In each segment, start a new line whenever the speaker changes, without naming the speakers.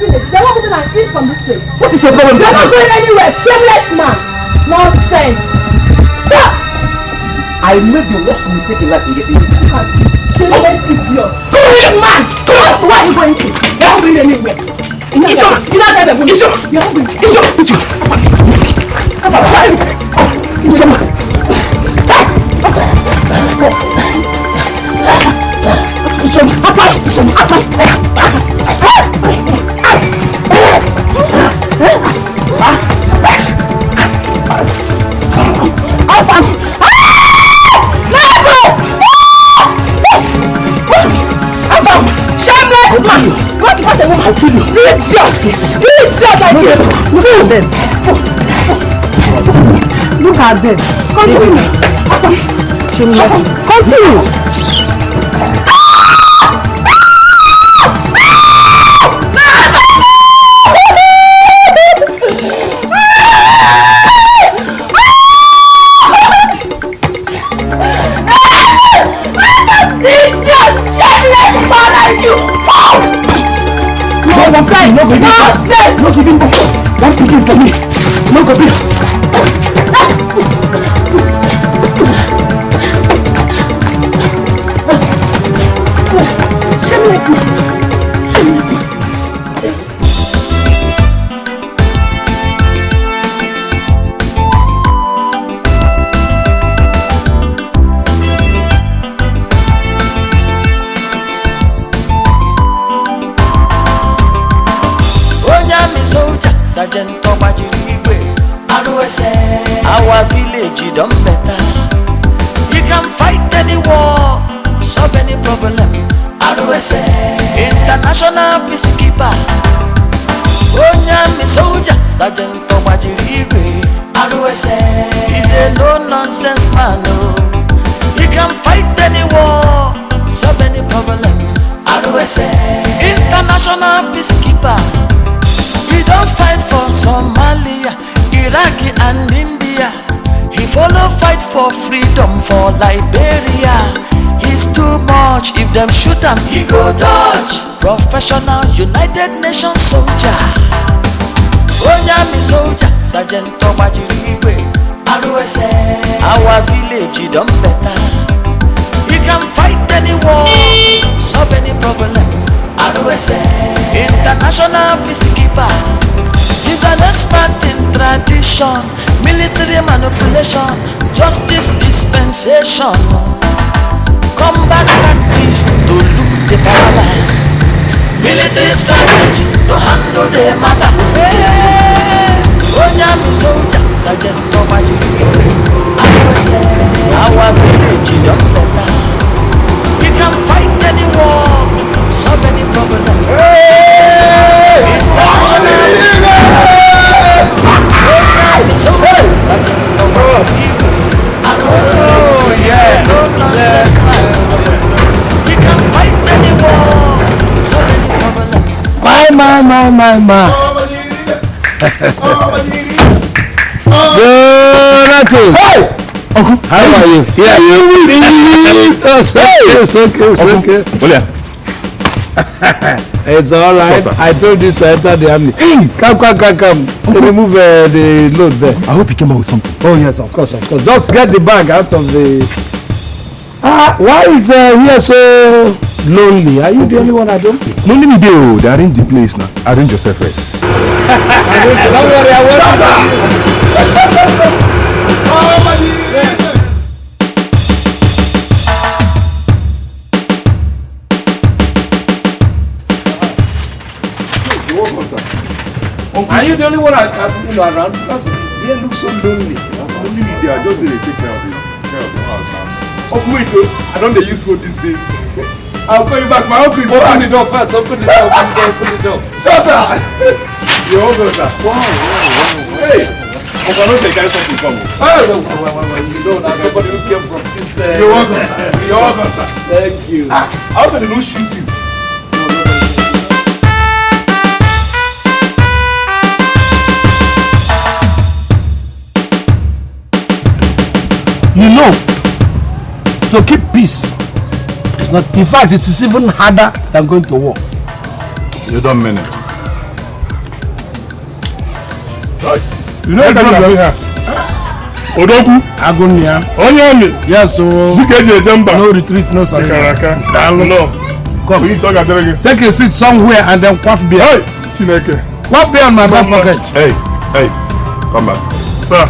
village. They want me to eat from this place.
What is your problem?
You're not going anywhere. Shameless man. Nonsense. Stop!
I made the worst mistake in life in getting you.
Shameless idiot. Shameless man. Where are you going to? You're not going anywhere. You're not going. You're not I'll kill you. Look at them. Continue. No giving back. One picking for me. No go back. Shameless man. Shameless man.
Sergeant Ogbodo, our village don't better. You can fight any war, solve any problem. International peacekeeper. Onyami soldier, Sergeant Ogbodo, he's a no-nonsense man. You can fight any war, solve any problem. International peacekeeper. He don't fight for Somalia, Iraq and India. He follow fight for freedom for Liberia. He's too much, if them shoot him, he go dodge. Professional United Nations soldier. Onyami soldier, Sergeant Ogbodo, our village don't better. He can fight any war, solve any problem. International peacekeeper. He's an expert in tradition, military manipulation, justice dispensation, combat tactics to look the parallel, military strategy to handle the matter. Onyami soldier, Sergeant Ogbodo, our village don't better. We can fight any war, solve any problem. We can fight any war, solve any problem.
My. Good. Hey! How are you? Yeah, it's okay. It's all right. I told you to enter the army. Come. Remove the load there.
I hope you came out with something.
Oh yes, of course. Just get the bag out of the... why is here so lonely? Are you the only one I don't think?
No, let me do. They arrange the place now. Arrange yourself first.
Don't worry, I will. Are you the only one that's around? Because they look so lonely.
Only me, they are just there to take care of the house now. Oh wait, I don't they use food these days. I'll call you back. My uncle is
open the door first. Open the door.
Shut up! Your uncle, sir. Wow. Hey! I don't take care of something from you.
You know that somebody who came from this...
You're welcome, sir.
Thank you.
How can they not shoot you?
You know, to keep peace is not, in fact, it is even harder than going to war.
You don't mean it. You know what I'm here? Odoku.
Agonia.
Onion.
Yes, so. No retreat, no surrender.
No. Come.
Take a seat somewhere and then quaff beer.
Hey, Chineke.
Quaff beer on my back pocket.
Hey, come back. Sir.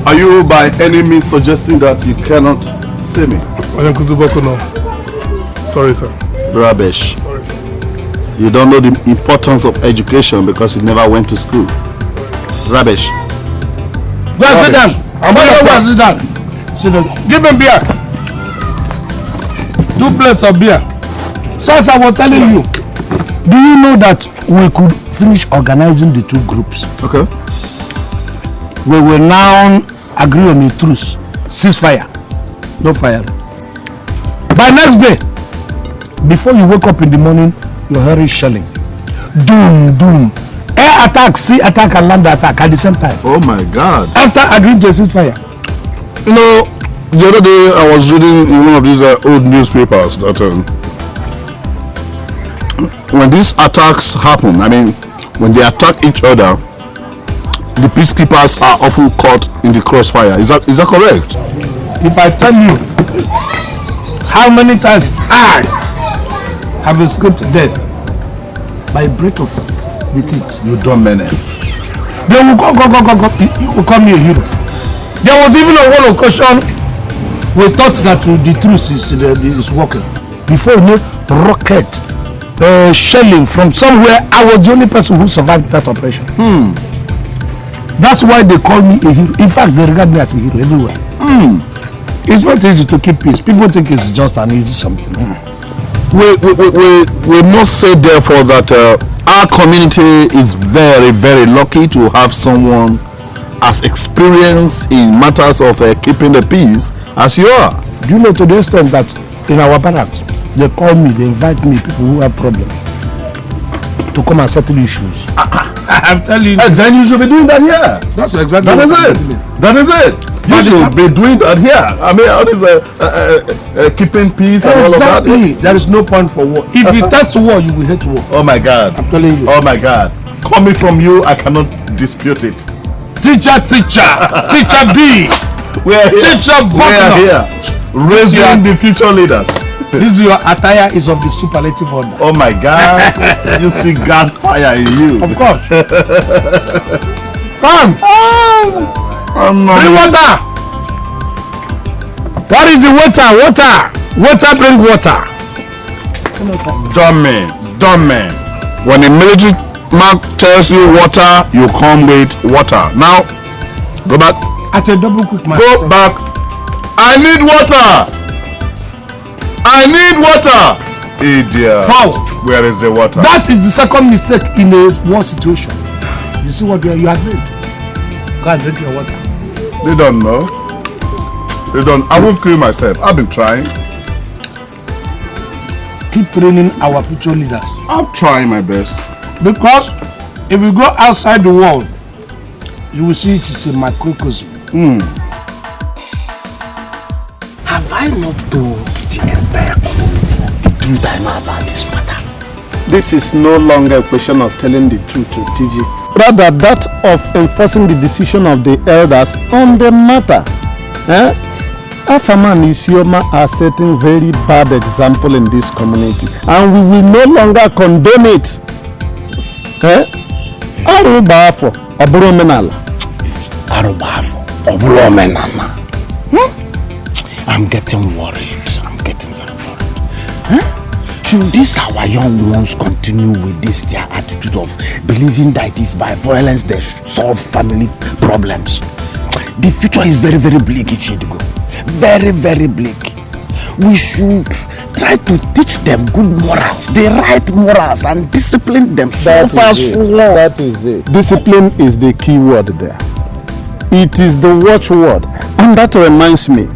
Are you by any means suggesting that you cannot see me? Sorry, sir. Rubbish. You don't know the importance of education because you never went to school. Rubbish.
Go and sit down. I'm going to sit down. Sit down. Give him beer. 2 plates of beer. So as I was telling you, do you know that we could finish organizing the 2 groups?
Okay.
We will now agree on a truce, ceasefire, no fire. By next day, before you wake up in the morning, you're hearing shelling. Doom, doom. Air attack, sea attack, and land attack at the same time.
Oh my God.
After agreeing to a ceasefire.
You know, the other day I was reading in one of these old newspapers that when these attacks happen, I mean, when they attack each other, the peacekeepers are often caught in the crossfire. Is that correct?
If I tell you how many times I have escaped death by break of the teeth,
you don't mean it.
They will go. You will call me a hero. There was even a one occasion we thought that the truth is working. Before the rocket shelling from somewhere, I was the only person who survived that operation. That's why they call me a hero. In fact, they regard me as a hero everywhere. It's not easy to keep peace. People think it's just an easy something.
We must say therefore that our community is very, very lucky to have someone as experienced in matters of keeping the peace as you are.
Do you know, to the extent that in our barracks, they call me, they invite me, people who have problems, to come and settle issues. I'm telling you.
And then you should be doing that here.
That's exactly
That is it. You should be doing that here. I mean, all this keeping peace and all of that.
Exactly. There is no point for war. If you test war, you will hate war.
Oh my God.
I'm telling you.
Oh my God. Coming from you, I cannot dispute it.
Teacher B.
We are here.
Teacher Butler.
We are here. Raising the future leaders.
This your attire is of the superlative order.
Oh my God. You still got fire in you.
Of course. Come. Bring water. What is the water? Water, bring water.
Dumb man. When a military man tells you water, you come with water. Now, go back.
At a double quick man.
Go back. I need water. Idiot.
Foul.
Where is the water?
That is the second mistake in a war situation. You see what you have made. Go and drink your water.
They don't know. They don't. I won't kill myself. I've been trying.
Keep training our future leaders.
I'm trying my best.
Because if you go outside the world, you will see it is a microcosm.
Have I not told the entire community the truth I know about this matter?
This is no longer a question of telling the truth to TG. Rather that of enforcing the decision of the elders on the matter. Afama and Isioma are setting very bad example in this community, and we will no longer condone it. Arubafo, Obromenala.
Arubafo, Obromenala. I'm getting worried. I'm getting very worried. Should these our young ones continue with this their attitude of believing that it is by violence they solve family problems? The future is very, very bleak, Ichidigo. Very, very bleak. We should try to teach them good morals, the right morals, and discipline them so far so long.
That is it. Discipline is the key word there. It is the watchword. And that reminds me,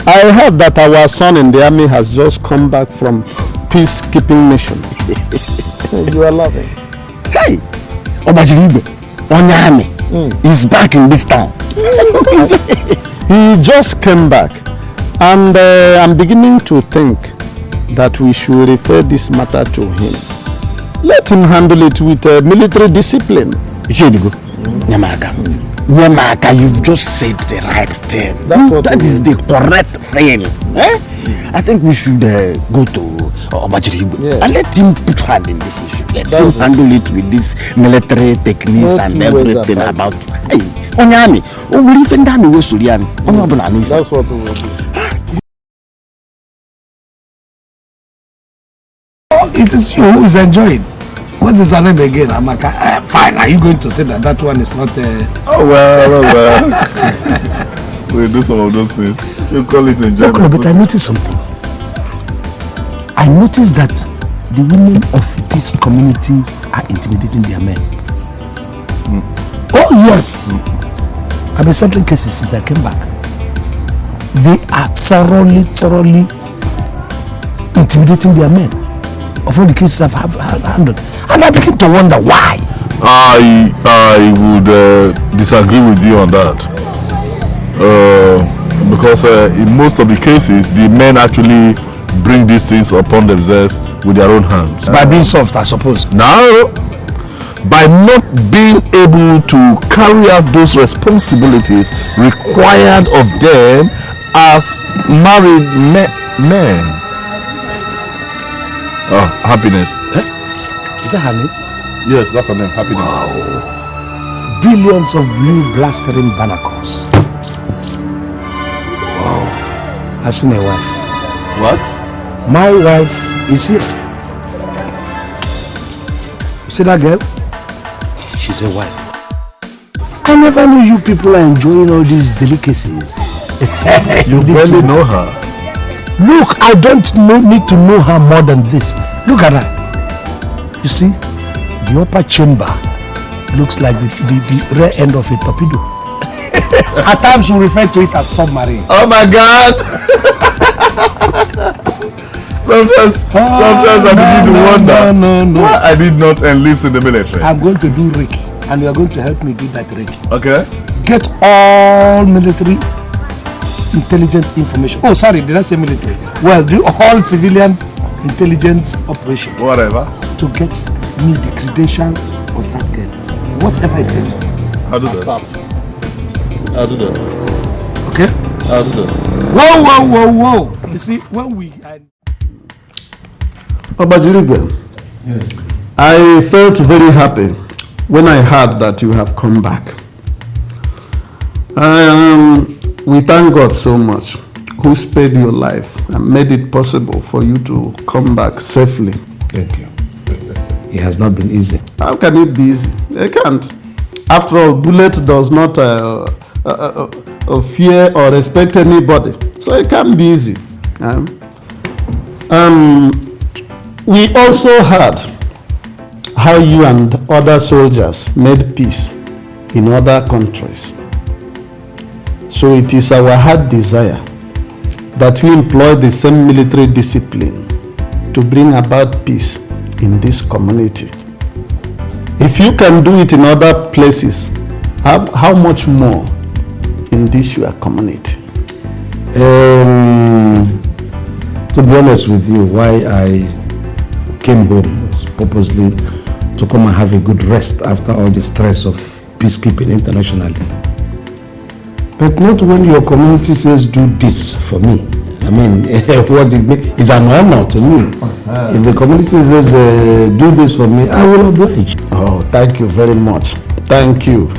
I heard that our son in the army has just come back from peacekeeping mission. You are laughing.
Hey, Obajiribe, Onyame is back in this town.
He just came back, and I'm beginning to think that we should refer this matter to him. let him handle it with military discipline.
Nyamaka, you've just said the right thing. That is the correct thing. I think we should go to Obajiri and let him put hand in this issue. Let him handle it with this military techniques and everything about. Hey, Onyami,
that's what we will do.
It is you who is enjoying. What is her name again? Amaka. Fine. Are you going to say that one is not?
Oh well. We do some of those things. You call it enjoyment.
No, but I noticed something. I noticed that the women of this community are intimidating their men. Oh yes. I've been settling cases since I came back. They are thoroughly intimidating their men. Of all the cases I've handled, and I begin to wonder why.
I would disagree with you on that, because in most of the cases, the men actually bring these things upon themselves with their own hands.
By being soft, I suppose.
No, by not being able to carry out those responsibilities required of them as married men. Oh, happiness.
Is that her name?
Yes, that's her name, happiness.
Wow. Billions of blue blastering barnacles. Wow. I've seen a wife.
What?
My wife is here. You see that girl? She's a wife. I never knew you people are enjoying all these delicacies.
You barely know her.
Look, I don't need to know her more than this. Look at her. You see, the upper chamber looks like the rear end of a torpedo. At times we refer to it as submarine.
Oh my God! sometimes I begin to wonder why I did not enlist in the military.
I'm going to do Reiki, and you are going to help me do that Reiki.
Okay.
Get all military intelligence information. Oh, sorry, did I say military? Well, do all civilian intelligence operation.
Whatever.
To get me the credential of that girl. Whatever it takes.
I'll do that. I'll do that.
Okay?
I'll do that.
Whoa. You see, when we...
Obajiri, yes. I felt very happy when I heard that you have come back. We thank God so much who spared your life and made it possible for you to come back safely.
Thank you. It has not been easy.
How can it be easy? It can't. After all, bullet does not fear or respect anybody. So it can't be easy. We also heard how you and other soldiers made peace in other countries. So it is our heart desire that we employ the same military discipline to bring about peace in this community. If you can do it in other places, how much more in this your community?
To be honest with you, why I came home was purposely to come and have a good rest after all the stress of peacekeeping internationally. But not when your community says do this for me. I mean, what it means is an honor to me. If the community says do this for me, I will oblige.
Oh, thank you very much. Thank you.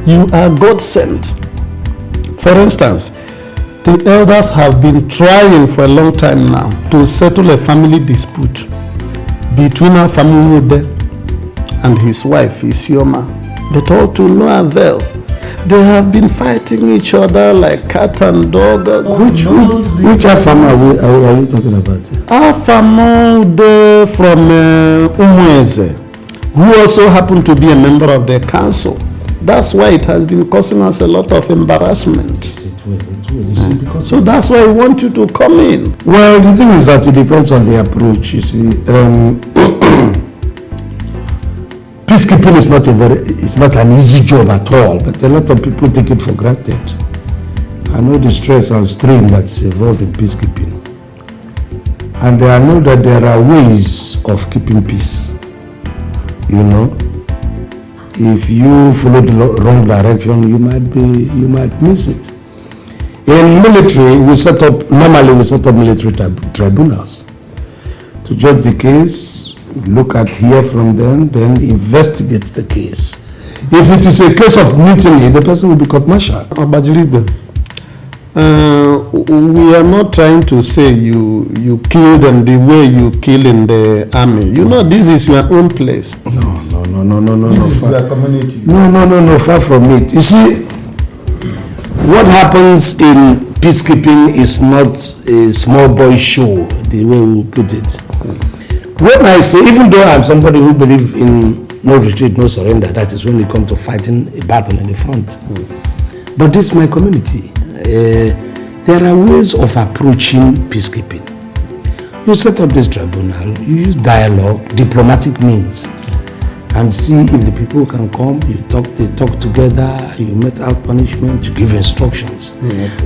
You are God sent. For instance, the elders have been trying for a long time now to settle a family dispute between our family and his wife, Isioma, but all to no avail. They have been fighting each other like cat and dog.
Which Afama are we talking about?
Afama from Umweze, who also happened to be a member of the council. That's why it has been causing us a lot of embarrassment. So that's why I want you to come in.
Well, the thing is that it depends on the approach, you see. Peacekeeping is not an easy job at all, but a lot of people take it for granted. I know the stress and strain that is involved in peacekeeping. And I know that there are ways of keeping peace. You know, if you follow the wrong direction, you might miss it. In military, normally we set up military tribunals to judge the case, hear from them, then investigate the case. If it is a case of mutiny, the person will be court-martialed.
We are not trying to say you kill them the way you kill in the army. You know, this is your own place.
No.
This is your community.
No, far from it. You see, what happens in peacekeeping is not a small boy show, the way we put it. When I say, even though I'm somebody who believes in no retreat, no surrender, that is when we come to fighting a battle in the front. But this is my community. There are ways of approaching peacekeeping. You set up this tribunal, you use dialogue, diplomatic means, and see if the people can come, they talk together, you met out punishment, you give instructions.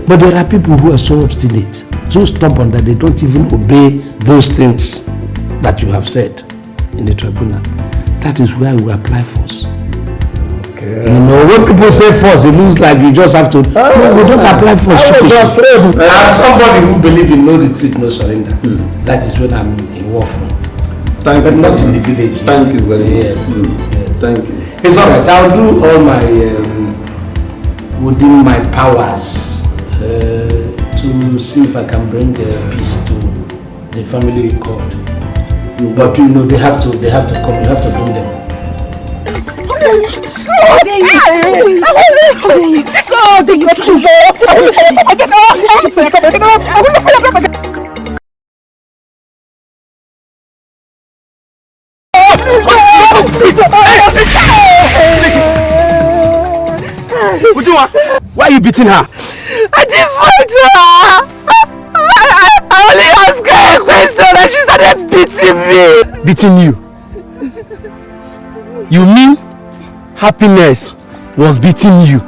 But there are people who are so obstinate, so stubborn that they don't even obey those things that you have said in the tribunal. That is where we apply force. Okay. You know, when people say force, it looks like you just have to. No, we don't apply force. I'm somebody who believes in no retreat, no surrender. That is when I'm in war front. But not in the village.
Thank you very much.
Yes.
Thank you.
It's all right. I'll do all my within my powers to see if I can bring peace to the family in court. But you know, they have to come. You have to bring them.
Why are you beating her?
I didn't fight her. I only asked her a question and she started beating me.
Beating you? You mean Happiness was beating you?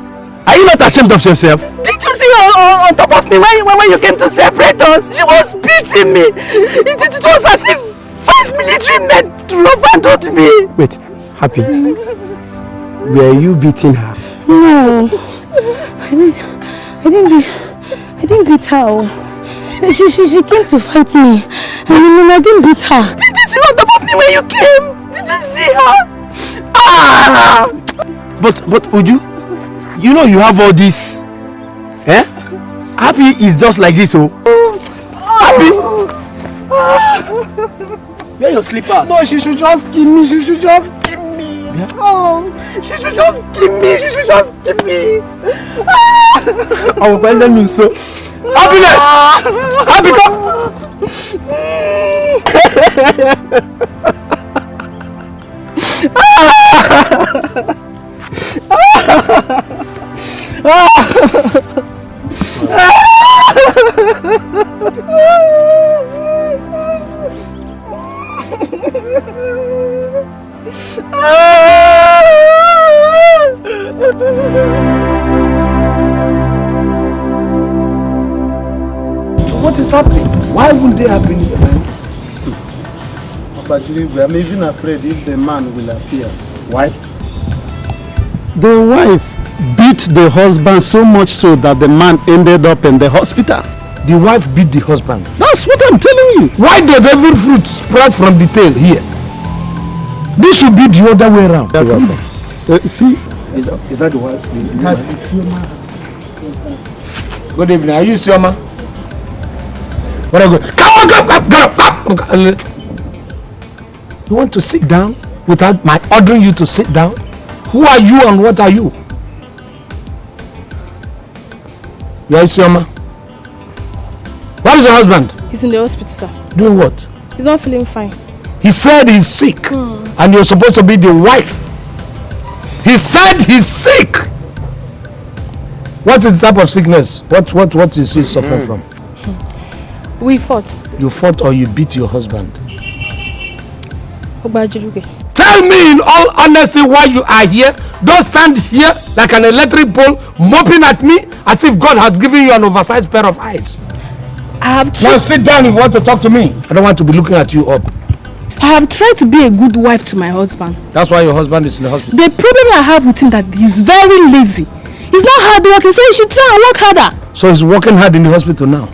Are you not ashamed of yourself?
Did you see her on top of me when you came to separate us? She was beating me. It was as if 5 military men overthrew me.
Wait, Happy. Were you beating her?
No, I didn't beat her. She came to fight me, and I didn't beat her.
Did you see on top of me when you came? Did you see her? Ah!
But Uju, you know you have all this. Eh? Happy is just like this, oh. Happy. Where are your slippers?
No, she should just give me. She should just give me. Yeah? Oh, she should just give me. She should just give me.
I will find them so. Happiness! Happy, come!
What is happening? Why would they happen in your mind?
I'm even afraid if the man will appear.
Why?
The wife beat the husband so much so that the man ended up in the hospital.
The wife beat the husband.
That's what I'm telling you.
Why does every fruit sprout from the tail here? This should be the other way around.
See?
Is that the wife? Good evening. Are you Sioma? What are you going? You want to sit down without my ordering you to sit down? Who are you and what are you? You are Sioma? Where is your husband?
He's in the hospital, sir.
Doing what?
He's not feeling fine.
He said he's sick, and you're supposed to be the wife. He said he's sick. What is the type of sickness? What is he suffering from?
We fought.
You fought or you beat your husband?
Tell
me in all honesty why you are here don't stand here like an electric pole mopping at me as if God has given you an oversized pair of eyes.
I have
Now
tried.
sit down if you want to talk to me. I don't want to be looking at you up.
I have tried to be a good wife to my husband.
That's why your husband is in the hospital.
The problem I have with him that he's very lazy. He's not hardworking, so he should try and work harder.
So he's working hard in the hospital now.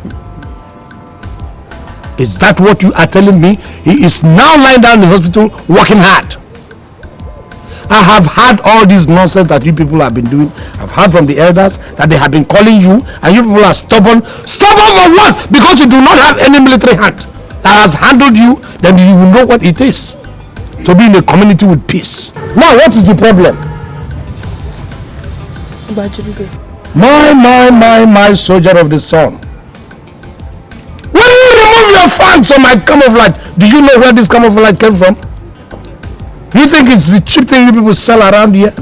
Is that what you are telling me? He is now lying down in the hospital working hard. I have heard all this nonsense that you people have been doing. I've heard from the elders that they have been calling you and you people are stubborn. Stubborn for what? Because you do not have any military hand that has handled you, then you will know what it is to be in a community with peace. Now, what is the problem? My soldier of the sun. When you remove your fan from my camouflage, do you know where this camouflage came from? You think it's the cheap thing you people sell around here?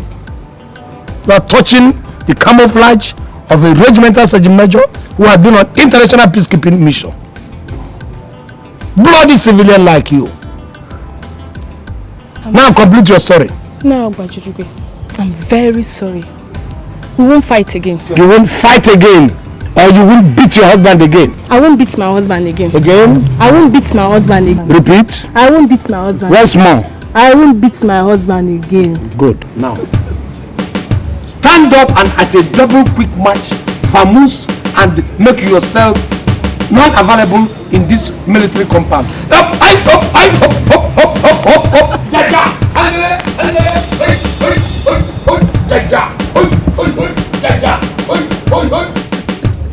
You are touching the camouflage of a regimental sergeant major who has been on international peacekeeping mission. Bloody civilian like you. Now complete your story.
No, Ogbodo, I'm very sorry. We won't fight again.
You won't fight again, or you won't beat your husband again.
I won't beat my husband again.
Again?
I won't beat my husband again.
Repeat.
I won't beat my husband.
Once more.
I won't beat my husband again.
Good. Now, stand up and at a double quick march, vamoose and make yourself non-available in this military compound. Up, up, up, up, up, up, up, up, up. Jaja,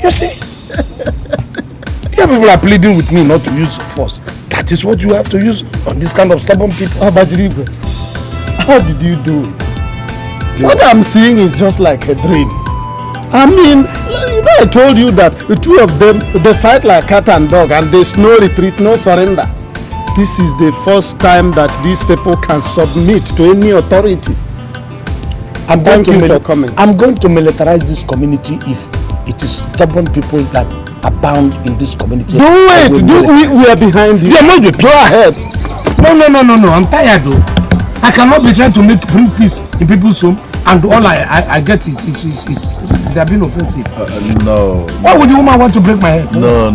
you see, you people are pleading with me not to use force. That is what you have to use on this kind of stubborn people.
How did you do it? What I'm seeing is just like a dream. I mean, you know, I told you that the two of them, they fight like cat and dog and there's no retreat, no surrender. This is the first time that these people can submit to any authority. Thank you for coming.
I'm going to militarize this community if it is stubborn people that abound in this community.
We are behind you.
They must be pure ahead. No. I'm tired though. I cannot be trying to bring peace in people's home and all I get is they are being offensive.
No.
Why would the woman want to break my head?
No.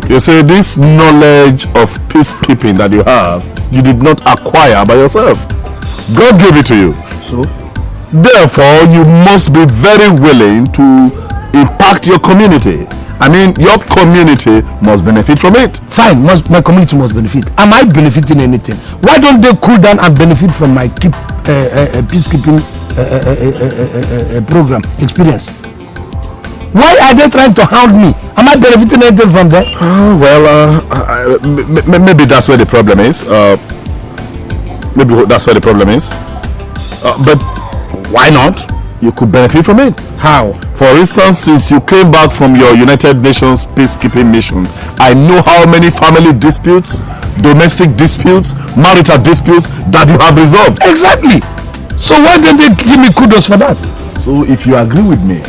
You see, this knowledge of peacekeeping that you have, you did not acquire by yourself. God gave it to you.
So?
Therefore, you must be very willing to impact your community. I mean, your community must benefit from it.
Fine, my community must benefit. Am I benefiting anything? Why don't they cool down and benefit from my peacekeeping program experience? Why are they trying to hound me? Am I benefiting anything from that?
Maybe that's where the problem is. But why not? You could benefit from it.
How?
For instance, since you came back from your United Nations peacekeeping mission, I know how many family disputes, domestic disputes, marital disputes that you have resolved.
Exactly. So why don't they give me kudos for that?
So if you agree with me,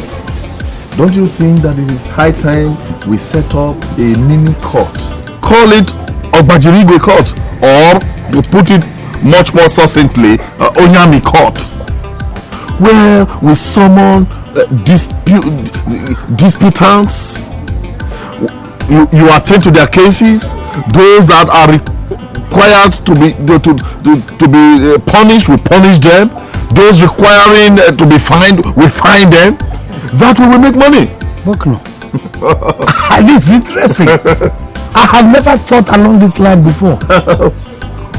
don't you think that it is high time we set up a mini court? Call it Ogbodo court, or you put it much more succinctly, Onyami court, where we summon disputants. You attend to their cases. Those that are required to be punished, we punish them. Those requiring to be fined, we fine them. That way we make money.
Bokno. This is interesting. I have never thought along this line before.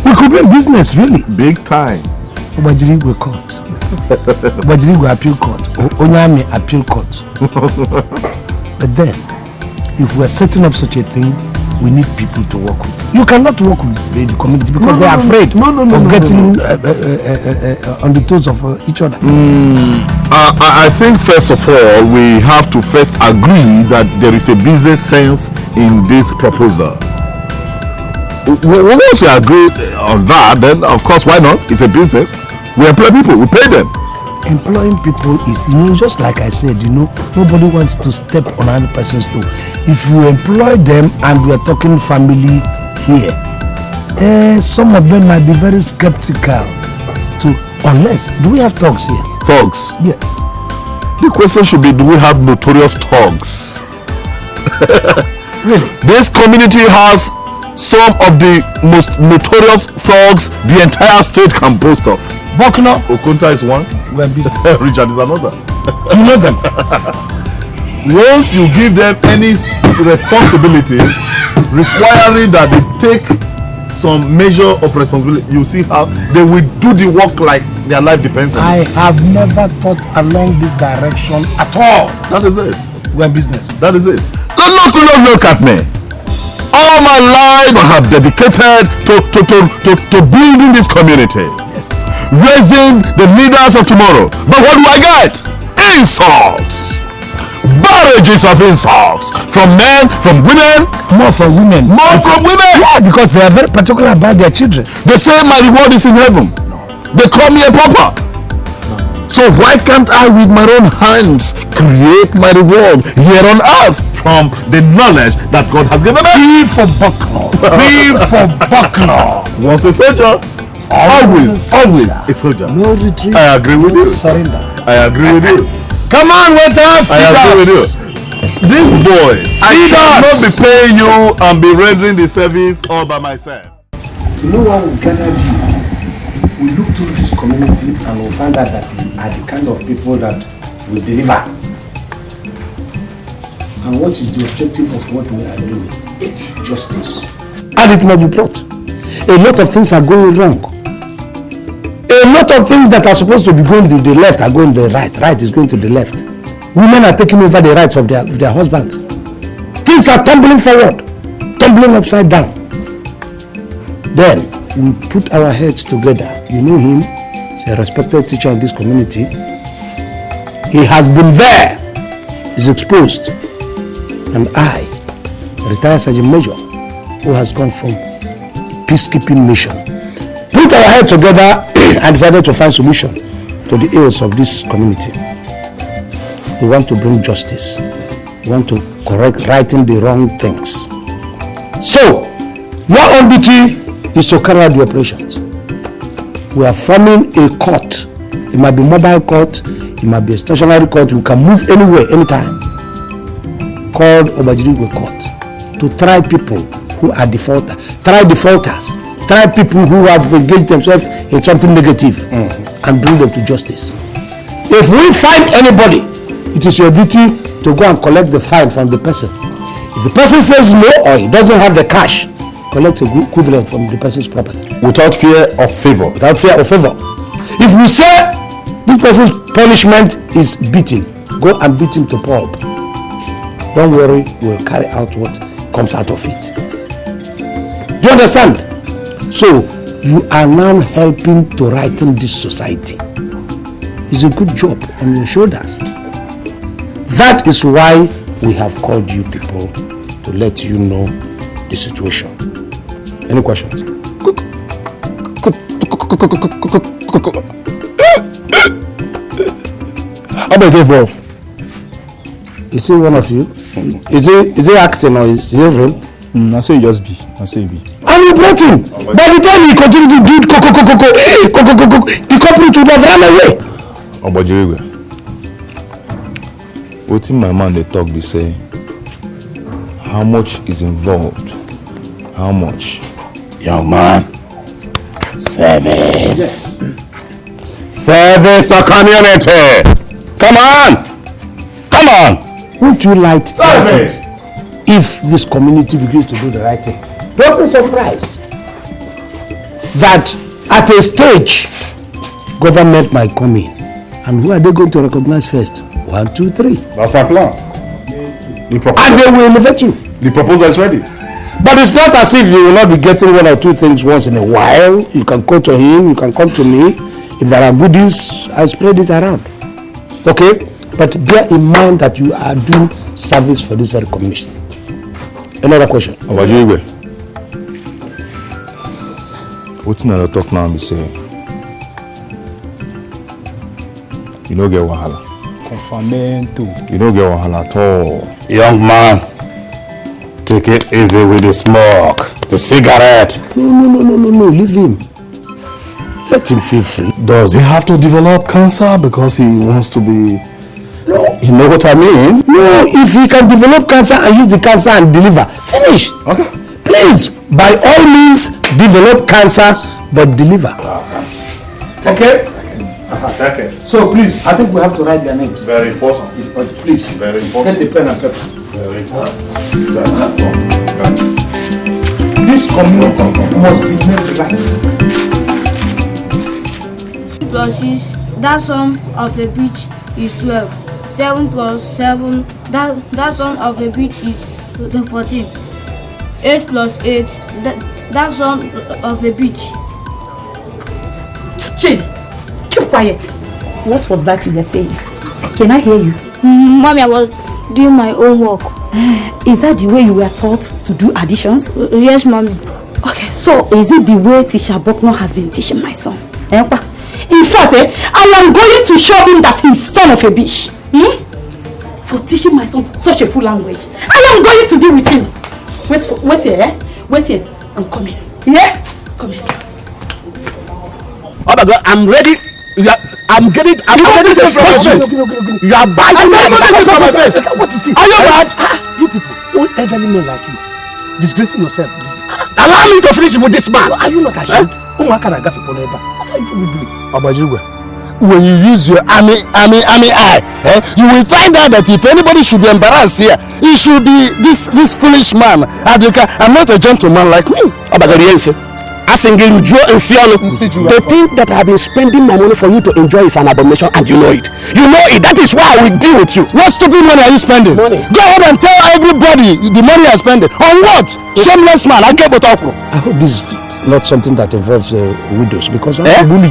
We could be in business, really.
Big time.
Ogbodo court. Ogbodo appeal court. Onyame appeal court. But then, if we are setting up such a thing, we need people to work with. You cannot work with the community because they are afraid of getting on the toes of each other.
I think first of all, we have to first agree that there is a business sense in this proposal. Once we agree on that, then of course, why not? It's a business. We employ people, we pay them.
Employing people is, just like I said, nobody wants to step on another person's toe. If you employ them, and we are talking family here, some of them might be very skeptical to Unless, do we have thugs here?
Thugs?
Yes.
The question should be, do we have notorious thugs?
Really?
This community has some of the most notorious thugs the entire state can boast of.
Bokno?
Okunta is one.
We're busy.
Richard is another.
You know them?
Once you give them any responsibility requiring that they take some measure of responsibility, you see how they will do the work like their life depends on it.
I have never thought along this direction at all.
That is it.
We're business.
That is it. Look at me. All my life I have dedicated to building this community.
Yes.
Raising the leaders of tomorrow. But what do I get? Insults. Barrages of insults. From men, from women.
More from women.
More from women.
Yeah, because they are very particular about their children.
They say my reward is in heaven. They call me a pauper. So why can't I with my own hands create my reward here on earth from the knowledge that God has given me?
Be for Bokno. Be for Bokno.
Once a soldier, always a soldier.
No retreat.
I agree with you.
Surrender.
I agree with you.
Come on, wait up.
I agree with you. These boys, I cannot be paying you and be rendering the service all by myself.
You know what will gather you? We look through this community and we'll find out that we are the kind of people that will deliver. And what is the objective of what we are doing? Justice. And it must be brought. A lot of things are going wrong. A lot of things that are supposed to be going to the left are going to the right. Right is going to the left. Women are taking over the rights of their husbands. Things are tumbling forward, tumbling upside down. Then we put our heads together. You know him, he's a respected teacher in this community. He has been there, he's exposed. And I, retired Sergeant Major, who has gone from peacekeeping mission, put our heads together and decided to find solution to the ills of this community. We want to bring justice. We want to correct righting the wrong things. So, your own duty is to carry out the operations. We are forming a court. It might be mobile court, it might be a stationary court. We can move anywhere, anytime. Called Obajirigwe Court, to try people who are defaulters, try people who have engaged themselves in something negative and bring them to justice. If we find anybody, it is your duty to go and collect the fine from the person. If the person says no or he doesn't have the cash, collect a equivalent from the person's property.
Without fear of favor.
Without fear of favor. If we say this person's punishment is beating, go and beat him to pulp. Don't worry, we'll carry out what comes out of it. Do you understand? So, you are now helping to righten this society. It's a good job on your shoulders. That is why we have called you people to let you know the situation. Any questions? How about you both? Is he one of you? Is he acting or is he real?
I say you just be. I say you be.
And you brought him. By the time he continued to do the culprit would have run away.
Obajirigwe, what in my mind they talk be say, how much is involved? How much?
Young man, service. Service to community. Come on.
Won't you like it if this community begins to do the right thing? Don't be surprised that at a stage, government might come in. And who are they going to recognize first? 1, 2, 3.
That's my plan.
And they will elevate you.
The proposal is ready.
But it's not as if you will not be getting 1 or 2 things once in a while. You can go to him, you can come to me. If there are goodies, I spread it around. Okay? But bear in mind that you are doing service for this very commission. Another question?
Obajirigwe, what's in the talk now be say? You don't get wahala.
Confirmento.
You don't get wahala at all.
Young man, take it easy with the smoke, the cigarette.
No, leave him.
Let him feel free.
Does he have to develop cancer because he wants to be...
No, you know what I mean? No, if he can develop cancer and use the cancer and deliver, finish.
Okay.
Please, by all means, develop cancer, but deliver. Okay?
Okay.
So please, I think we have to write their names.
Very important.
Please,
Very important.
get a pen and paper.
Very important.
This community must be made right.
Plus 6, that sum of a bitch is 12. 7 plus 7, that sum of a bitch is 14. 8 plus 8, that sum of a bitch.
Chid, keep quiet. What was that you were saying? Can I hear you?
Mommy, I was doing my own work.
Is that the way you were taught to do additions?
Yes, Mommy.
Okay, so is it the way Teacher Buckner has been teaching my son? In fact, I am going to show him that he's son of a bitch. For teaching my son such a full language. I am going to deal with him. Wait here, Wait here. I'm coming. Yeah? Come here.
Oh my God, I'm ready. I'm getting this from my face. You are biting me from my face.
What is this?
Are you mad?
You people, old elderly men like you, disgracing yourself.
Allow me to finish with this man.
Are you not ashamed? What are you doing?
Abajirigwe,
when you use your army eye, you will find out that if anybody should be embarrassed here, it should be this foolish man. I'm not a gentleman like me. The thing that I've been spending my money for you to enjoy is an abomination, and you know it. You know it. That is why I will deal with you. What stupid money are you spending? Money. Go ahead and tell everybody the money I'm spending. On what? Shameless man. I hope this is not something that involves widows, because tell me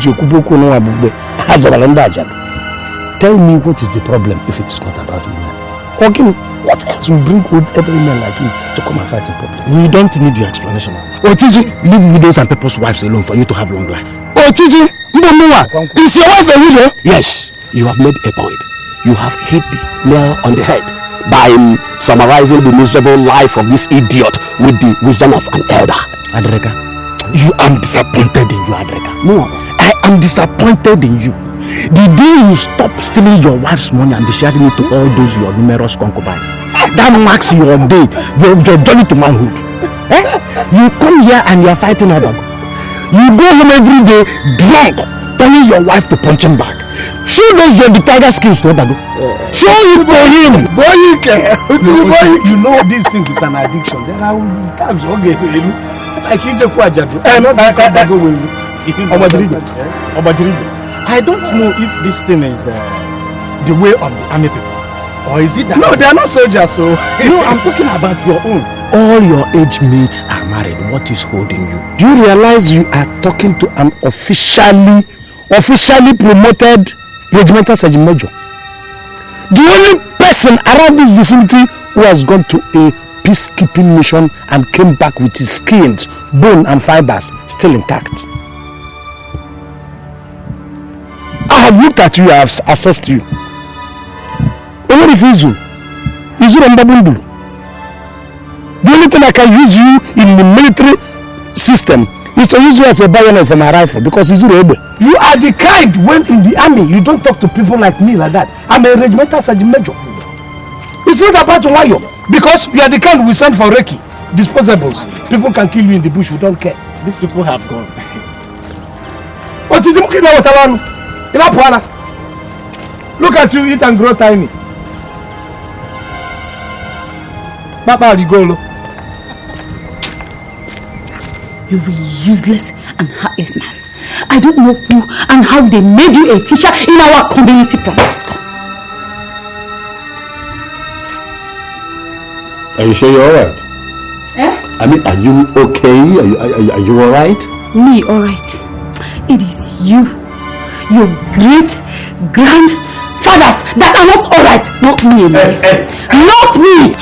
what is the problem if it is not about women. Again, what else will bring old elderly men like you to come and fight in public? We don't need your explanation. Otiji, leave widows and people's wives alone for you to have long life. Otiji, is your wife a widow? Yes, you have made a point. You have hit the nail on the head by summarizing the miserable life of this idiot with the wisdom of an elder. Adreka, you am disappointed in you, Adreka. No, I am disappointed in you. The day you stop stealing your wife's money and be sharing it to all those your numerous concubines, that marks your day, your journey to manhood. You come here and you are fighting Obago. You go home every day drunk, turning your wife to punching bag. Show those the tiger skills to Obago. Show it to him.
You know these things is an addiction. There are times
I don't know if this thing is the way of the army people, or is it that?
No, they are not soldiers, so.
No, I'm talking about your own. All your age mates are married. What is holding you? Do you realize you are talking to an officially promoted regimental sergeant major? The only person around this vicinity who has gone to a peacekeeping mission and came back with his skins, bone and fibers still intact. I have looked at you, I have assessed you. The only thing I can use you in the military system is to use you as a bayonet for my rifle, because you are the kind when in the army you don't talk to people like me like that. I'm a regimental sergeant major. It's not about Wayo, because you are the kind we send for Reiki, disposables. People can kill you in the bush, we don't care. These people have gone. What is the look at you, eat and grow tiny. Papa, you go.
You were useless and heartless man. I don't know who and how they made you a teacher in our community primary school.
Are you sure you're alright? I mean, are you okay? Are you alright?
Me alright. It is you, your great grandfathers that are not alright. Not me alone. Not me.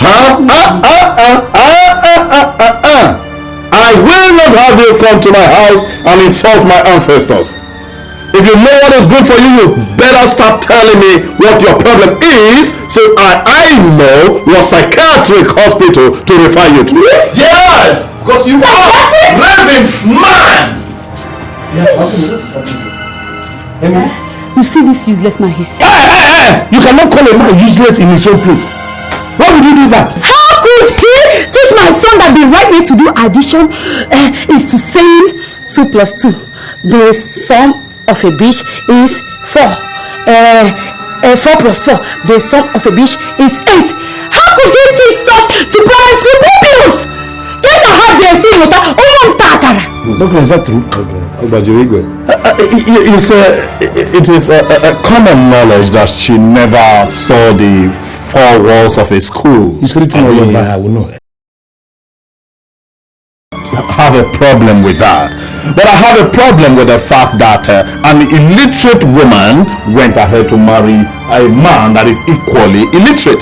I will not have you come to my house and insult my ancestors. If you know what is good for you, you better start telling me what your problem is, so I know what psychiatric hospital to refer you to. Yes, because you are raving mad.
You see this useless man here?
Hey! You cannot call a man useless in his own place. Why would you do that?
How could he teach my son that the right way to do addition is to saying 2 plus 2? The sum of a bitch is 4. 4 plus 4. The sum of a bitch is 8. How could he teach such to primary school pupils? Get a hard day, see what
Doctor, is that true?
It is a common knowledge that she never saw the 4 walls of a school.
It's written all over. I will know.
I have a problem with that. But I have a problem with the fact that an illiterate woman went ahead to marry a man that is equally illiterate.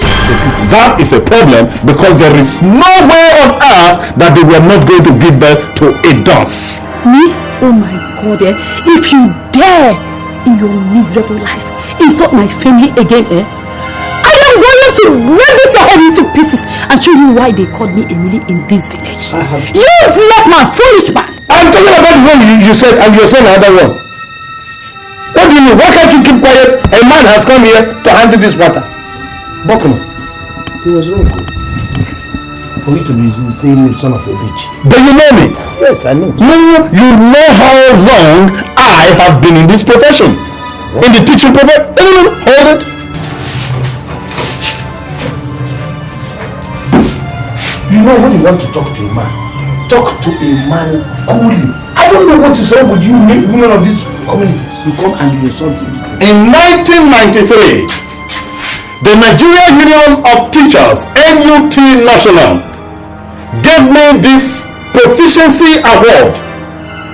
That is a problem because there is no way on earth that they were not going to give birth to a dunce.
Me? Oh my God, if you dare in your miserable life insult my family again, I am going to rip this your head into pieces and show you why they called me Emily in this village. Useless man, foolish man.
I'm talking about the one you said, and you're saying another one. What do you mean? Why can't you keep quiet? A man has come here to handle this matter. Bokno, he was wrong. For you to be saying the son of a bitch.
But you know me.
Yes, I know.
You know how long I have been in this profession. What? In the teaching profession. Hold it.
You know when you want to talk to a man, talk to a man coolly. I don't know what is wrong with you women of this community. You come and you insult him.
In 1993, the Nigerian Union of Teachers, NUT National, gave me this proficiency award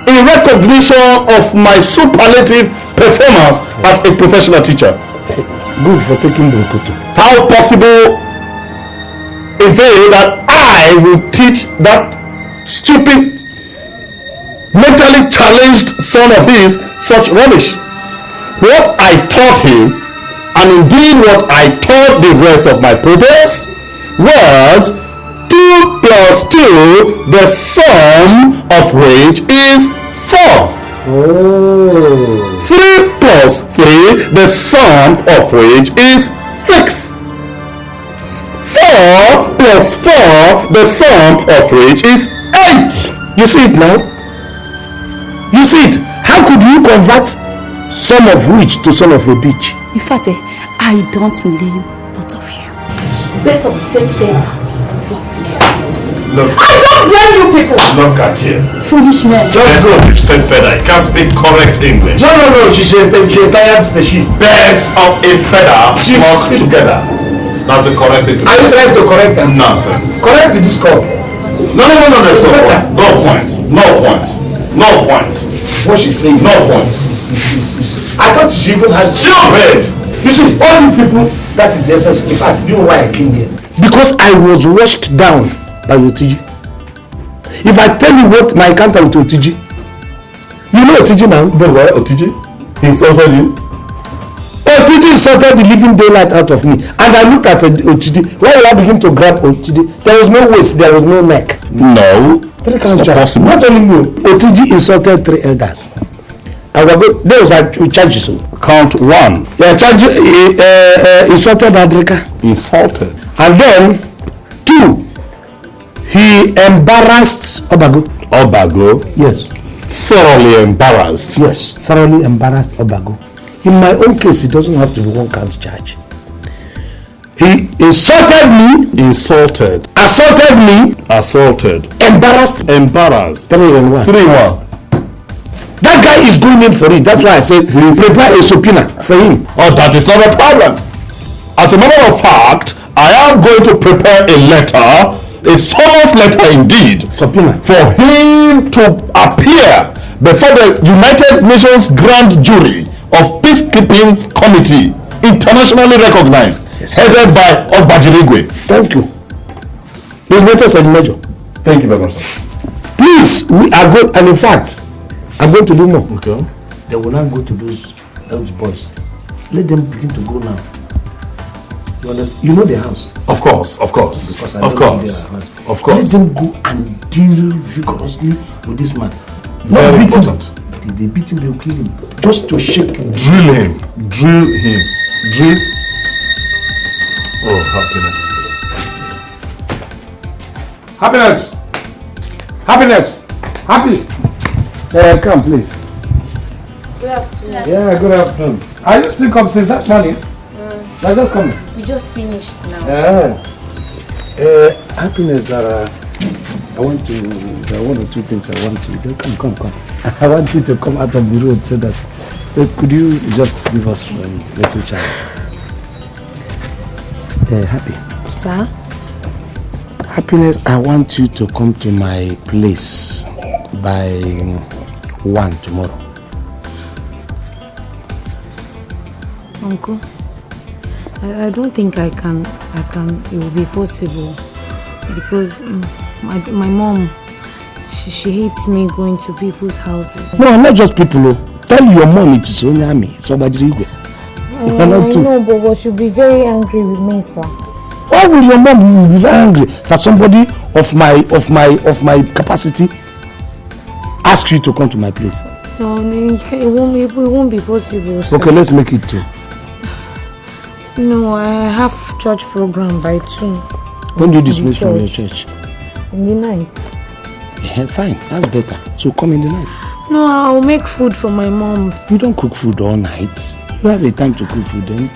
in recognition of my superlative performance as a professional teacher.
Good for taking the photo.
How possible is it that I will teach that stupid, mentally challenged son of his such rubbish? What I taught him, and indeed what I taught the rest of my pupils, was 2 plus 2, the sum of which is 4.
Oh.
3 plus 3, the sum of which is 6. 4 plus 4, the sum of which is 8.
You see it now? You see it? How could you convert son of which to son of a bitch?
In fact, I don't blame both of you. Best of the same feather.
Look.
I don't blame you people.
Look at you.
Foolish men.
Best of the same feather. You can't speak correct English.
No. She tired the sheep.
Birds of a feather flock together. That's the correct thing to say.
Are you trying to correct them?
Nonsense.
Correct this call.
No. No point.
What she's saying.
No point.
I thought she even had.
Stupid!
You see, all you people, that is the essence. In fact, you know why I came here. Because I was washed down by Otiji. If I tell you what my encounter with Otiji, you know Otiji now?
Very well, Otiji. He insulted you?
Otiji insulted the living daylight out of me. And I looked at Otiji. When I begin to grab Otiji, there was no waist, there was no neck.
No.
It's not possible. Not only me, Otiji insulted 3 elders. Those are charges.
Count 1.
Insulted Adrika.
Insulted.
And then 2. He embarrassed Obago. Yes.
Thoroughly embarrassed.
Yes, thoroughly embarrassed Obago. In my own case, it doesn't have to be 1 count charge. He insulted me.
Insulted.
Assaulted me.
Assaulted.
Embarrassed.
3 and 1.
3-1. That guy is going in for it. That's why I said prepare a subpoena for him.
Oh, that is not a problem. As a matter of fact, I am going to prepare a letter, a summons letter indeed,
subpoena,
for him to appear before the United Nations Grand Jury of Peacekeeping Committee, internationally recognized, headed by Ogbodo.
Thank you. Inspector Sergeant Major.
Thank you very much, sir.
Please, we are good, and in fact, I'm going to do more.
Okay.
They will not go to those boys. Let them begin to go now. You understand? You know their house.
Of course.
Because I
of
know
course.
their house.
Of course.
Let them go and deal vigorously with this man.
Very important.
If they beat him, they'll kill him. Just to shake him.
Drill him. Drill him. Drill. Oh, happiness.
Happiness! Happy! Come, please.
Good afternoon.
Yeah, good afternoon. Are you still come since that morning? I just come.
We just finished now.
Happiness, that I want to. There are one or two things I want you to do. Come. I want you to come out of the road so that. Could you just give us a little chance? Happy.
Sir?
Happiness, I want you to come to my place by 1 tomorrow.
Uncle, I don't think I can, it will be possible because my mom, she hates me going to people's houses.
No, not just people. Tell your mom it is only me. It's Ogbodo.
I know, but she'll be very angry with me, sir.
Why will your mom be very angry that somebody of my capacity asks you to come to my place?
No, it won't be possible, sir.
Okay, let's make it 2.
No, I have church program by 2.
When do you dismiss from your church?
In the night.
Yeah, fine, that's better. So come in the night.
No, I'll make food for my mom.
You don't cook food all night. You have a time to cook food, then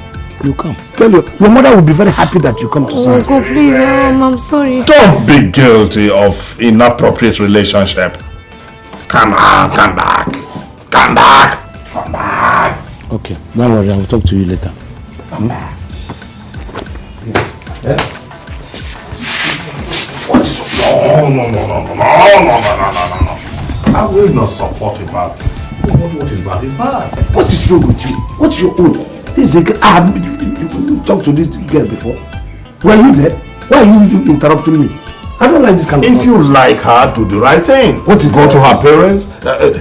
you come.
Tell you, your mother will be very happy that you come to Sunday.
Uncle, please, I'm sorry.
Don't be guilty of inappropriate relationship. Come on, come back. Come back. Come back.
Okay, don't worry, I will talk to you later.
Come back.
Yeah.
What is no. I will not support a bad thing. What is bad is bad.
What is wrong with you? What's your own? This is a girl. You talked to this girl before. Were you there? Why are you interrupting me? I don't like this kind of
If you like her, do the right thing.
What is
Go to her parents,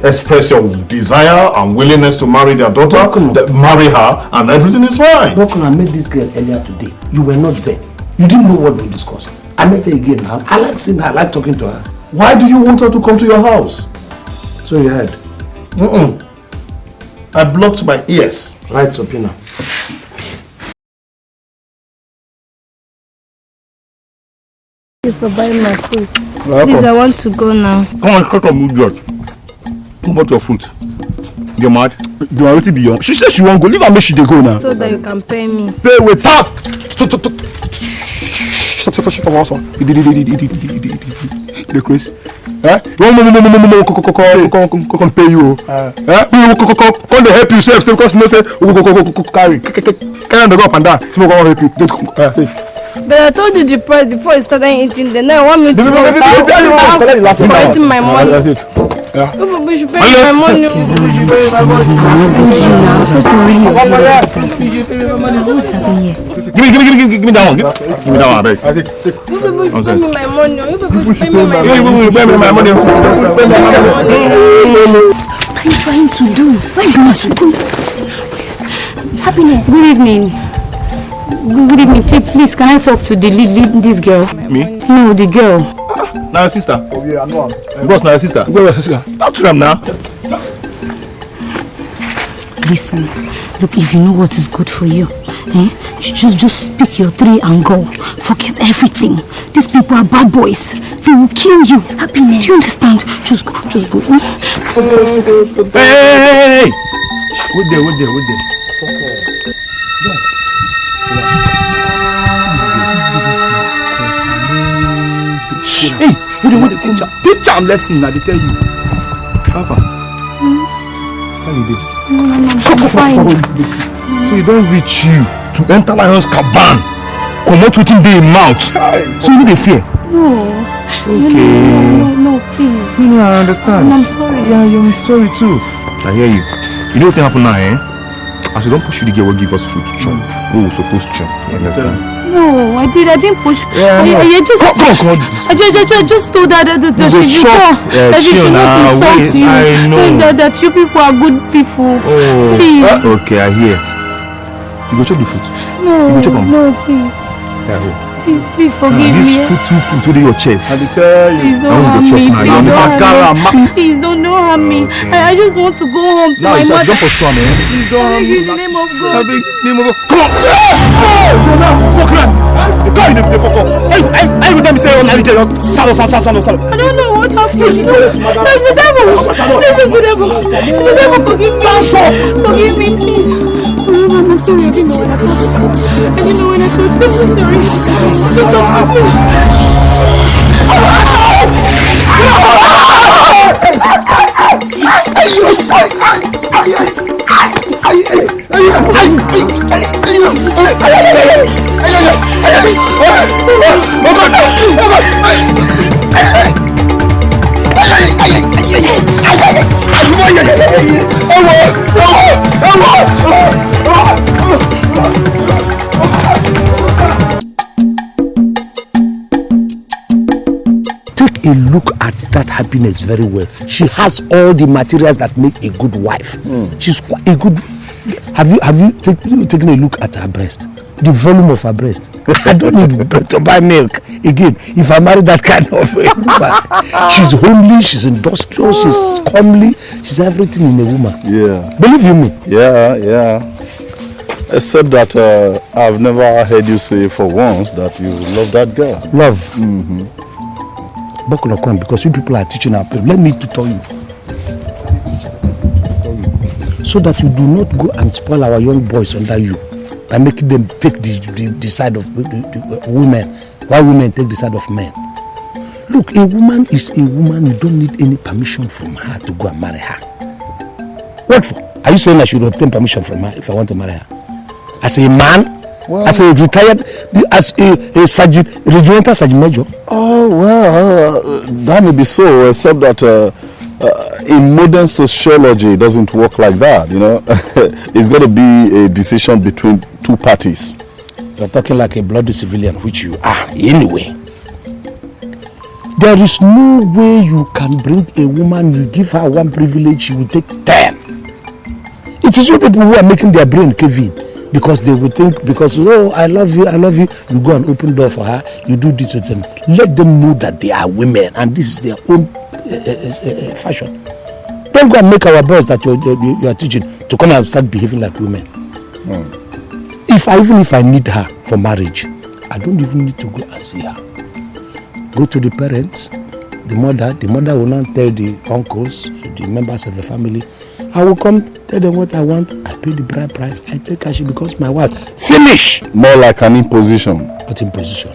express your desire and willingness to marry their daughter, marry her, and everything is fine.
Bokun, I met this girl earlier today. You were not there. You didn't know what we discussed. I met her again now. I like seeing her. I like talking to her.
Why do you want her to come to your house?
So you heard.
I blocked my ears.
Right, subpoena.
Thank you for buying my food. Please, I want to go now.
Come on, cut off mood, George. Come out your food. You're mad? You are already beyond. She said she won't go. Leave her, make she dey go now.
So that you can pay me.
Pay with that. The quiz. No, come pay you. Come to help yourself because no say carry the go up and down. So go help you.
But I told you the price before you started eating. Then I want me to go for eating my money.
Yeah.
You should pay my money.
What's happening here?
Give me that one. Give me that one, beg.
You people should pay me my money. You people should pay me my money.
You pay me my money.
What are you trying to do? Why are you going to Happiness. Good evening. Good evening. Please, can I talk to the lead this girl?
Me?
No, the girl.
Now your sister. Oh yeah, I know. Because now your sister. Go your sister. Talk to them now.
Listen, look, if you know what is good for you, just pick your 3 and go. Forget everything. These people are bad boys. They will kill you. Happiness. Do you understand? Just go.
Hey! Wait there. Hey, what the teacher? Teacher, I'm lesson. I tell you. Papa. How you this?
I'm fine.
So you don't reach you to enter lion's caban. Come out within the mouth. So you need fear.
No.
Okay.
No, please.
No, I understand.
I'm sorry.
Yeah, I'm sorry too. I hear you. You know what's happen now, eh? As you don't push you, the girl will give us food. Chop. We were supposed to chop. You understand?
No, I didn't push.
Yeah,
I just told her that she should not insult you.
I know.
That you people are good people.
Oh.
Please.
Okay, I hear. You go chop the food.
No,
you go chop them.
no, please.
Yeah,
Please forgive me.
This foot to your chest.
Please don't harm me. Please don't harm me. I just want to go home to my mother.
Jump for storm, man.
Please don't harm me. In the name of God.
Come on. I will say,
I don't know what happened. There's the devil. This is the devil. The devil, forgive me. Forgive me, please. I'm sorry, I didn't know when I touched you. I didn't know when I touched you. I'm
Take a look at that happiness very well. She has all the materials that make a good wife. She's a good. Have you taken a look at her breast? The volume of her breast. I don't need to buy milk again. If I marry that kind of woman, she's homely, she's industrious, she's comely, she's everything in a woman.
Yeah.
Believe you me?
Yeah. Except that I've never heard you say for once that you love that girl.
Love. Because you people are teaching our people. Let me to tell you. So that you do not go and spoil our young boys under you by making them take the side of the women, while women take the side of men. Look, a woman is a woman. You don't need any permission from her to go and marry her. What for? Are you saying I should obtain permission from her if I want to marry her? As a man? Well, as a retired, as a sergeant, regimental sergeant major?
Oh, well, that may be so, except that in modern sociology, it doesn't work like that, you know. It's got to be a decision between two parties.
You're talking like a bloody civilian, which you are anyway. There is no way you can bring a woman, you give her one privilege, she will take 10. It is you people who are making their brain cave in. Because they will think, oh, I love you, you go and open door for her, you do this and that. Let them know that they are women and this is their own fashion. Don't go and make our boys that you are teaching to come and start behaving like women. Even if I need her for marriage, I don't even need to go and see her. Go to the parents, the mother will not tell the uncles, the members of the family. I will come, tell them what I want, I pay the bride price, I take her, she becomes my wife. Finish!
More like an imposition.
But imposition.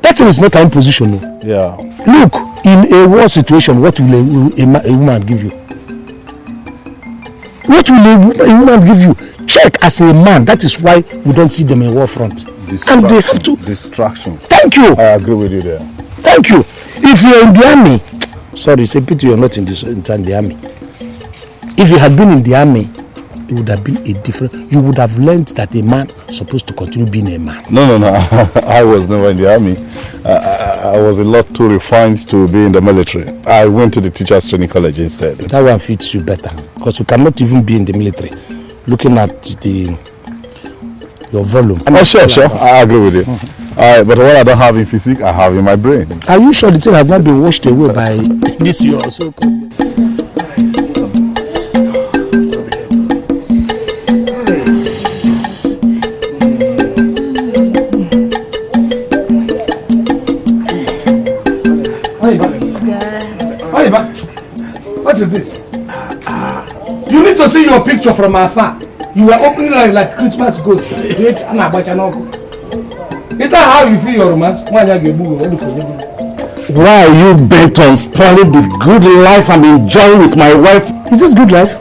That is not an imposition, no.
Yeah.
Look, in a war situation, what will a woman give you? What will a woman give you? Check as a man. That is why we don't see them in war front. And they have to.
Distraction.
Thank you.
I agree with you there.
Thank you. If you're in the army, sorry, it's a pity you're not in the army. If you had been in the army, it would have been a different. You would have learned that a man is supposed to continue being a man.
No. I was never in the army. I was a lot too refined to be in the military. I went to the teachers training college instead.
That one fits you better because you cannot even be in the military. Looking at your volume.
Oh, sure. I agree with you. But what I don't have in physique, I have in my brain.
Are you sure the thing has not been washed away by this year or so? What is this? You need to see your picture from afar. You were opening like Christmas goat. Is that how you feel your romance? Why are
you bent on spoiling the good life I'm enjoying with my wife?
Is this good life?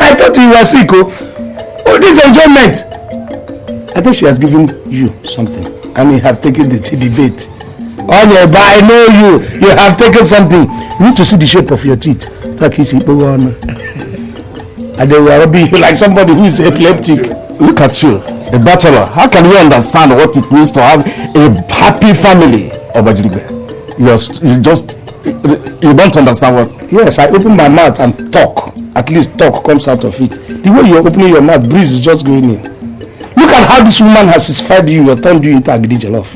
I thought you were sick. Oh, this enjoyment. I think she has given you something and you have taken the debate. Oh yeah, but I know you have taken something. You need to see the shape of your teeth. And they will be like somebody who is epileptic.
Look at you, a bachelor. How can you understand what it means to have a happy family? You don't understand what?
Yes, I open my mouth and talk. At least talk comes out of it. The way you're opening your mouth, breeze is just going in. Look at how this woman has satisfied you or turned you into Agidi Jollof.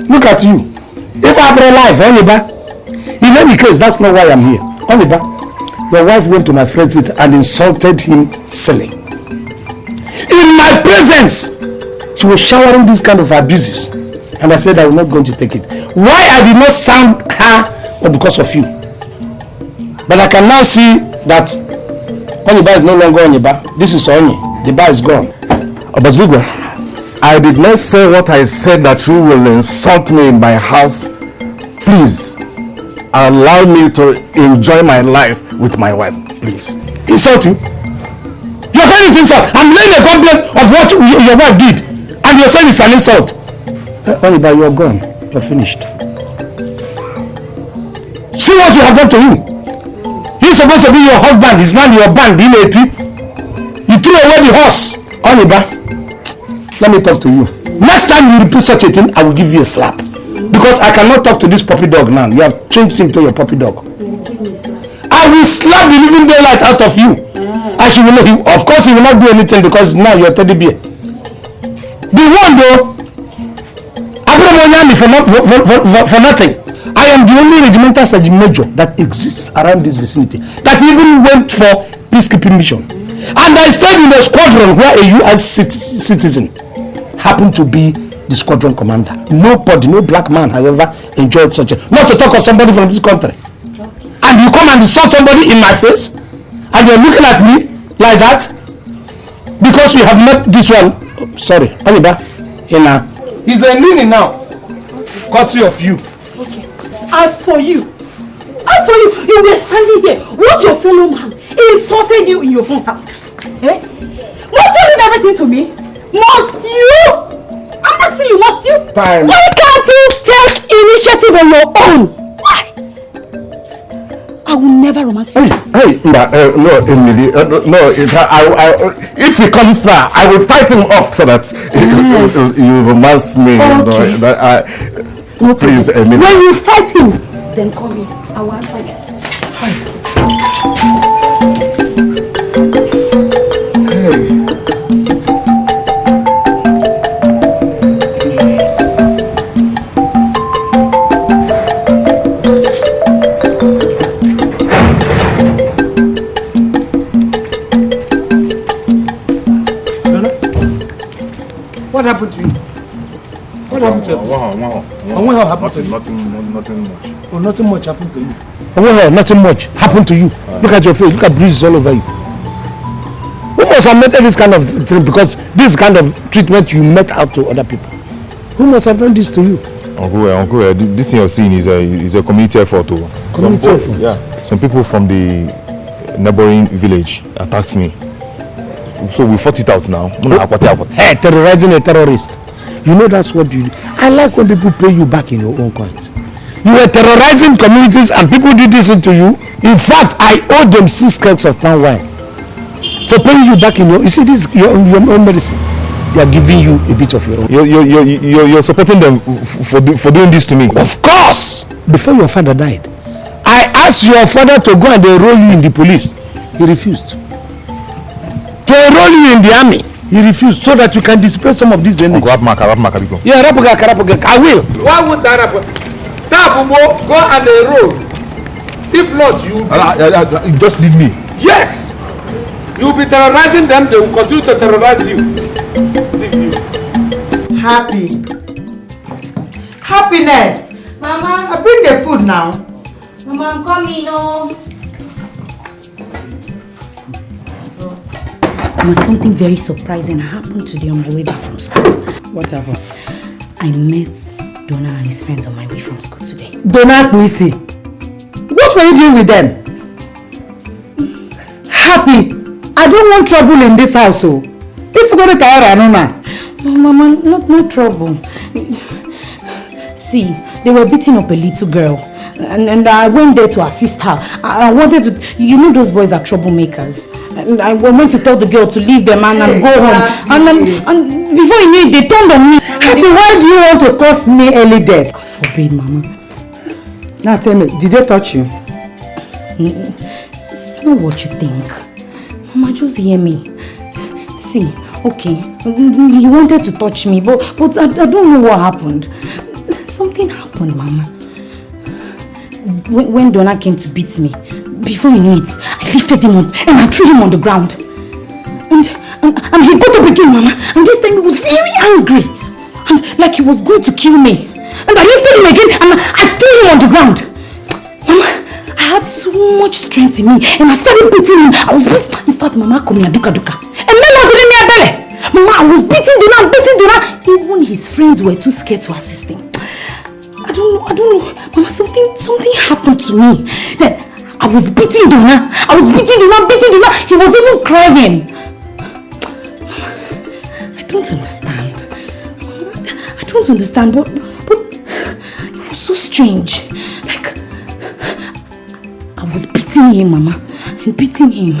Look at you. If I had a life, Oniba, in any case, that's not why I'm here. Oniba, your wife went to my friend's place and insulted him silly. In my presence, she was showering these kind of abuses. And I said I was not going to take it. Why I did not sound her was because of you. But I can now see that Oniba is no longer Oniba. This is Onyi. The bar is gone.
But Zugwa, I did not say what I said that you will insult me in my house. Please, allow me to enjoy my life with my wife, please.
Insult you? You're going to insult. I'm laying a complaint of what your wife did. And you're saying it's an insult. Oniba, you're gone. You're finished. See what you have done to him. He's supposed to be your husband. He's not your band. You threw away the horse. Oniba, let me talk to you. Next time you repeat such a thing, I will give you a slap. Because I cannot talk to this puppy dog now. You have changed him to your puppy dog. I will slap the living daylight out of you. As you will know, of course he will not do anything because now you're teddy bear. The one though, for nothing. I am the only regimental sergeant major that exists around this vicinity that even went for peacekeeping mission. And I stayed in a squadron where a US citizen happened to be the squadron commander. Nobody, no black man has ever enjoyed such a... Not to talk of somebody from this country. And you come and insult somebody in my face and you're looking at me like that because we have met this one. Oh, sorry, Oniba. He's a nini now. Courtesy of you.
Okay. As for you, you were standing here. What your fellow man insulted you in your own house. Eh? Must you do everything to me? Must you? I'm asking you, must you?
Time.
Why can't you take initiative on your own? Why? I will never romance you.
No, Emily, no. If he comes now, I will fight him up so that you romance me.
Okay.
You know, please, Emily.
When you fight him, then call me. I will answer you.
What happened to you? What happened to you? What happened to you?
Nothing much.
Oh, nothing much happened to you. Oh, nothing much happened to you. Look at your face. Look at bruises all over you. Who must have met this kind of thing? Because this kind of treatment you met out to other people. Who must have done this to you?
Uncle, this thing you're seeing is a community effort.
Community effort?
Yeah. Some people from the neighboring village attacked me. So we fought it out now.
Hey, terrorizing a terrorist. You know that's what you do. I like when people pay you back in your own coins. You were terrorizing communities and people did this to you. In fact, I owe them 6 kegs of palm wine for paying you back in your... You see, this your own medicine. They are giving you a bit of your own.
You're supporting them for doing this to me.
Of course! Before your father died, I asked your father to go and enroll you in the police. He refused. To enroll you in the army, he refused, so that you can disperse some of these energy. Yeah, Rapuga. I will. Why won't I rap? Tabumo, go and enroll. If not,
you just leave me.
Yes! You'll be terrorizing them, they will continue to terrorize you. Leave you.
Happiness!
Mama!
I bring the food now.
Mama, I'm coming, no.
Something very surprising happened today on my way back from school.
What happened?
I met Donna and his friends on my way from school today.
Donna Kwisi. What were you doing with them? Happy. I don't want trouble in this house. Oh. If you go to Kaira, no.
Mama, no trouble. See, they were beating up a little girl. And I went there to assist her. I wanted to... You know those boys are troublemakers. And I went to tell the girl to leave them and go home. And before you knew it, they turned on me.
Happy, why do you want to cause me early death?
God forbid, Mama.
Now tell me, did they touch you?
It's not what you think. Mama, just hear me. See, Okay, he wanted to touch me, but I don't know what happened. Something happened, Mama. When Donna came to beat me, before you know it, I lifted him up and I threw him on the ground. And he got up again, Mama. And this time he was very angry. And like he was going to kill me. And I lifted him again and I threw him on the ground. Mama, I had so much strength in me and I started beating him. I was beating. In fact, Mama called me a duka. And then I didn't hear belly. Mama, I was beating Donna. Even his friends were too scared to assist him. I don't know. Mama, something happened to me. That I was beating Donna. He was even crying. I don't understand, but it was so strange. Like, I was beating him, Mama, and beating him.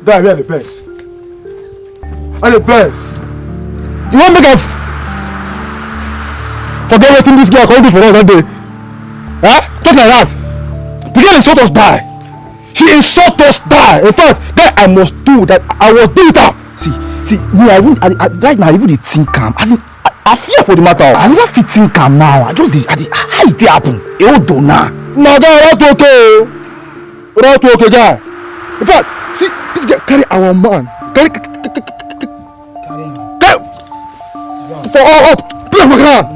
Guy, we are the best. I'm the best.
You want me to forget what this girl called me for us that day? Huh? Just like that. The girl insult us die. She insult us die. In fact, guy, I must do that. I was doing that. See, me, I right now, I even think calm. As in, I fear for the matter. I never fit think calm now. I just how it happen? It all done now. No, guy, not okay, guy. In fact, see, this guy carry our man. Carry for all up. Play my ground.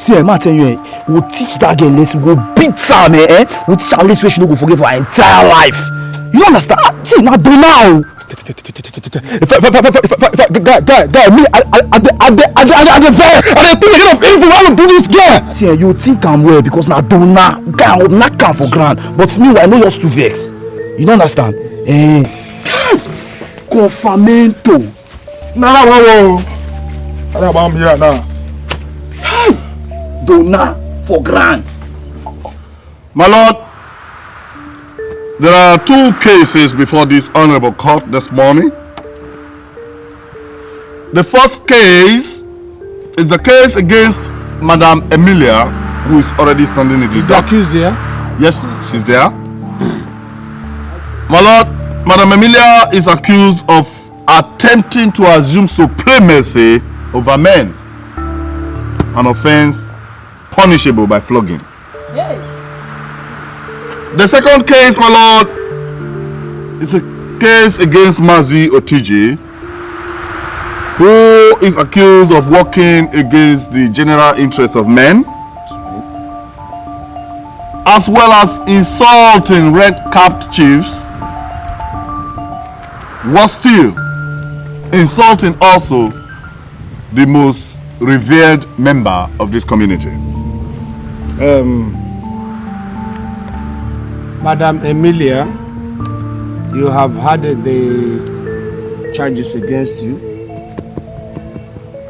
See, man, tell you, we'll teach that girl lesson. We'll beat her, man. We'll teach her lesson. She don't go forget for her entire life. You don't understand? See, now do now. Guy, me, I think enough info. I will do this girl. See, you think I'm well because now do now. Guy, I will not come for grand. But me, I know you're too vex. You don't understand? Confirmento.
Nah, I'm here now.
Donna for grand.
My lord, there are two cases before this honorable court this morning. The first case is the case against Madam Emilia, who is already standing in the dock.
Is the accused here?
Yes, she's there. My lord, Madam Emilia is accused of attempting to assume supremacy over men, an offense punishable by flogging. Yay. The second case, my lord, is a case against Mazi Otiji, who is accused of working against the general interest of men, as well as insulting red-capped chiefs, was still insulting also the most revered member of this community.
Madam Emilia, you have had the charges against you.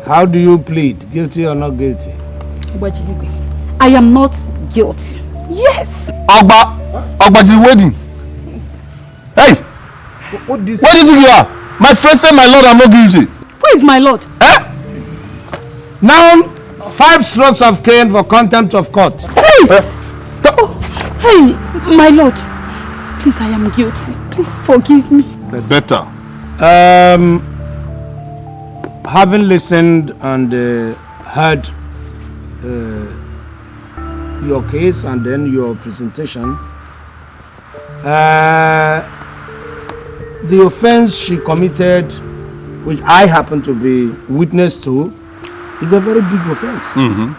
How do you plead? Guilty or not guilty?
I am not guilty. Yes.
Ogba's wedding. Hey!
What do you
think you are? My friend said, my lord, I'm not guilty.
Who is my lord?
Now, 5 strokes of cane for contempt of court.
Hey! Hey, my lord. Please, I am guilty. Please forgive me.
Better.
Having listened and heard your case and then your presentation, the offense she committed, which I happen to be witness to, is a very big offense.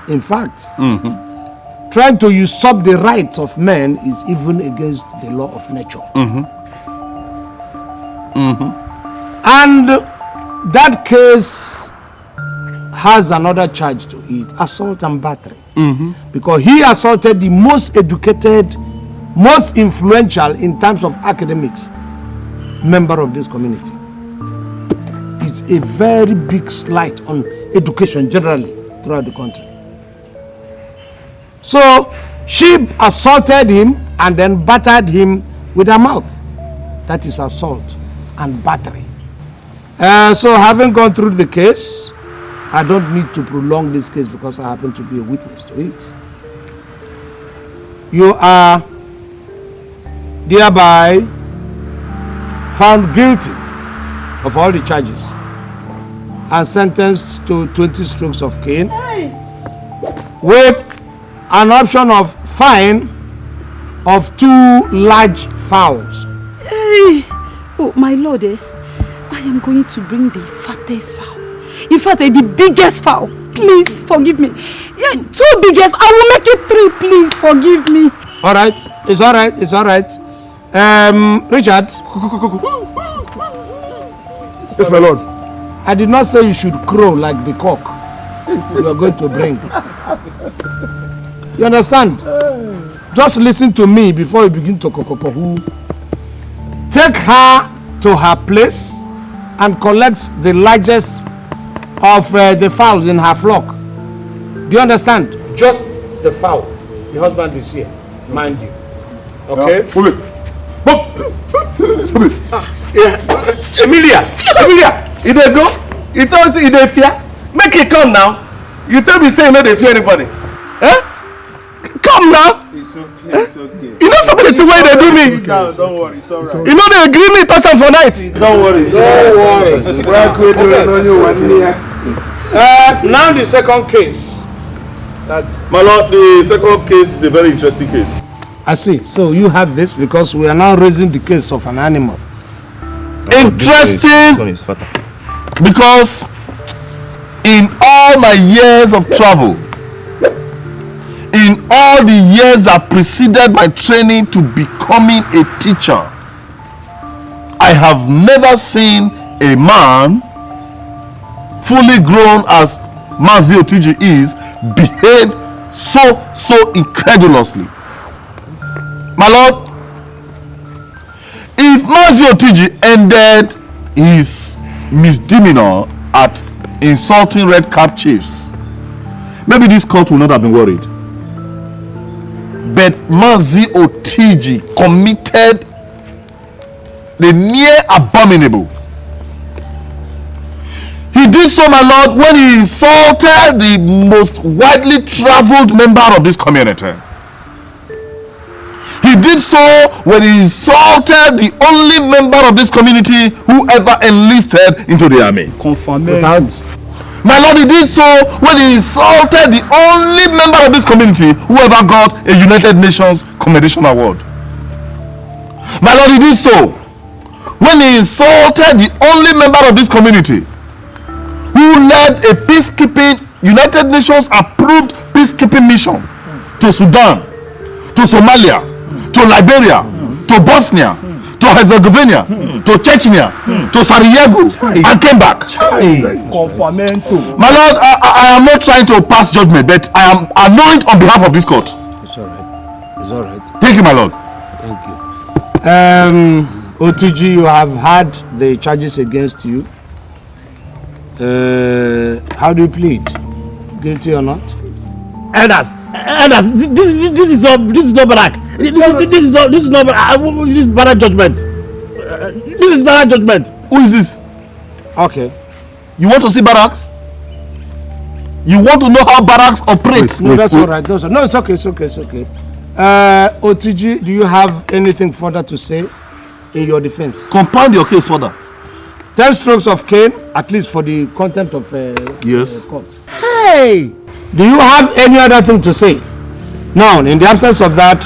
In fact, trying to usurp the rights of men is even against the law of nature. And that case has another charge to it, assault and battery. Because he assaulted the most educated, most influential in terms of academics member of this community. It's a very big slight on education generally throughout the country. So She assaulted him and then battered him with her mouth. That is assault and battery. So having gone through the case, I don't need to prolong this case because I happen to be a witness to it. You are thereby found guilty of all the charges and sentenced to 20 strokes of cane with an option of fine of 2 large fowls.
Hey! Oh, my lord, I am going to bring the fattest fowl. In fact, the biggest fowl. Please forgive me. Yeah, 2 biggest. I will make it 3. Please forgive me.
All right. It's all right. It's all right. Richard.
Yes, my lord.
I did not say you should crow like the cock you are going to bring. You understand? Just listen to me before you begin to kokokohu. Take her to her place and collect the largest of the fowls in her flock. Do you understand? Just the fowl. The husband is here, mind you. Okay?
Emilia, you dey go? You tell me you dey fear? Make it come now. You tell me say you no dey fear anybody. Come now.
It's okay, it's okay.
You know somebody the way they do me.
No, don't worry, it's alright.
You know they agree me touch them for night.
Don't worry.
Now the second case.
My lord, the second case is a very interesting case.
I see. So you have this because we are now raising the case of an animal.
Interesting because in all my years of travel, in all the years that preceded my training to becoming a teacher, I have never seen a man fully grown as Mazi Otiji is behave so incredulously. My lord, if Mazi Otiji ended his misdemeanor at insulting red cap chiefs, maybe this court would not have been worried. But Mazi Otiji committed the near abominable. He did so, my lord, when he insulted the most widely traveled member of this community. He did so when he insulted the only member of this community who ever enlisted into the army. My lord, he did so when he insulted the only member of this community who ever got a United Nations Commendation Award. My lord, he did so when he insulted the only member of this community who led a peacekeeping, United Nations approved peacekeeping mission to Sudan, to Somalia, to Liberia, to Bosnia, to Herzegovina, to Chechnya, to Sarajevo, and came back. My lord, I am not trying to pass judgment, but I am annoyed on behalf of this court.
It's all right. It's all right.
Thank you, my lord.
Thank you. Otiji, you have had the charges against you. How do you plead? Guilty or not?
Elders, this is not barak. This is not barak judgment. This is barak judgment.
Who is this?
Okay.
You want to see barracks? You want to know how barracks operate?
No, that's all right. No, it's okay. It's okay. Otiji, do you have anything further to say in your defense?
Compound your case further.
10 strokes of cane, at least for the content of
yes.
Court. Hey! Do you have any other thing to say? Now, in the absence of that,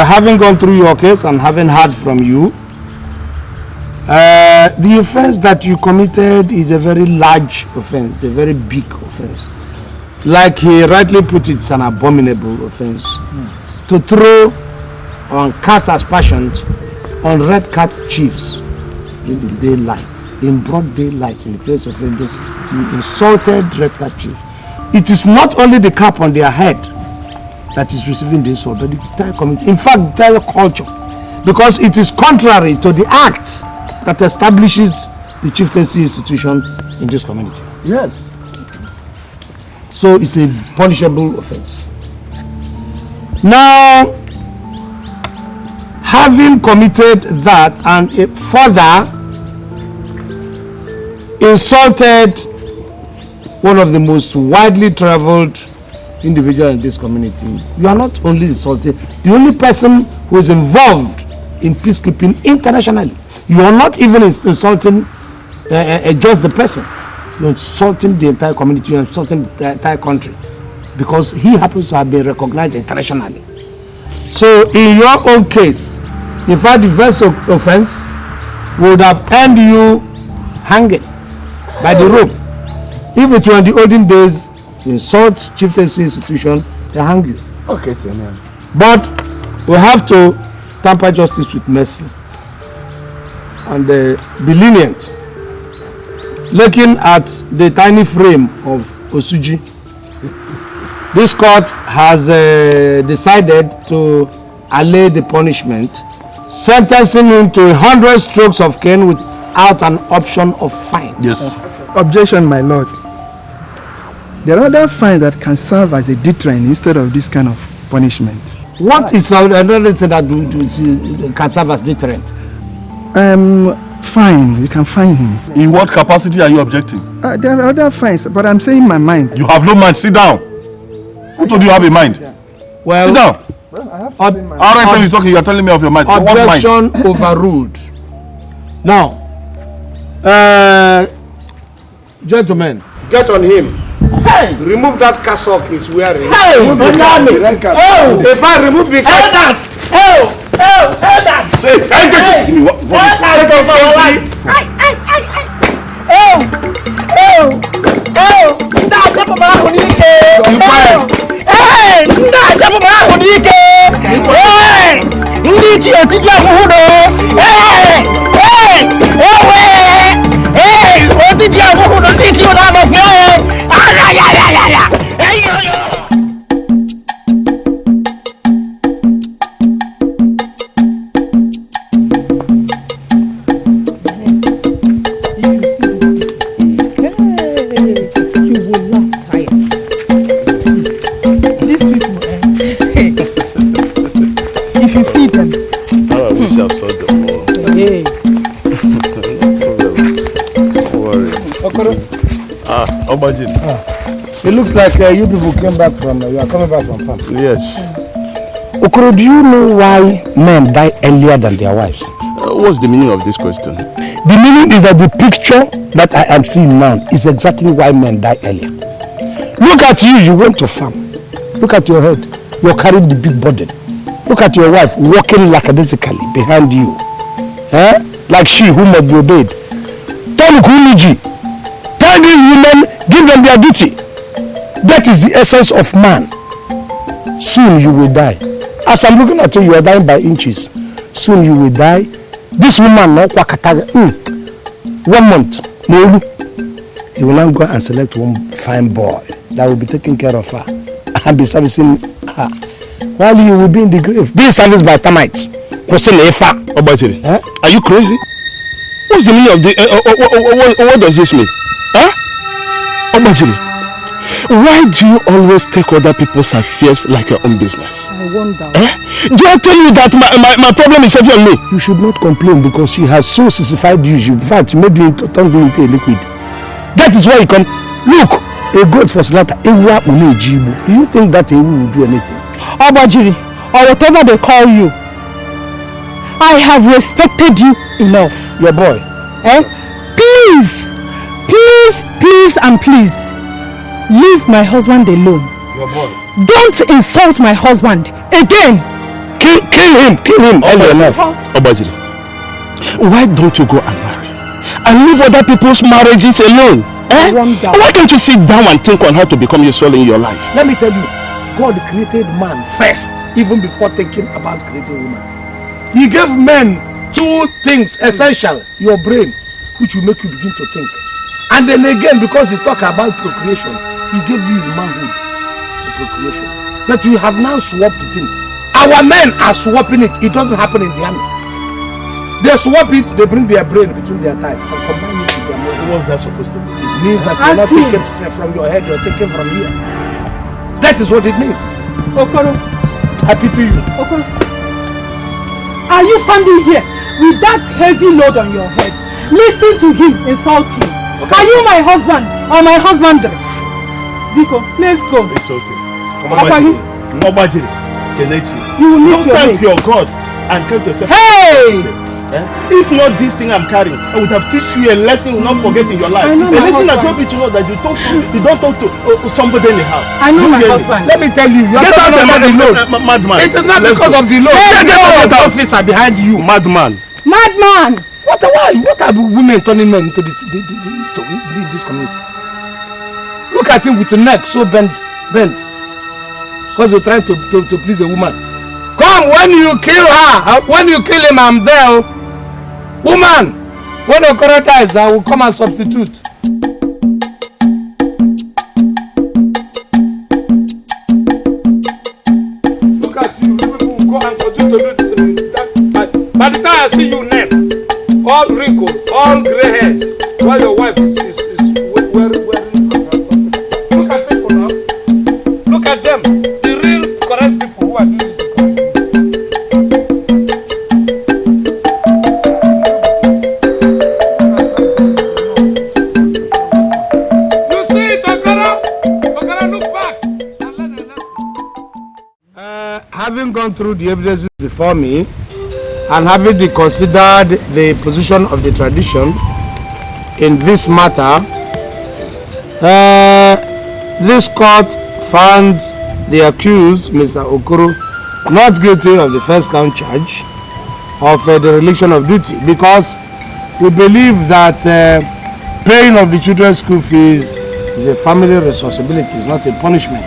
having gone through your case and having heard from you, the offense that you committed is a very large offense, a very big offense. Like he rightly put it, it's an abominable offense. To throw and cast aspersions on red-cap chiefs in the daylight, in broad daylight, in the place of the insulted red-cap chief. It is not only the cap on their head that is receiving the insult, but the entire community, in fact, the entire culture, because it is contrary to the act that establishes the chieftaincy institution in this community.
Yes.
So it's a punishable offense. Now, having committed that and a further insulted one of the most widely traveled individuals in this community, you are not only insulting the only person who is involved in peacekeeping internationally. You are not even insulting just the person. You're insulting the entire community, you're insulting the entire country, because he happens to have been recognized internationally. So in your own case, in fact, the first offense would have earned you hanging by the rope. If it were in the olden days, you insult chieftaincy institution, they hang you.
Okay, sir.
But we have to temper justice with mercy and be lenient. Looking at the tiny frame of Osuji, this court has decided to allay the punishment, sentencing him to 100 strokes of cane without an option of fine.
Yes.
Objection, my lord. There are other fines that can serve as a deterrent instead of this kind of punishment.
What is another thing that can serve as deterrent?
Fine. You can fine him.
In what capacity are you objecting?
There are other fines, but I'm saying my mind.
You have no mind. Sit down. Who told you have a mind?
Well,
sit down.
Well, I have to say my
mind. When you're talking, you're telling me of your mind.
Objection overruled. Now, gentlemen, get on him. Hey! Remove that cassock he's wearing. Hey! If I remove the cassock. Elders! Say, give me what? It looks like you people came back from, you are coming back from farm.
Yes.
Okoro, do you know why men die earlier than their wives?
What's the meaning of this question?
The meaning is that the picture that I am seeing now is exactly why men die earlier. Look at you, you went to farm. Look at your head, you're carrying the big burden. Look at your wife walking lackadaisically behind you. Like she who must be obeyed. Tell these women, give them their duty. That is the essence of man. Soon you will die. As I'm looking at you, you are dying by inches. Soon you will die. This woman, 1 month, he will now go and select one fine boy that will be taking care of her and be servicing her, while you will be in the grave being serviced by termites.
Obajiri, are you crazy? What's the meaning of the what does this mean? Obajiri, why do you always take other people's affairs like your own business?
I wonder.
Do I tell you that my problem is heavy on me?
You should not complain, because she has so sissified you. In fact, made you turn you into a liquid. That is why you come. Look, a goat for slaughter. Do you think that a will do anything?
Obajiri, or whatever they call you, I have respected you enough.
Your boy.
Please, and please, leave my husband alone.
Your boy.
Don't insult my husband again.
Kill him. All your life.
Obajiri, why don't you go and marry and leave other people's marriages alone? Why don't you sit down and think on how to become useful in your life?
Let me tell you, God created man first, even before thinking about creating woman. He gave men 2 things essential: your brain, which will make you begin to think, and then again, because he talk about procreation, he gave you manhood for procreation. But you have now swapped it in. Our men are swapping it. It doesn't happen in the army. They swap it, they bring their brain between their thighs and combine it with their brain.
What's that supposed to mean?
It means that you're not taking straight from your head, you're taking from here. That is what it means.
Okoro,
I pity you.
Okay. Are you standing here with that heavy load on your head, listening to him insult you? Okay. Are you my husband or my husbandry? Biko, let's go.
It's okay. Obajiri, Kelechi.
You will meet your
thank your God and help yourself.
Hey!
If not this thing I'm carrying, I would have teach you a lesson you will not forget in your life. A lesson I told you to know that you don't talk to somebody anyhow.
I know my husband.
Let me tell you, you are talking about the load.
Madman.
It is not because of the load. Get the officer behind you.
Madman.
Madman!
What are women turning men into this community? Look at him with the neck so bent. Because you're trying to please a woman. Come, when you kill her, when you kill him, I'm there. Woman, when Okoro dies, I will come and substitute. Look at you, people go and continue to do this. By the time I see you next, all wrinkled, all grey hairs, while your wife is wearing. Look at people now. Look at them. The real correct people who are doing it. You see it, Okoro? Okoro, look back. And learn a lesson. Having gone through the evidences before me, and having considered the position of the tradition in this matter, this court found the accused, Mr. Okoro, not guilty of the first count charge of the dereliction of duty, because we believe that paying of the children's school fees is a family responsibility, it's not a punishment.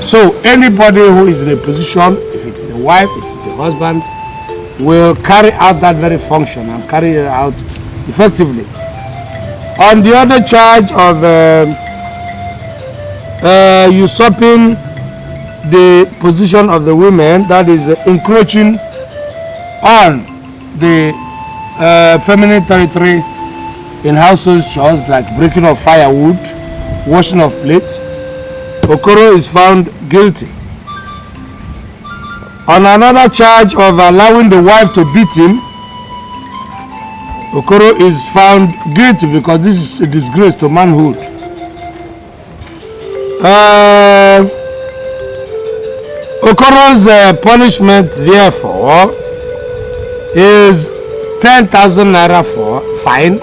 So anybody who is in a position, if it is the wife, it is the husband, will carry out that very function and carry it out effectively. On the other charge of usurping the position of the women, that is encroaching on the feminine territory in household chores like breaking of firewood, washing of plates, Okoro is found guilty. On another charge of allowing the wife to beat him, Okoro is found guilty because this is a disgrace to manhood. Okoro's punishment, therefore, is 10,000 naira for fine,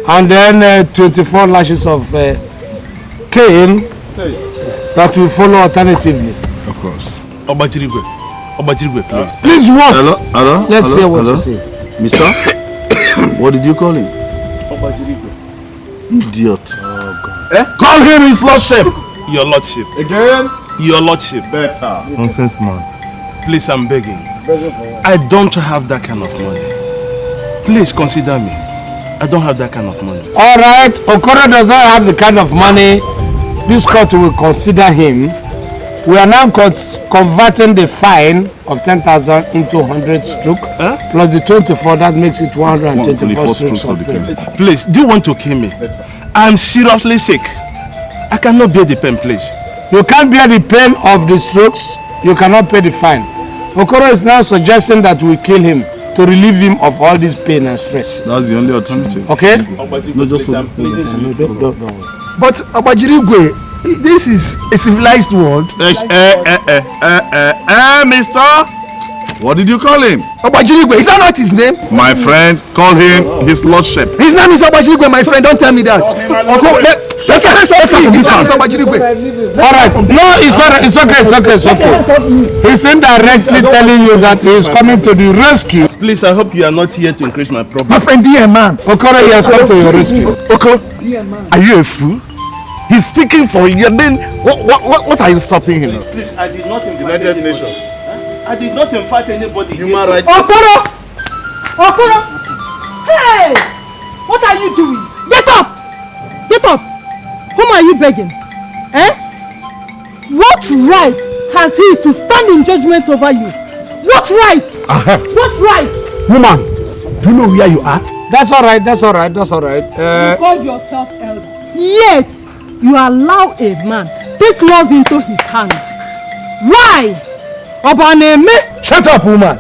and then 24 lashes of cane that will follow alternatively.
Of course. Obajirigwe, please.
Please what?
Hello?
Let's hear what you say.
Mister? What did you call him?
Obajirigwe.
Idiot.
Oh God.
Call him his lordship.
Your lordship.
Again?
Your lordship.
Better.
Nonsense man.
Please, I'm begging. I don't have that kind of money. Please consider me. I don't have that kind of money.
All right, Okoro does not have the kind of money. This court will consider him. We are now converting the fine of 10,000 into 100 stroke, plus the 24, that makes it 124 strokes of pain.
Please, do you want to kill me? I'm seriously sick. I cannot bear the pain, please.
You can't bear the pain of the strokes, you cannot pay the fine. Okoro is now suggesting that we kill him to relieve him of all this pain and stress.
That's the only alternative.
Okay?
No, just
don't worry.
But Obajirigwe, this is a civilized world.
Mister? What did you call him?
Obajirigwe, is that not his name?
My friend, call him his lordship.
His name is Obajirigwe, my friend. Don't tell me that. Let's Obajirigwe.
All right. No, it's okay. He's indirectly telling you that he is coming to the rescue.
Please, I hope you are not here to increase my problem.
My friend, be a man.
Okoro, he has come to your rescue.
Okoro, are you a fool? He's speaking for you. Then what are you stopping him?
Please, I did not invite anybody. I did not invite anybody.
Human rights.
Okoro! Hey! What are you doing? Get up! Whom are you begging? What right has he to stand in judgment over you? What right? What right?
Woman, do you know where you are? That's all right.
You call yourself elder. Yet, you allow a man take laws into his hand. Why? Obaneme?
Shut up, woman.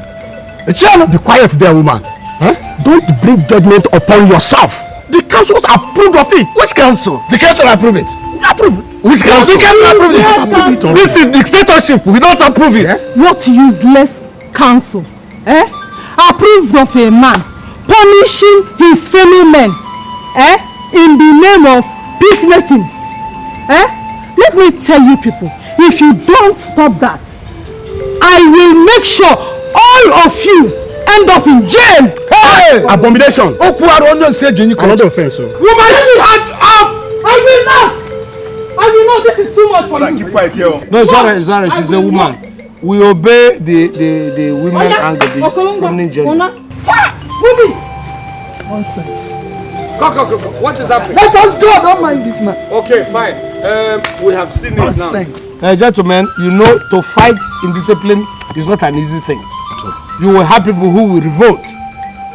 Be quiet there, woman. Huh? Don't bring judgment upon yourself. The council's approved of it. Which council? The council approved it. Approve. Which council? The council approved it. Yes, this is dictatorship. We don't approve it.
Yeah? What useless council? Approved of a man punishing his fellow men in the name of peacemaking. Let me tell you people, if you don't stop that, I will make sure all of you end up in jail.
Hey! Abomination. Another offense.
Woman, shut up! I will not! This is too much for you.
Keep quiet here.
No, sorry, she's a woman. We obey the women and the feminine gender.
Move it! Nonsense.
Go. What is happening?
Let us go. Don't mind this man.
Okay, fine. We have seen it
Nonsense.
now.
Gentlemen, you know, to fight indiscipline is not an easy thing. You will have people who will revolt.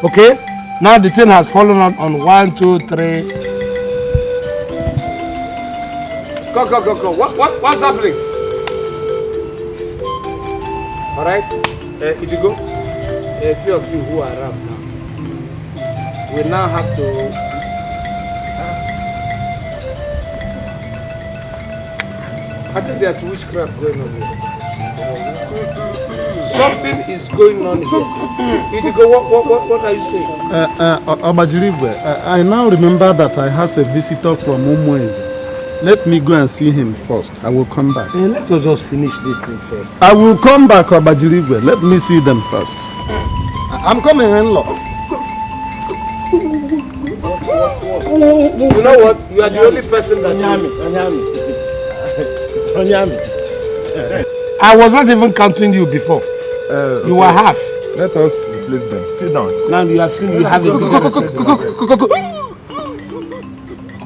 Okay? Now the thing has fallen on 1, 2, 3.
Go. What's happening? All right. If you go, a few of you who are around now, we now have to. I think there's witchcraft going on here. Something is going on here. Idigo, what are you saying?
Obajirigwe, I now remember that I have a visitor from Umueze. Let me go and see him first. I will come back.
Let us just finish this thing first.
I will come back, Obajirigwe. Let me see them first. I'm coming, in-law.
You know what? You are the only person that
I was not even counting you before. You were half.
Let us replace them. Sit down.
Now you have seen you have a bigger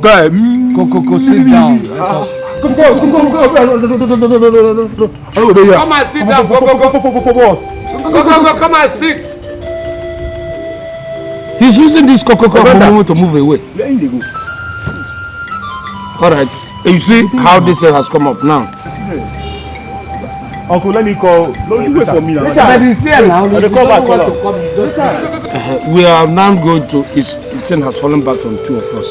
Go ahead.
Go, sit down.
Come and sit down. Go. Come and sit.
He's using this cocoa to move away. All right. You see how this has come up now.
Uncle, let me call. Don't wait for me now.
We are now going to. The thing has fallen back on 2 of us.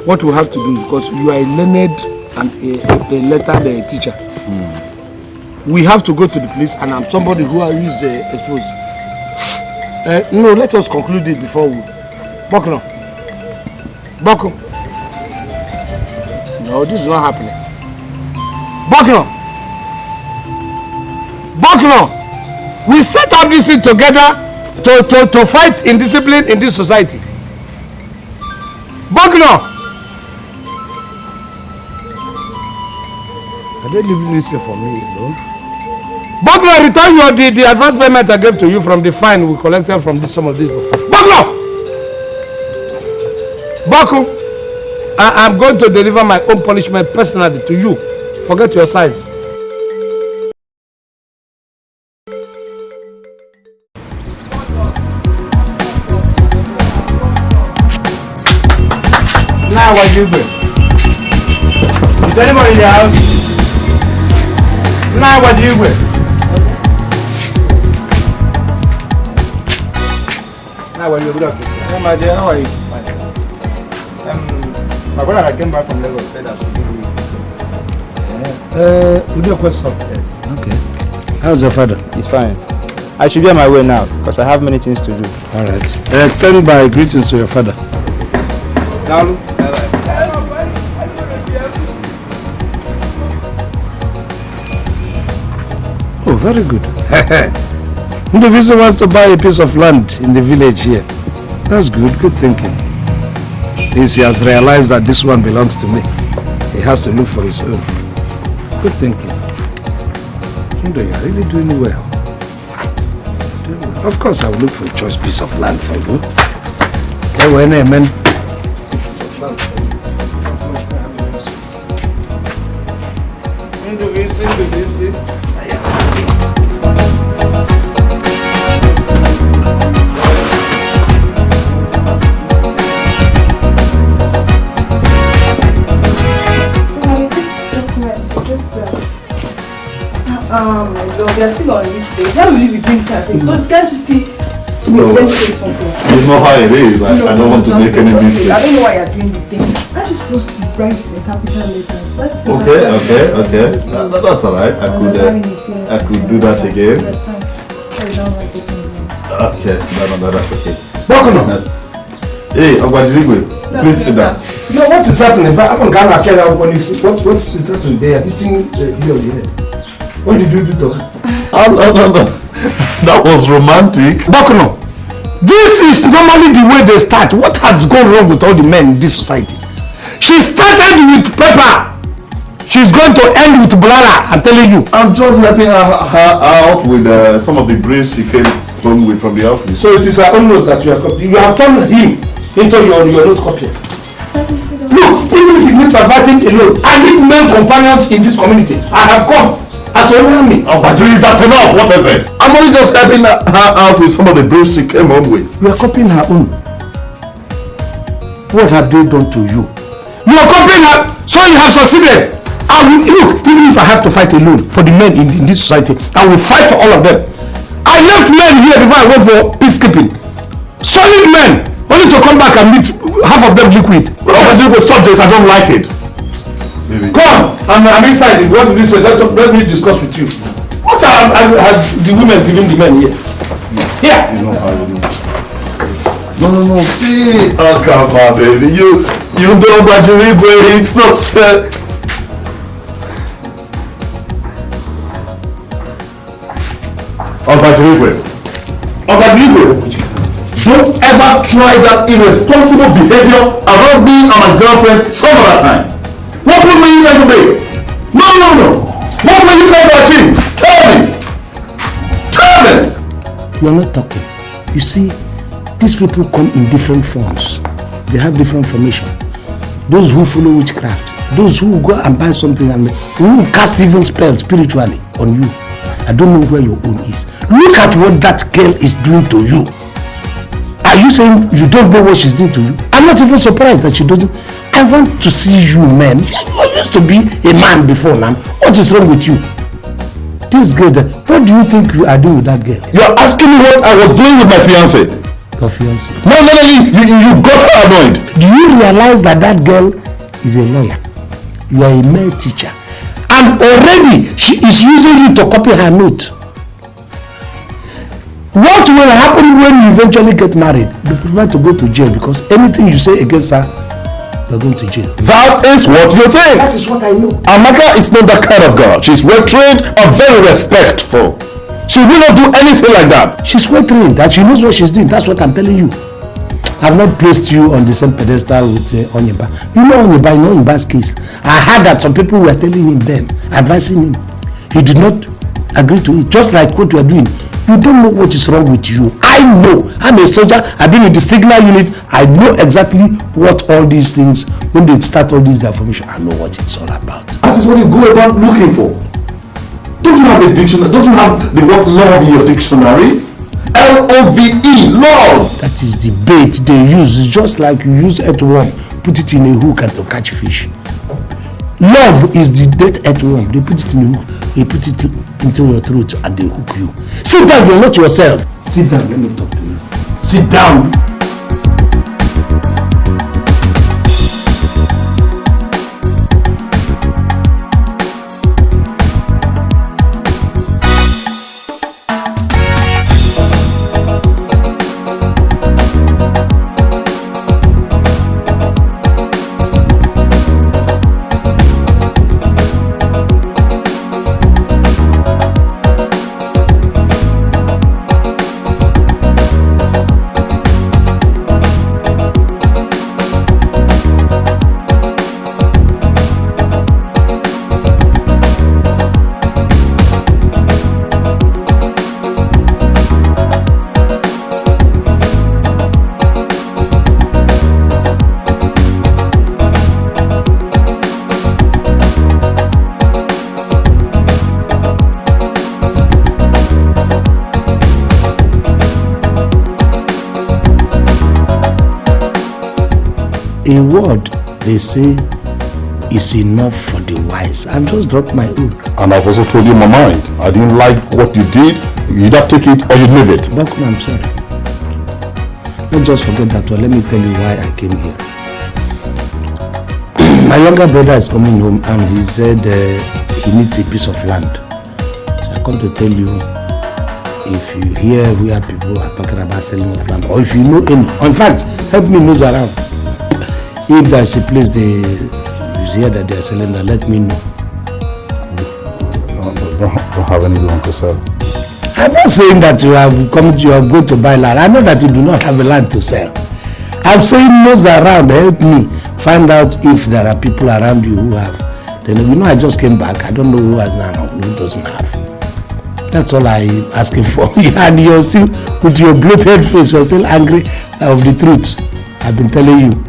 What we have to do, because you are a learned and a lettered teacher, we have to go to the police, and I'm somebody who is exposed. No, let us conclude it before we. Boko. No, this is not happening. Boko. We set up this thing together to fight indiscipline in this society. Boko. Are they leaving this here for me alone? Boko, return the advance payment I gave to you from the fine we collected from some of these people. Boko, I'm going to deliver my own punishment personally to you. Forget your size. Now what do you do? Is anybody in the house? Now what do you do?
Now when you go up.
Hey, my dear, how are you?
My brother that came back from Lagos said I should give you.
With your question?
Yes.
Okay. How's your father?
He's fine. I should be on my way now because I have many things to do.
All right. Extend my greetings to your father.
Now,
Oh, very good. The business wants to buy a piece of land in the village here. That's good thinking. He has realized that this one belongs to me. He has to look for his own. Good thinking. You are really doing well. Of course, I will look for a choice piece of land for you. Amen.
My lord, they're still on this stage. How will you be doing that? Can't you see?
No,
Let me say something.
it's not how it is. I don't want to make any mistake.
I don't know why you're doing this thing. Aren't you supposed to write it in capital letters?
Okay. That's alright. I could do that again. Okay, no, that's okay. Hey, Ogbodo, please sit down.
No, what is happening? I'm going to carry out what is happening? They are hitting you on the head. What did you do to her?
No. That was romantic.
Bokono, this is normally the way they start. What has gone wrong with all the men in this society? She started with Pepper. She's going to end with Blala, I'm telling you.
I'm just helping her out with some of the briefs she came home with from the office.
So it is her own note that you have copied. You have turned him into your note copy. Look, even if you need for fighting alone, I need male companions in this community. I have come. As well me.
Oh, but that's enough. What is it? I'm only just helping her out with some of the briefs she came home with.
You are copying her own. What have they done to you? You are copying her, so you have succeeded. I will, look, even if I have to fight alone for the men in this society, I will fight for all of them. I left men here before I went for peacekeeping. Solid men, only to come back and meet half of them liquid.
Well, stop this. I don't like it. Maybe.
Come, I'm inside. If you want to do so, let me discuss with you. What have the women given the men here? Here.
You know how you do. No. See, oh come on, baby. You know Ogbodo. It's not said. Ogbodo. Don't ever try that irresponsible behavior around me and my girlfriend some other time. What would you like to be? No. What will you try to achieve? Tell me.
You are not talking. You see, these people come in different forms. They have different formation. Those who follow witchcraft, those who go and buy something and who cast even spells spiritually on you. I don't know where your own is. Look at what that girl is doing to you. Are you saying you don't know what she's doing to you? I'm not even surprised that she doesn't. I want to see you, man. You used to be a man before now. What is wrong with you? This girl, what do you think you are doing with that girl?
You're asking me what I was doing with my fiancé.
Your fiancé?
No, you got her annoyed.
Do you realize that that girl is a lawyer? You are a male teacher. And already she is using you to copy her note. What will happen when you eventually get married? You prefer to go to jail because anything you say against her, you're going to jail.
That is what you think.
That is what I know.
Amaka is not that kind of girl. She's well trained and very respectful. She will not do anything like that.
She's well trained and she knows what she's doing. That's what I'm telling you. I've not placed you on the same pedestal with Onyeba. You know Onyeba, in Onyeba's case. I heard that some people were telling him then, advising him. He did not agree to it, just like what you are doing. You don't know what is wrong with you. I know. I'm a soldier. I've been in the signal unit. I know exactly what all these things, when they start all this information, I know what it's all about.
That is what you go about looking for. Don't you have a dictionary? Don't you have the word love in your dictionary? L-O-V-E, love.
That is the bait they use. It's just like you use earthworm, put it in a hook and to catch fish. Love is the dead earthworm. They put it in a hook, they put it into your throat and they hook you. Sit down, you're not yourself. Sit down, let me talk to you. Sit down. A word, they say, is enough for the wise. I've just dropped my own.
And I've also told you my mind. I didn't like what you did. You either take it or you leave it.
Bakum, I'm sorry. Don't just forget that one. Let me tell you why I came here. My younger brother is coming home and he said he needs a piece of land. So I come to tell you, if you hear where people are talking about selling of land, or if you know any, in fact, help me nose around. If there's a place you hear that they are selling that, let me know.
Don't have anyone to sell.
I'm not saying that you are going to buy land. I know that you do not have a land to sell. I'm saying nose around, help me find out if there are people around you who have. Then I just came back. I don't know who has now, who doesn't have. That's all I'm asking for. And you're still, with your bloated face, you're still angry of the truth. I've been telling you.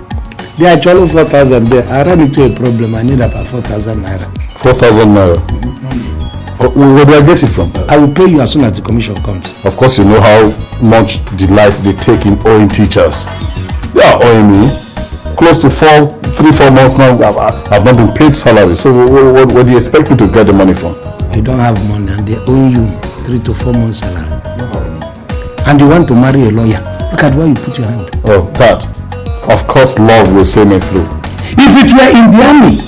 There are actually 4,000 there. I ran into a problem. I need about 4,000 naira.
4,000 naira? Where do I get it from?
I will pay you as soon as the commission comes.
Of course, you know how much delight they take in owing teachers. They are owing me close to 3-4 months now. I've not been paid salary. So where do you expect me to get the money from?
You don't have money and they owe you 3 to 4 months salary. And you want to marry a lawyer. Look at where you put your hand.
Oh, that. Of course, love will see me through.
If it were in the army,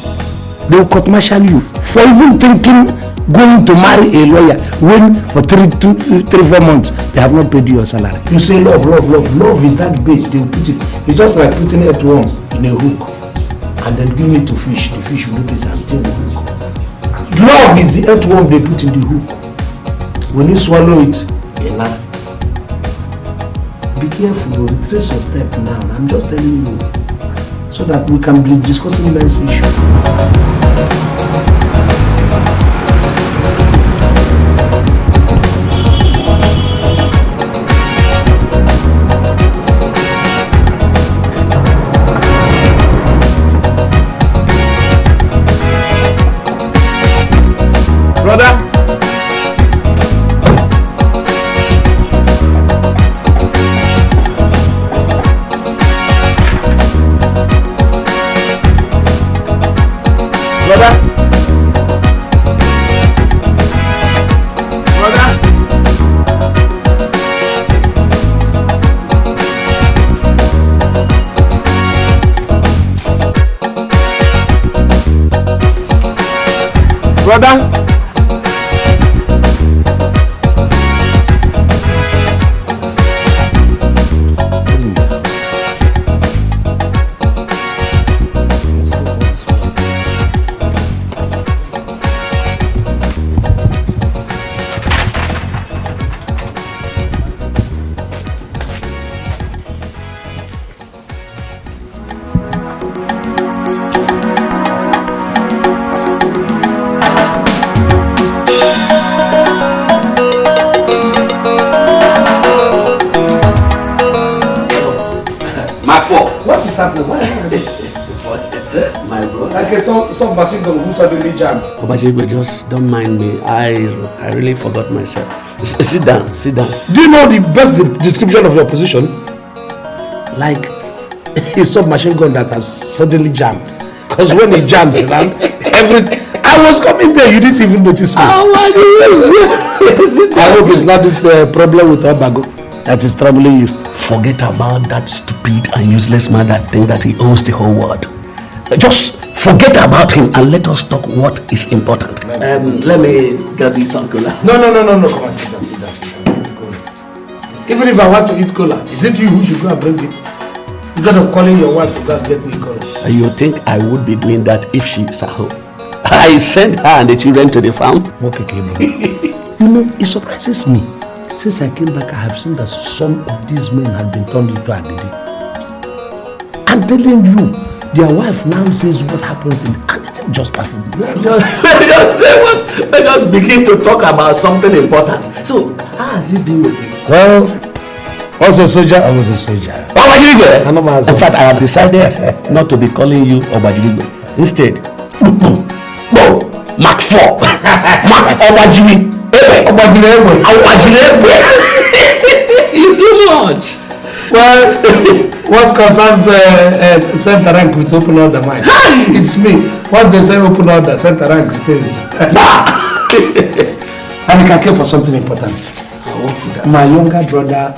they will court-martial you for even thinking going to marry a lawyer when for 3-4 months they have not paid you your salary. You say love, love, love. Love is that bait. They will put it. It's just like putting a earthworm in a hook and then giving it to fish. The fish will do this and take the hook. Love is the earthworm they put in the hook. When you swallow it, enough. Be careful, retrace your step now. I'm just telling you so that we can be discussing this issue.
Brother. Brother.
My bro. Like some machine gun who suddenly jammed.
Obajigwe, just don't mind me. I really forgot myself. Sit down, sit down.
Do you know the best description of your position? Like a submachine gun that has suddenly jammed. Because when it jams around, I was coming there, you didn't even notice me. I hope it's not this problem with Obago that is troubling you.
Forget about that stupid and useless man that thinks that he owns the whole world. Just forget about him and let us talk what is important. Let me get you some cola.
No. Come on, sit down. Even if I want to eat cola, is it you who should go and bring it? Instead of calling your wife to go and get me cola.
You think I would be doing that if she is at home? I sent her and the children to the farm.
Okay, you know, it surprises me. Since I came back, I have seen that some of these men have been turned into agidi. I'm telling you, their wife now says what happens in and it's just perfect.
Just begin to talk about something important. So, how has it been with you?
Well, was a soldier, I was a soldier.
Obajigwe! In fact, I have decided not to be calling you Obajigwe. Instead, Mark 4. Mark Obajigwe. You too much.
Well, what concerns center rank with open order mind? It's me. What they say open order, center rank stays. And I care for something important. My younger brother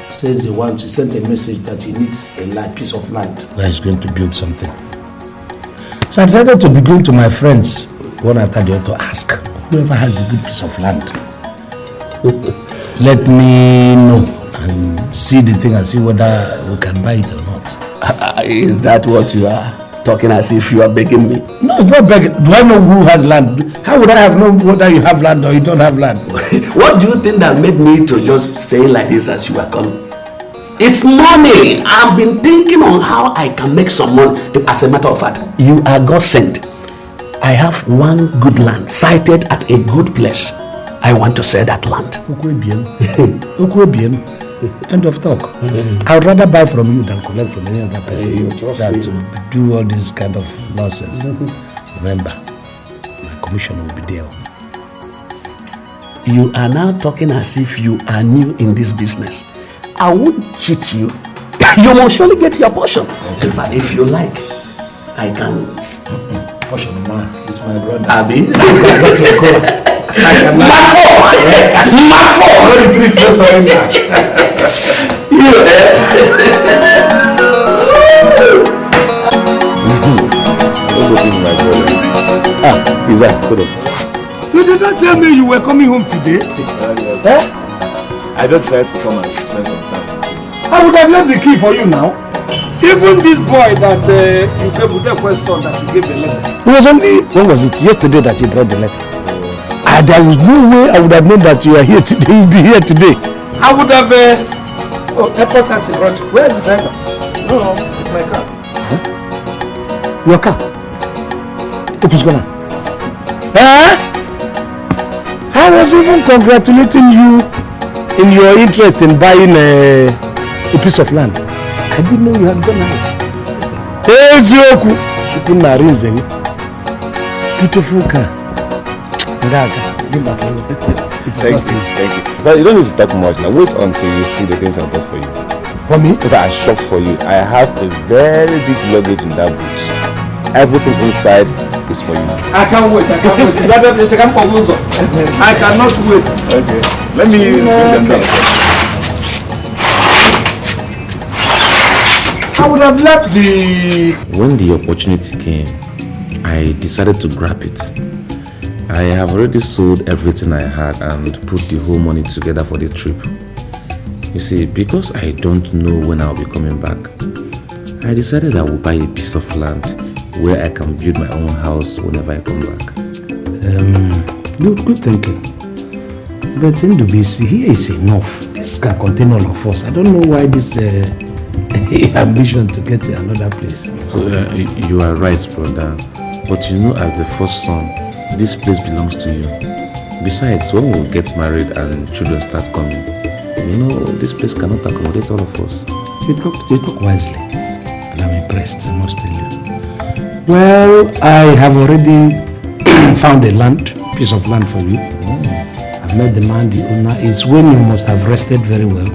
says he sent a message that he needs a piece of land where he's going to build something. So I decided to be going to my friends one after the other to ask whoever has a good piece of land. Let me know and see the thing and see whether we can buy it or not.
Is that what you are talking as if you are begging me?
No, it's not begging. Do I know who has land? How would I have known whether you have land or you don't have land?
What do you think that made me to just stay like this as you are coming? It's money. I've been thinking on how I can make some money. As a matter of fact, you are God sent. I have one good land sited at a good place. I want to sell that land.
End of talk. I would rather buy from you than collect from any other person than to do all this kind of nonsense. Remember, my commission will be there.
You are now talking as if you are new in this business. I won't cheat you. You will surely get your portion. But if you like, I can.
Portion man is my brother.
Abi?
Get your call.
Is that good?
You did not tell me you were coming home today.
I just had to come and spend some time.
I would have left the key for you now. Even this boy that you gave the question that you gave the letter.
It was only, when was it? Yesterday that he brought the letter. And there was no way I would have known that you are here today. You'll be here today.
I would have airport taxi brought you. Where's the driver? No, it's my car.
Huh? Your car? What is going on? I was even congratulating you in your interest in buying a piece of land. I didn't know you had gone out. Beautiful car.
Thank you. But you don't need to talk much now. Wait until you see the things I bought for you.
For me?
If I am shocked for you, I have a very big luggage in that boot. Everything inside is for you.
I can't wait. I cannot wait.
Okay. Let me bring them down.
I would have left the...
When the opportunity came, I decided to grab it. I have already sold everything I had and put the whole money together for the trip. You see, because I don't know when I'll be coming back, I decided I will buy a piece of land where I can build my own house whenever I come back.
Good thinking. But in the BC, here is enough. This can contain all of us. I don't know why this ambition to get to another place.
So you are right, brother. But you know, as the first son, this place belongs to you. Besides, when we get married and children start coming, you know, this place cannot accommodate all of us.
You talk wisely, and I'm impressed, I must tell you. Well, I have already found a piece of land for you. I've met the man, the owner. It's when you must have rested very well.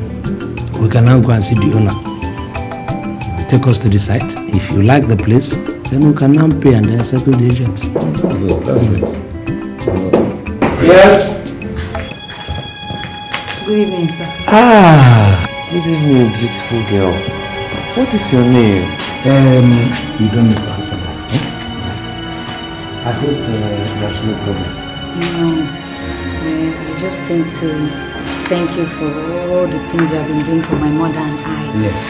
We can now go and see the owner. He will take us to the site. If you like the place, then we can now pay and then settle the agents.
That's good.
Yes?
Good evening, sir.
Good evening, beautiful girl. What is your name?
You don't need to answer that. I hope there's no problem.
No, we just came to thank you for all the things you have been doing for my mother and I.
Yes.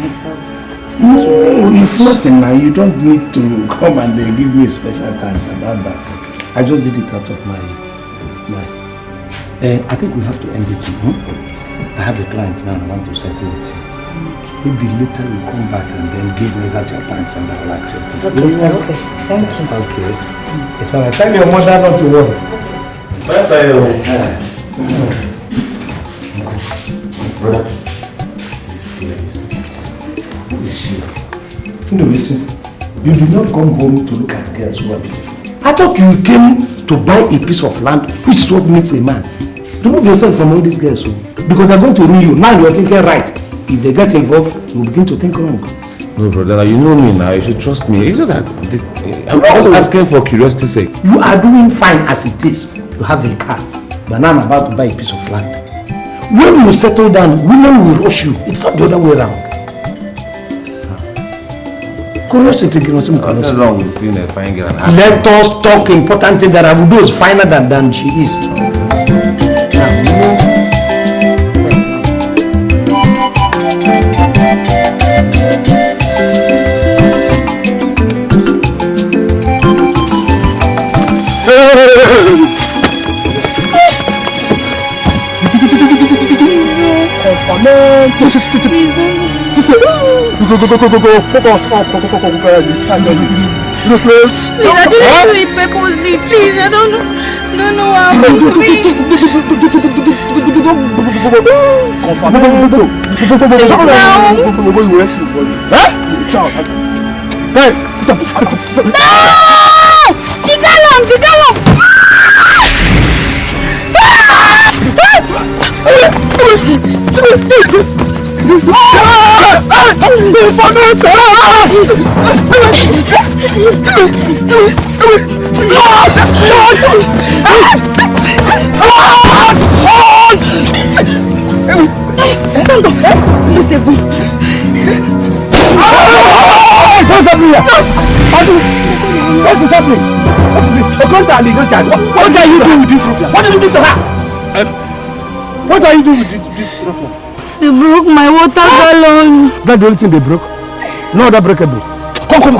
Myself.
No, it's nothing now. You don't need to come and give me special thanks about that. I just did it out of my I think we have to end it. I have a client now and I want to settle it. Maybe later you come back and then give me that your thanks and I will accept it.
Okay, sir. Okay. Thank you.
Okay. It's alright. Tell your mother not to worry.
Bye-bye. Brother, this girl is beautiful.
Who is she? No, listen. You did not come home to look at girls who are beautiful. I thought you came to buy a piece of land, which is what makes a man. Remove yourself from all these girls, because they're going to ruin you. Now you're thinking right. If they get involved, you will begin to think wrong.
No, brother, you know me now. You should trust me. It's not that. I'm just asking for curiosity's sake.
You are doing fine as it is. You have a car, but now I'm about to buy a piece of land. When you settle down, women will rush you. It's not the other way around. Curiosity,
What's wrong with seeing a fine girl?
Let us talk important things that Avudo is finer than she is.
Go. Focus. Please, I didn't do it purposely. Please, I don't know how I'm doing. The gallon!
What's happening? What are you doing with this roof? What did you do to her? What are you doing with this roof?
They broke my water gallon.
That's the only thing they broke? No other breakable. Come here.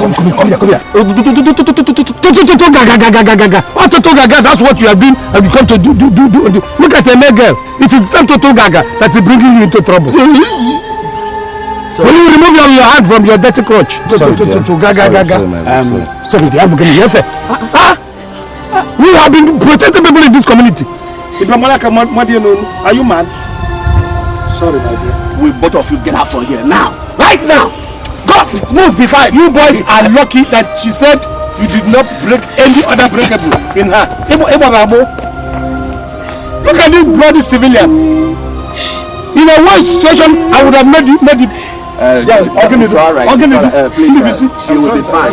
That's what you have been and you come to do. Look at a girl. It is the same Toto Gaga that is bringing you into trouble. When you remove your hand from your dirty crotch. Sorry, we have been protecting people in this community. Are you mad? Sorry, my dear. We both of you get out from here now. Right now. Go! Move before you boys are lucky that she said you did not break any other breakable in her. Look at this bloody civilian. In a worse situation, I would have made you.
It's all right. Please, she will be fine.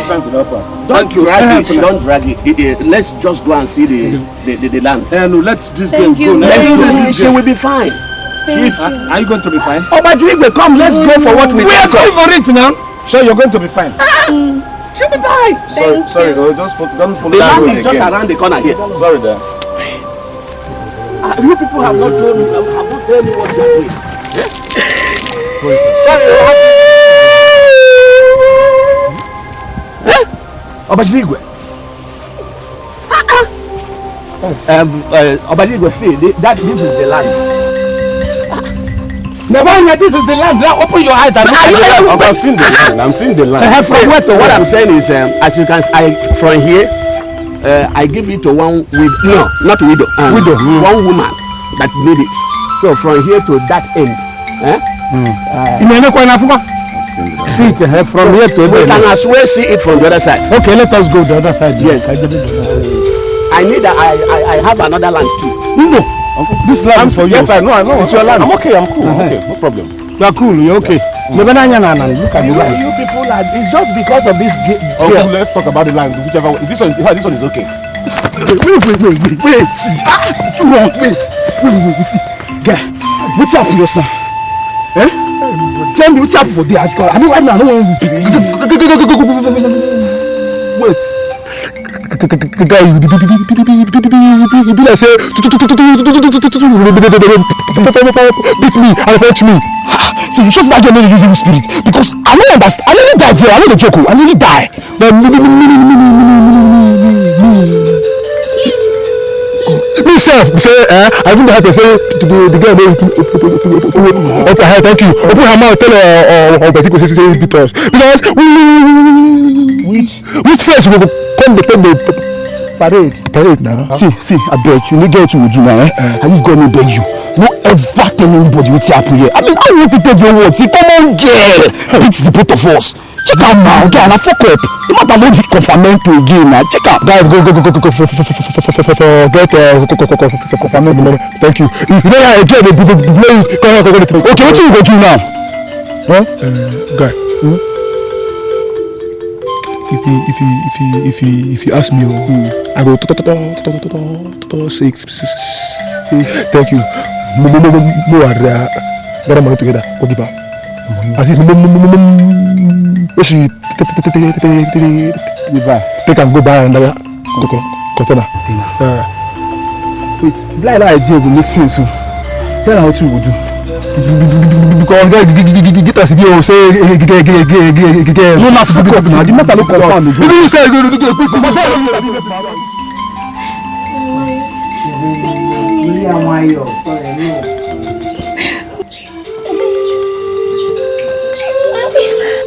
Don't drag it. Don't drag it. Let's just go and see the land.
No, let this girl go.
She will be fine.
Are you going to be fine?
Oh, but come, let's go for what we
are going for it now. Sure, you're going to be fine.
She'll be fine.
Sorry, just don't follow
the
that road
land is just around the corner here.
Sorry, there.
You people have not told me. Have not told me what you are doing. Yes? Sorry. Obajigwe. Obajigwe, see, this is the land.
Nevanya, this is the land. Now open your eyes and look.
I'm seeing the land. I'm seeing the land.
What I'm saying is, as you can see, from here, I give it to one widow. No, not widow. Widow. One woman that need it. So from here to that end.
See it from here to
we can as well see it from the other side.
Okay, let us go the other side.
Yes. I have another land too.
No. This land is for you.
Yes, I know.
It's your land.
I'm okay. I'm cool. Okay, no problem.
You are cool. You're okay. Look at the land.
You people are. It's just because of this.
Okay, let's talk about the land. Whichever one. This one is okay.
Wait. Wait. See, guy, what's happened just now? Tell me what's happened for the house. I mean, right now I don't want to be. Wait. Guy, you be like say beat me and fetch me. See, you just like you're not using spirit because I don't understand. I nearly died there. I know the joke. I nearly die. But me self say I even have to say to the girl okay, thank you. Open her mouth, tell her Betty say beat us because which face we go come the parade now. See, I beg you, no get what you do now. I just gonna beg you. No ever tell anybody what's happening here. I mean, I want to take your words. See, come on, girl. Beat the both of us. Check out now, girl. I fuck up. You might have not been confirmed to again now. Check out. Guys, go. Get confirmed. Thank you. You know how again they okay, what you go do now? Huh? Guy. If you ask me, I go six. Thank you. Better money together. Go give her. I think she take and go buy another container.
Wait, blind idea will make sense. Tell her what you will do.
Because get us here say
no na fuck up now. The matter no confirm again.
You say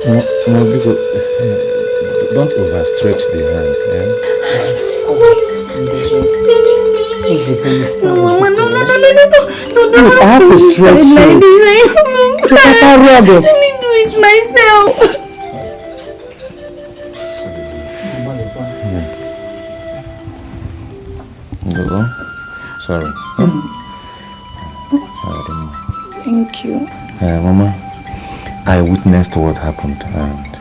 No, don't overstretch the hand.
No, Mama, no.
I have to stretch you.
Let me do it myself.
No. Sorry.
Thank you.
Mama, I witnessed what happened and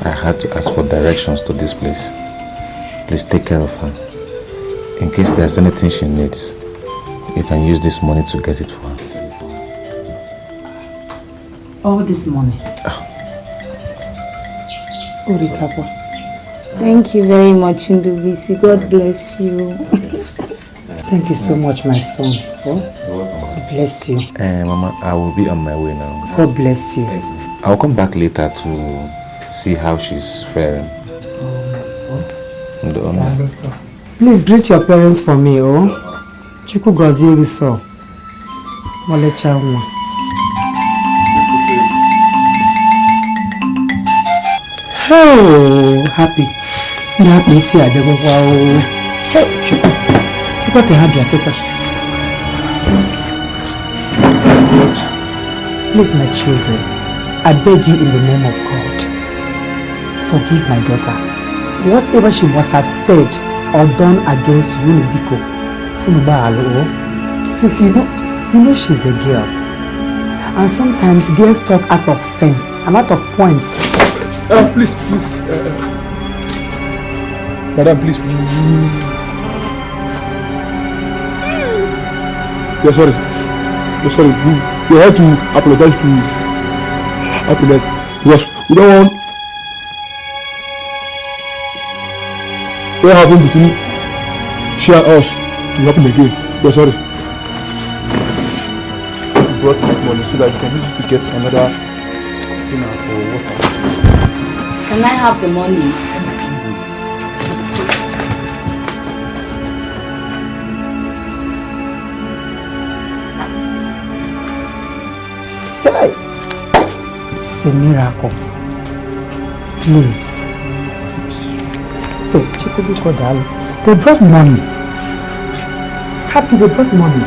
I had to ask for directions to this place. Please take care of her. In case there's anything she needs, you can use this money to get it for her.
All this money?
Thank you very much, Ndubisi. God bless you.
Thank you so much, my son. God bless you.
Mama, I will be on my way now.
God bless you.
I'll come back later to see how she's faring.
Please greet your parents for me, oh. Chuku gozie so. Molecha nwa. Oh, happy. You happy to see Adebo. Hey, Chuku. You got to have your paper. Please, my children, I beg you in the name of God, forgive my daughter. Whatever she must have said or done against you, Biko. If you know she's a girl. And sometimes girls talk out of sense and out of point.
Please. Madam, please. You're sorry. You have to apologize to happiness because we don't want what happened between she and us to happen again. You're sorry. We brought this money so that you can use it to get another container for water.
Can I have the money?
Hey, this is a miracle. Please. Hey, they brought money. Happy, they brought money.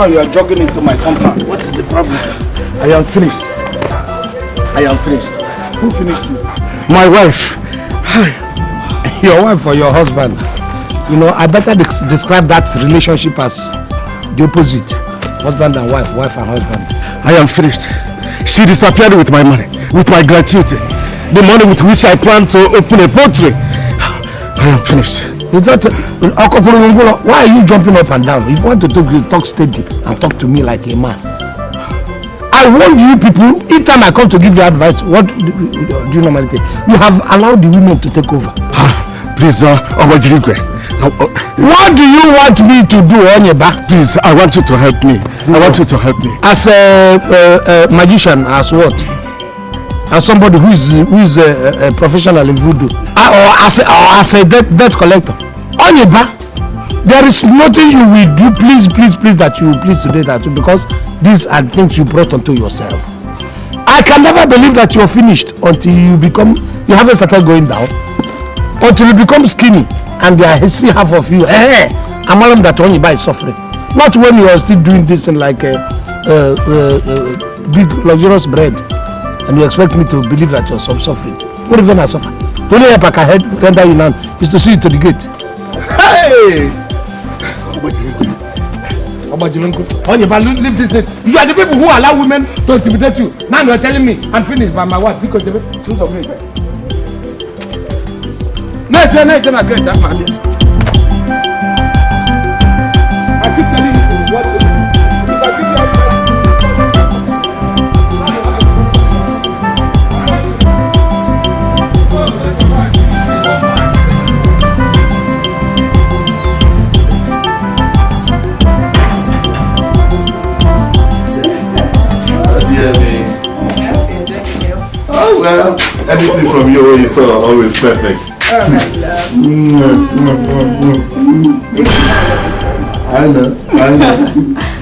You are jogging into my compound. What is the problem?
I am finished. Who finished you?
My wife. Your wife or your husband? You know, I better describe that relationship as the opposite. Husband and wife, wife and husband.
I am finished. She disappeared with my money, with my gratuity. The money with which I plan to open a poultry. I am finished.
Is that why are you jumping up and down? If you want to talk steady and talk to me like a man. I warned you people, each time I come to give you advice, what do you normally take? You have allowed the women to take over.
Please, what do you want me to do, Onyeba? Please, I want you to help me.
As a magician, as what?
and somebody who is a professional in voodoo or as a debt collector. Onyiba, there is nothing you will do, please that you will please today that because these are things you brought onto yourself. I can never believe that you're finished until you haven't started going down, until you become skinny and I see half of you. I'm telling that Onyiba is suffering. Not when you are still doing this in like big luxurious bread and you expect me to believe that you're suffering. What even I suffer? The only help I can render you now is to see you to the gate.
Hey!
Onyiba, leave this in. You are the people who allow women to intimidate you. Now you are telling me I'm finished by my wife because choose of me. No, I keep telling you what to do.
Oh well, everything from you is always perfect.
Alright, love.
I know.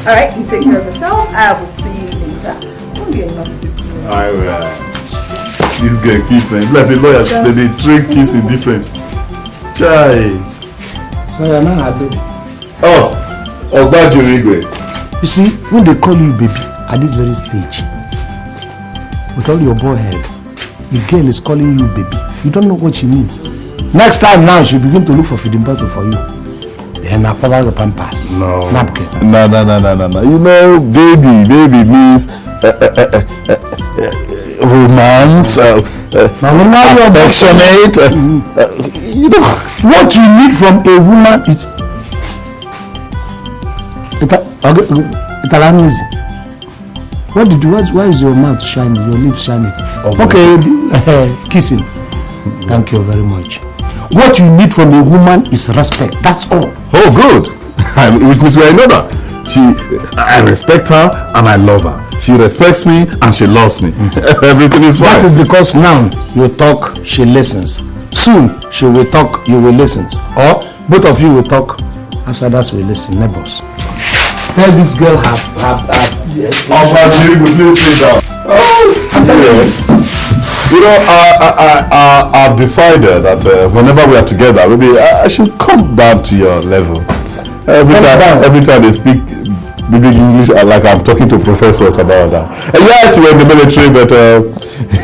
Alright, you take care of yourself. I will see you later. Don't be a noisy.
I will. This girl kissing. Plus a lawyer, they train kissing different. Chai.
So you're not happy.
Oh, Ogbodo.
You see, when they call you baby at this very stage, with all your boy head, the girl is calling you baby. You don't know what she means. Next time now, she'll begin to look for feeding bottle for you. Then I'll cover the pampers.
No.
Napkin.
No. You know, baby means romance, affectionate.
You know, what you need from a woman is... It's why is your mouth shining, your lips shining? Okay, kissing. Thank you very much. What you need from a woman is respect. That's all.
Oh, good. Which means we are another. I respect her and I love her. She respects me and she loves me. Everything is fine.
That is because now you talk, she listens. Soon she will talk, you will listen. Or both of you will talk, as others will listen. Neighbors. Tell this girl have
please sit down. You know, I've decided that whenever we are together, maybe I should come down to your level. Every time they speak big English, like I'm talking to professors about that. Yes, we're in the military, but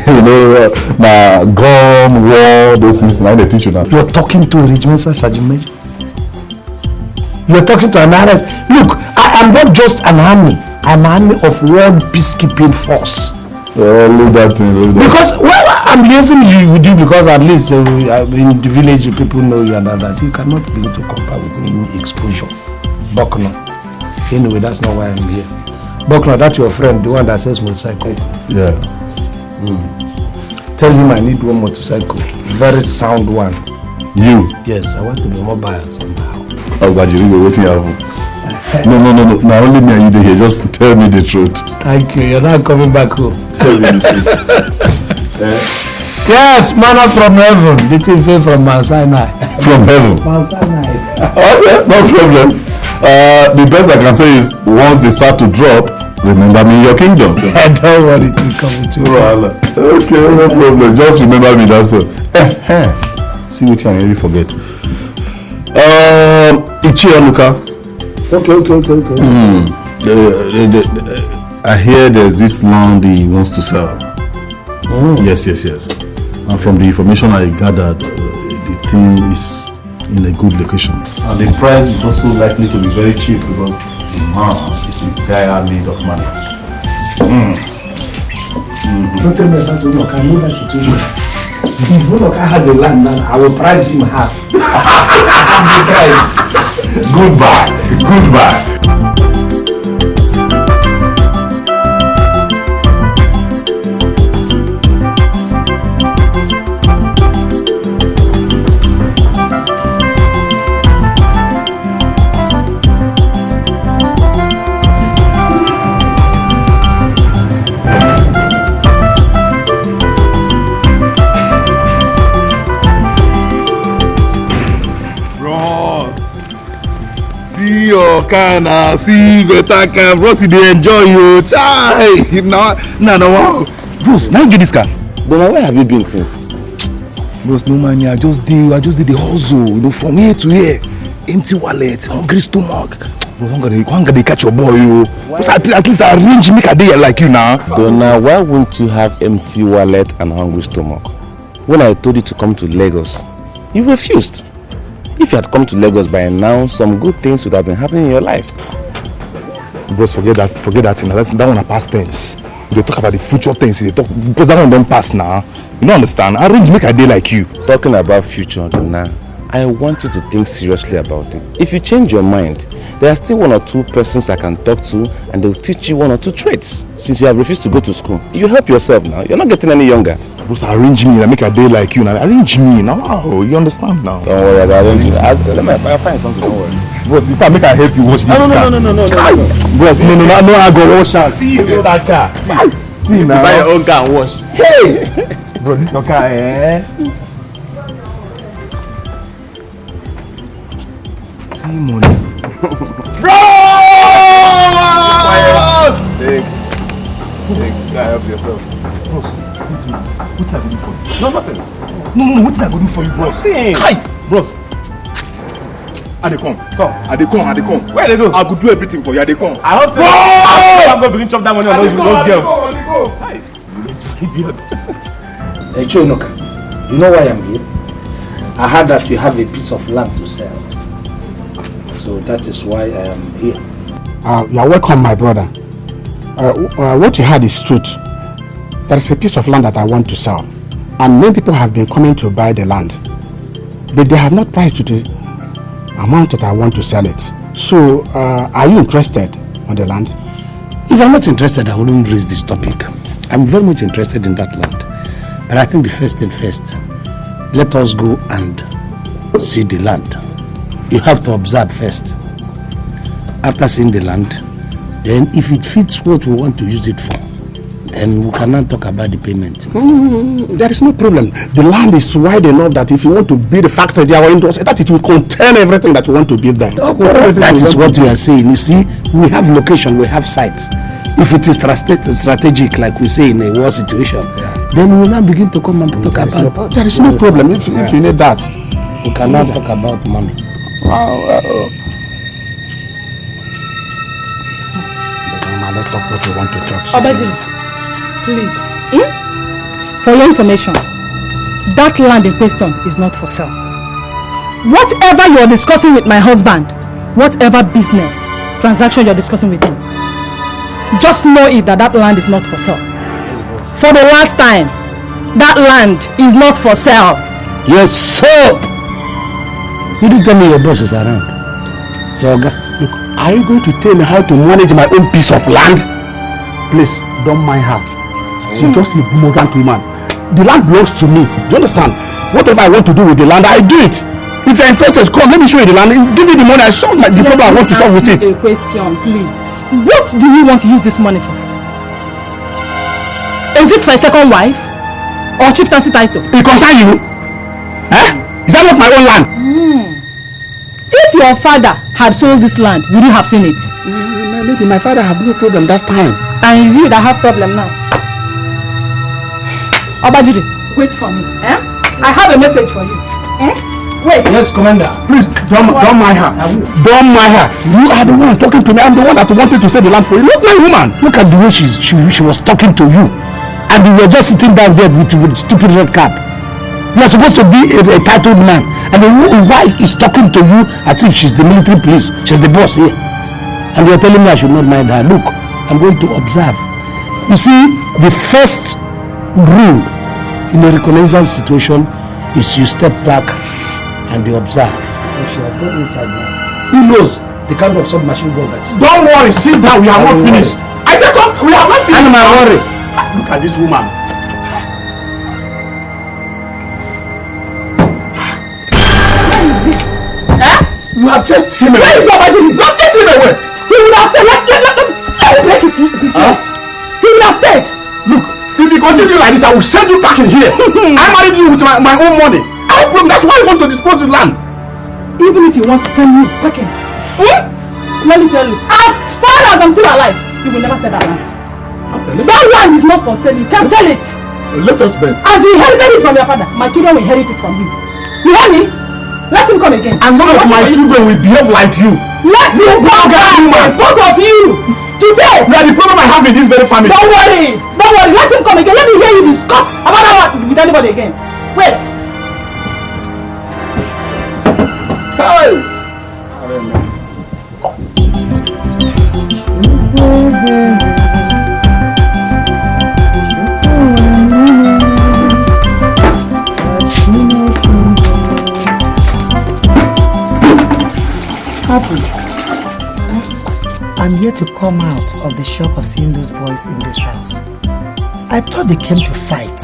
you know, my gun, war, those things. Now they teach you now.
You're talking to a regimental sergeant major. You're talking to an army. Look, I am not just an army. I'm an army of world peacekeeping force.
Leave that thing.
Because I'm liaising with you because at least in the village people know you and that. You cannot be able to compare with me in exposure. Buckner. Anyway, that's not why I'm here. Buckner, that's your friend, the one that says motorcycle.
Yeah.
Tell him I need one motorcycle. Very sound one.
You?
Yes, I want to be mobile somehow.
Ogbodo, you're waiting here. No. Now only me and you here. Just tell me the truth.
Thank you. You're not coming back home.
Tell me the truth.
Yes, manna from heaven. The thing fell from Mount Sinai.
From heaven?
Mount Sinai.
Okay, no problem. The best I can say is once they start to drop, remember me in your kingdom.
Don't worry, it will come to you.
Okay, no problem. Just remember me, that's all. See what I really forget. Uche Luka.
Okay.
I hear there's this land he wants to sell. Yes. And from the information I gathered, the thing is in a good location. And the price is also likely to be very cheap because the man is in dire need of money.
Don't tell me about Unoka. I know that situation. If Unoka has a land now, I will price him half.
Goodbye. your car now. See better car. Bros, they enjoy you. Chai. No, wow. Bros, now you get this car.
But where have you been since?
Bros, no man, I just did the hustle, you know, from here to here. Empty wallet, hungry stomach. Bro, one gonna catch your boy, you. At least I arrange make a day like you now.
Donna, why won't you have empty wallet and hungry stomach? When I told you to come to Lagos, you refused. If you had come to Lagos by now, some good things would have been happening in your life.
Bros, forget that thing. That one a past tense. They talk about the future things. They talk because that one don't pass now. You don't understand? I arrange make a day like you.
Talking about future, Donna, I want you to think seriously about it. If you change your mind, there are still 1 or 2 persons I can talk to and they'll teach you 1 or 2 traits. Since you have refused to go to school, you help yourself now. You're not getting any younger.
Bros, arrange me and make a day like you now. Arrange me now. Wow, you understand now?
Don't worry about arranging. I'll find something, don't worry.
Bros, if I make I help you watch this car.
No.
Bros, no, I go wash out. See that car. See now.
Buy your own car and wash.
Hey! Bro, this your car, eh? See money. Bros! Take. Help yourself. Bros, what did I go do for you?
No, nothing.
No, what did I go do for you, bros? Hi! Bros. I dey come. I dey come.
Where they go?
I go do everything for you. I dey come.
I hope so. I'm going to begin chop that money on those girls.
Hi.
Idiots. Hey, Chonoka, you know why I'm here? I heard that you have a piece of land to sell. So that is why I am here.
You are welcome, my brother. What you heard is truth. There is a piece of land that I want to sell. And many people have been coming to buy the land. But they have not priced to the amount that I want to sell it. So, are you interested on the land?
If I'm not interested, I wouldn't raise this topic. I'm very much interested in that land. But I think the first thing first, let us go and see the land. You have to observe first. After seeing the land, then if it fits what we want to use it for, then we cannot talk about the payment.
There is no problem. The land is wide enough that if you want to build a factory there or industry, that it will contain everything that you want to build there.
That is what we are saying. You see, we have location, we have sites. If it is strategic, like we say in a war situation, then we will now begin to come and talk about.
There is no problem if you need that.
We cannot talk about money.
Let's talk what we want to talk.
Obaji, please. For your information, that land in question is not for sale. Whatever you're discussing with my husband, whatever business transaction you're discussing with him, just know it that land is not for sale. For the last time, that land is not for sale.
Yes, sir. You didn't tell me your boss is around. Yoga.
Look, are you going to tell me how to manage my own piece of land? Please, don't mind her. She's just a ignorant woman. The land belongs to me. Do you understand? Whatever I want to do with the land, I do it. If you're interested, come, let me show you the land. Give me the money. I solve the problem I want to solve with it.
A question, please. What do you want to use this money for? Is it for a second wife? Or chieftaincy title?
It concerns you? Is that not my own land?
If your father had sold this land, would you have seen it?
Maybe my father has no problem that time.
And it's you that have problem now. Obajiri, wait for me. I have a message for you. Wait.
Yes, Commander.
Please, don't mind her. Don't mind her. You are the one talking to me. I'm the one that wanted to sell the land for you. Not my woman.
Look at the way she was talking to you. And you were just sitting down there with stupid red cap. You are supposed to be a titled man. And the wife is talking to you as if she's the military police. She's the boss here. And you're telling me I should not mind her. Look, I'm going to observe. You see, the first rule in a reconnaissance situation is you step back and you observe. And she has gone inside now. Who knows the kind of submachine gun that is?
Don't worry, sit down. We are not finished. I said, come, we are not finished.
And my worry.
Look at this woman. You have chased him away. Where is your body? Don't chase him away. He would have stayed. Let me break it. He would have stayed. Look, if you continue like this, I will send you back in here. I married you with my own money. I promise. That's why I want to dispose the land.
Even if you want to send me packing, let me tell you, as far as I'm still alive, you will never sell that land. That land is not for sale. You can sell it.
Let us bet.
As you inherited it from your father, my children will inherit it from you. You hear me? Let him come again.
And none of my children will behave like you.
Let him come back, both of you. Today.
You are the problem I have in this very family.
Don't worry. Don't worry. Let him come again. Let me hear you discuss about that with anybody again. Wait.
Hey.
I'm here to come out of the shock of seeing those boys in this house. I thought they came to fight.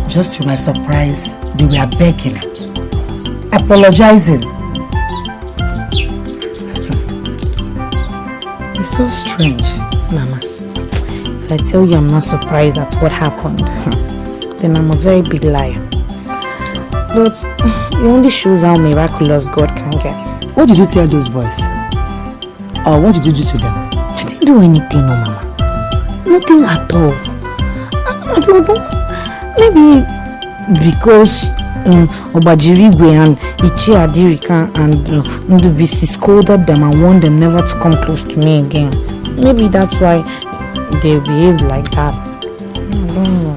Just to my surprise, they were begging, apologizing. It's so strange.
Mama, if I tell you I'm not surprised at what happened, then I'm a very big liar. But it only shows how miraculous God can get.
What did you tell those boys? Or what did you do to them?
I didn't do anything, no, Mama. Nothing at all. I don't know. Maybe because Obajirigwe and Ichi Adirika and Ndubisi scolded them and warned them never to come close to me again. Maybe that's why they behave like that. I don't know.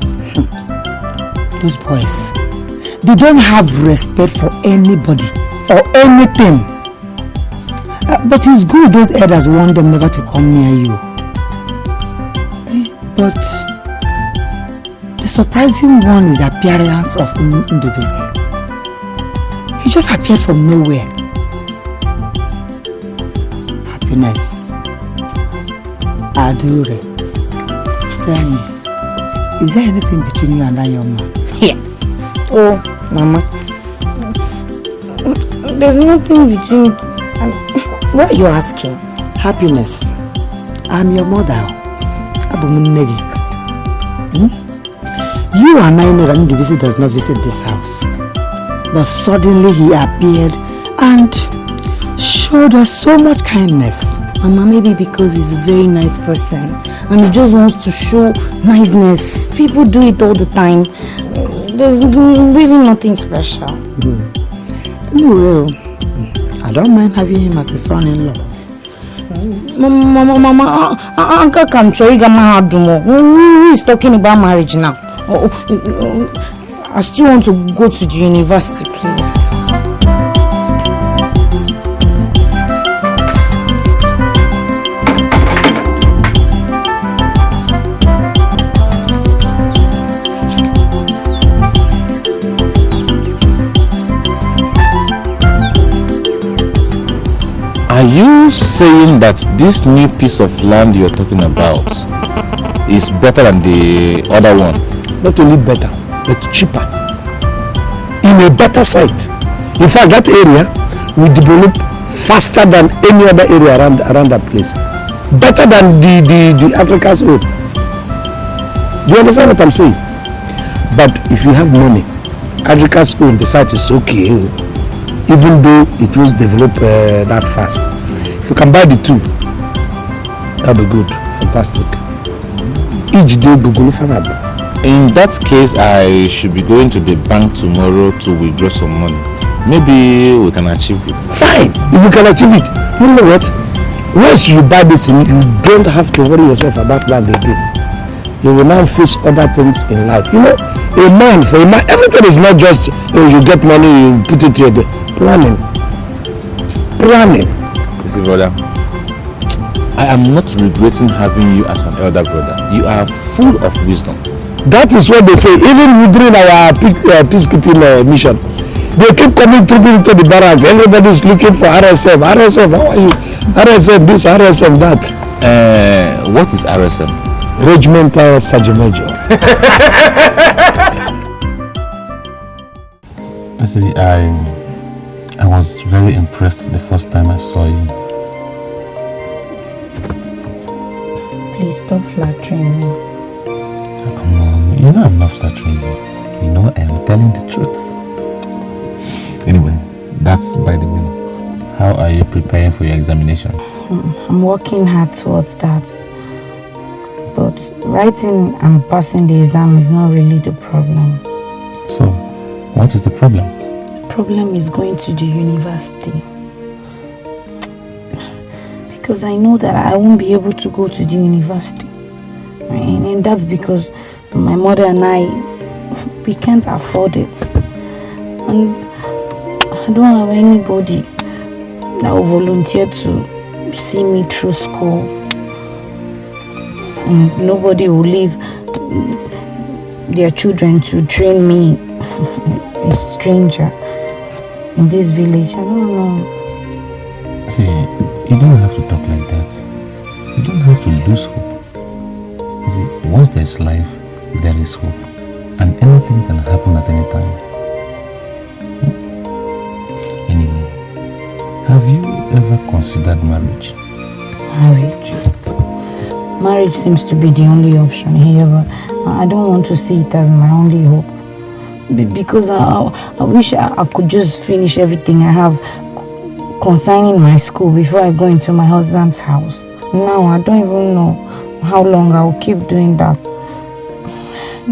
Those boys, they don't have respect for anybody or anything. But it's good those elders warned them never to come near you. But the surprising one is the appearance of Ndubisi. He just appeared from nowhere. Happiness. Adore. Tell me, is there anything between you and Ayoma?
Yeah. Oh, Mama. There's nothing between... What are you asking?
Happiness. I'm your mother. You and I know that Ndubisi does not visit this house. But suddenly he appeared and showed us so much kindness.
Mama, maybe because he's a very nice person and he just wants to show niceness. People do it all the time. There's really nothing special.
Anyway, I don't mind having him as a son-in-law.
Mama, Uncle who is talking about marriage now? I still want to go to the university, please.
Are you saying that this new piece of land you're talking about is better than the other one?
Not only better, but cheaper. In a better site. In fact, that area will develop faster than any other area around that place. Better than the Africa's own. Do you understand what I'm saying? But if you have money, Africa's own, the site is okay. Even though it was developed that fast. If you can buy the two, that'll be good. Fantastic. Each day, Google Fanabo.
In that case, I should be going to the bank tomorrow to withdraw some money. Maybe we can achieve it.
Fine. If you can achieve it, you know what? Once you buy this thing, you don't have to worry yourself about land again. You will now face other things in life. You know, for a man, everything is not just you get money, you put it here. Planning.
You see, brother, I am not regretting having you as an elder brother. You are full of wisdom.
That is what they say. Even during our peacekeeping mission, they keep coming trooping into the barracks. Everybody is looking for RSM. RSM, how are you? RSM this, RSM that.
What is RSM?
Regimental Sergeant Major.
See, I was very impressed the first time I saw you.
Please stop flattering me.
Come on, you know I'm not flattering you. You know I'm telling the truth. Anyway, that's by the way. how are you preparing for your examination?
I'm working hard towards that. But writing and passing the exam is not really the problem.
So, what is the problem?
The problem is going to the university. Because I know that I won't be able to go to the university. And that's because my mother and I, we can't afford it. And I don't have anybody that will volunteer to see me through school. And nobody will leave their children to train me, a stranger in this village. I don't know.
See, you don't have to talk like that. You don't have to lose hope. You see, once there's life, there is hope. And anything can happen at any time. Anyway, have you ever considered marriage?
Marriage seems to be the only option here, but I don't want to see it as my only hope. Because I wish I could just finish everything I have concerning my school before I go into my husband's house. Now I don't even know how long I will keep doing that.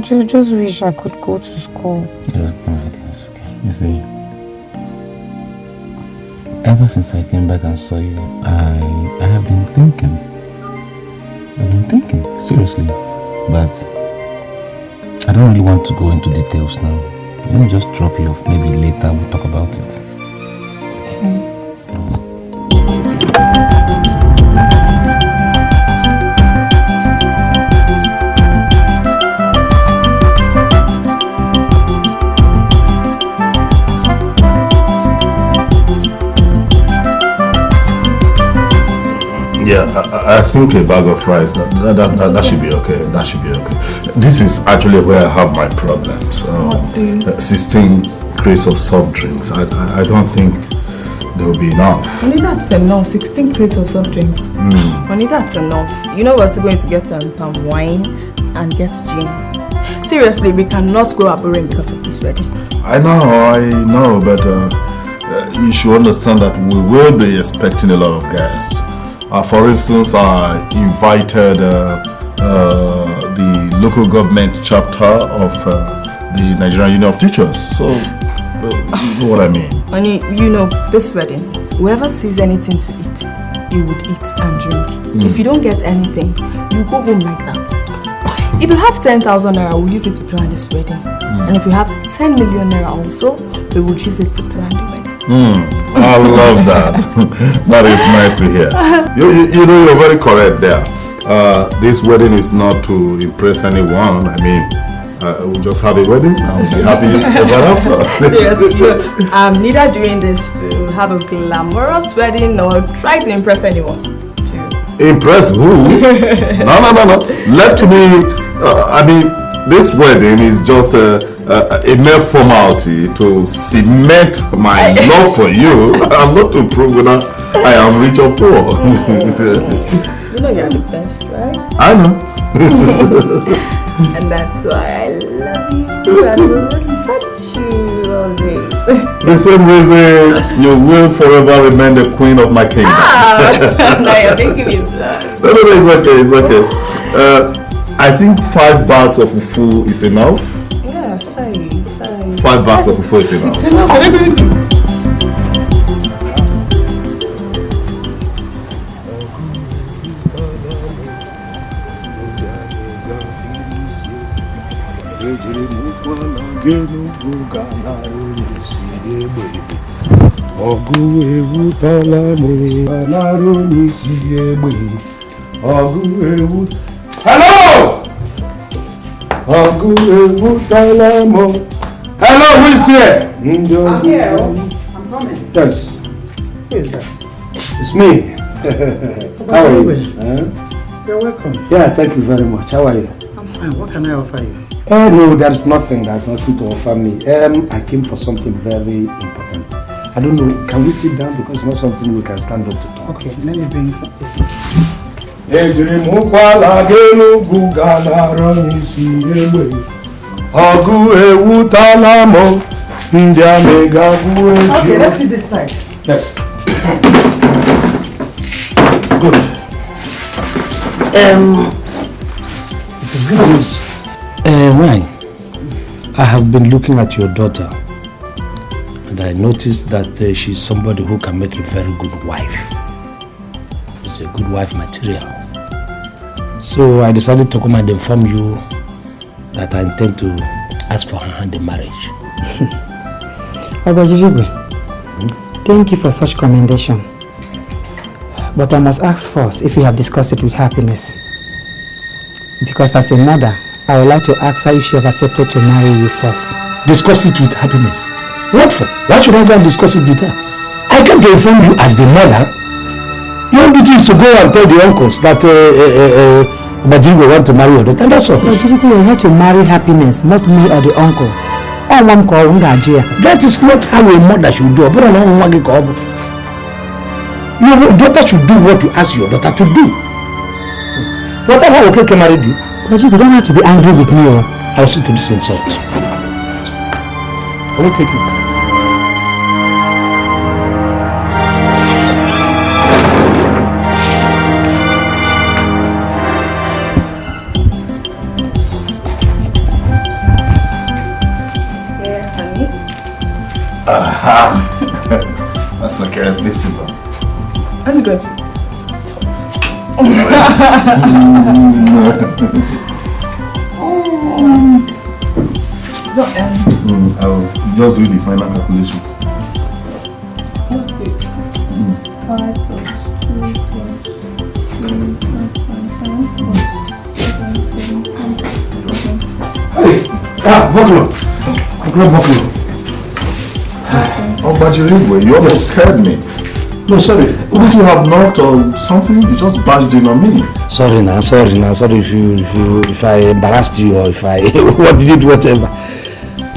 Just wish I could go to school.
It's okay. You see, ever since I came back and saw you, I have been thinking. Seriously. But I don't really want to go into details now. Let me just drop you off. Maybe later we'll talk about it.
Okay.
Yeah, I think a bag of rice, that should be okay. That should be okay. This is actually where I have my problems. 16 crates of soft drinks. I don't think there will be enough.
Only that's enough. 16 crates of soft drinks. Only that's enough. You know we're still going to get palm wine and get gin. Seriously, we cannot go abroad because of this wedding.
I know, but you should understand that we will be expecting a lot of guests. For instance, I invited the local government chapter of the Nigerian Union of Teachers. So, you know what I mean.
Honey, you know, this wedding, whoever sees anything to eat, he would eat and drink. If you don't get anything, you go home like that. If you have 10,000 naira, we'll use it to plan this wedding. And if you have 10 million naira also, we will use it to plan the wedding.
I love that. That is nice to hear. You know, you're very correct there. This wedding is not to impress anyone. I mean, we'll just have a wedding and we'll be happy ever after.
Seriously, I'm neither doing this to have a glamorous wedding or try to impress anyone.
Impress who? No. Left to me, I mean, this wedding is just a mere formality to cement my love for you. I'm not to prove whether I am rich or poor.
You know you're the best, right?
I know.
And that's why I love you and will respect you always.
The same reason you will forever remain the queen of my kingdom.
Now you're making me blush.
No, it's okay. I think 5 bags of fufu is enough.
Yeah, sorry.
5 bags of fufu is enough.
It's enough.
Hello! Hello, who is here?
I'm here. I'm coming.
Yes.
Who is that?
It's me. How are you?
You're welcome.
Yeah, thank you very much. How are you?
I'm fine. What can I offer you?
Oh no, there's nothing. There's nothing to offer me. I came for something very important. I don't know. Can we sit down because it's not something we can stand up to talk?
Okay, let me bring some.
Okay, let's
see this side.
Yes. Good. It is good news. Why? I have been looking at your daughter, and I noticed that she's somebody who can make a very good wife. She's a good wife material. So I decided to come and inform you that I intend to ask for her hand in marriage.
Ogbodo, thank you for such commendation. But I must ask first if you have discussed it with Happiness. Because as a mother, I would like to ask her if she has accepted to marry you first.
Discuss it with Happiness? What for? Why should I go and discuss it with her? I came to inform you as the mother. Your duty is to go and tell the uncles that Obajiri want to marry your daughter, and that's all.
Obajiri will have to marry Happiness, not me or the uncles.
That is not how a mother should do. Your daughter should do what you ask your daughter to do. Whatever Okeke married you.
But you don't have to be angry with me.
I'll see to this insult. I will take it.
That's okay. Please sit down.
I'm good.
I was just doing the final calculations.
What's this? 5 plus 2 plus 3 plus 1
Buckle.
Ogbodo, you almost scared me.
No, sorry.
Wouldn't you have knocked or something? You just barged in on me.
Sorry now. Sorry if I embarrassed you or if I whatever.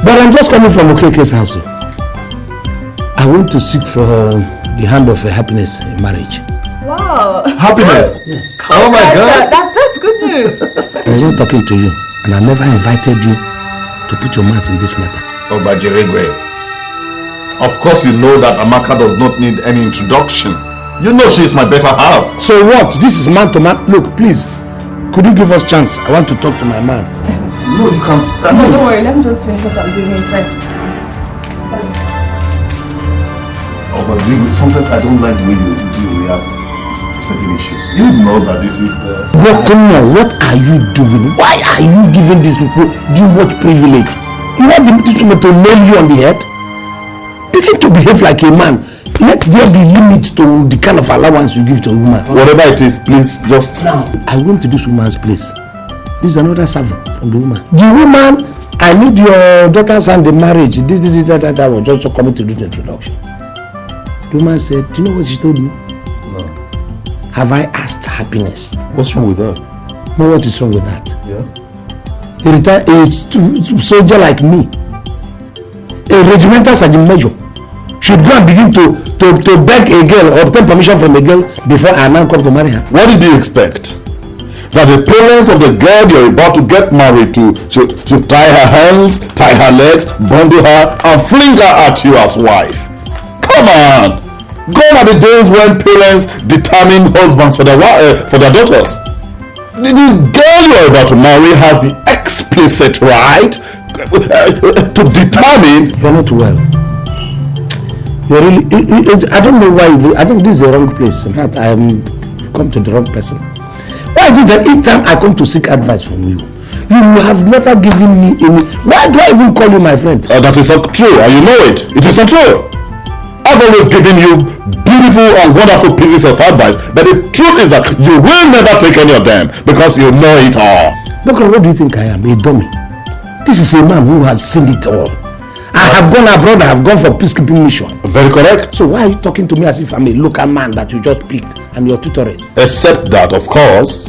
But I'm just coming from Okeke's house. I want to seek for the hand of Happiness in marriage.
Wow.
Happiness?
Yes.
Oh my God.
That's good news.
I was not talking to you, and I never invited you to put your mouth in this matter.
Ogbodo, of course you know that Amaka does not need any introduction. You know she is my better half.
So what? This is man to man. Look, please, could you give us chance? I want to talk to my man.
No, you can't.
No, don't worry. Let me just finish what I'm doing inside.
Ogbodo, sometimes I don't like the way you react to certain issues. You know that this is...
What are you doing? Why are you giving these people too much privilege? You want them to nail you on the head? Begin to behave like a man. Let there be limits to the kind of allowance you give to a woman.
Whatever it is, please just...
Now, I went to this woman's place. This is another servant from the woman. The woman, I need your daughter's hand in marriage. This was just coming to do the introduction. The woman said, do you know what she told me?
No.
Have I asked Happiness?
What's wrong with that?
No, what is wrong with that?
Yeah.
A soldier like me, a regimental sergeant major, should go and begin to beg a girl or obtain permission from a girl before I now come to marry her.
What did you expect? That the parents of the girl you're about to get married to should tie her hands, tie her legs, bundle her, and fling her at you as wife? Come on! Gone are the days when parents determine husbands for their daughters. The girl you're about to marry has the explicit right to determine.
You're not well. You're really. I don't know why. I think this is the wrong place. In fact, I am come to the wrong person. Why is it that each time I come to seek advice from you, you have never given me any? Why do I even call you my friend?
That is not true, and you know it. It is not true. I've always given you beautiful and wonderful pieces of advice, but the truth is that you will never take any of them because you know it all.
Look, what do you think I am? A dummy? This is a man who has seen it all. I have gone abroad, I have gone for peacekeeping mission.
Very correct.
So why are you talking to me as if I'm a local man that you just picked and you're tutoring?
Except that, of course,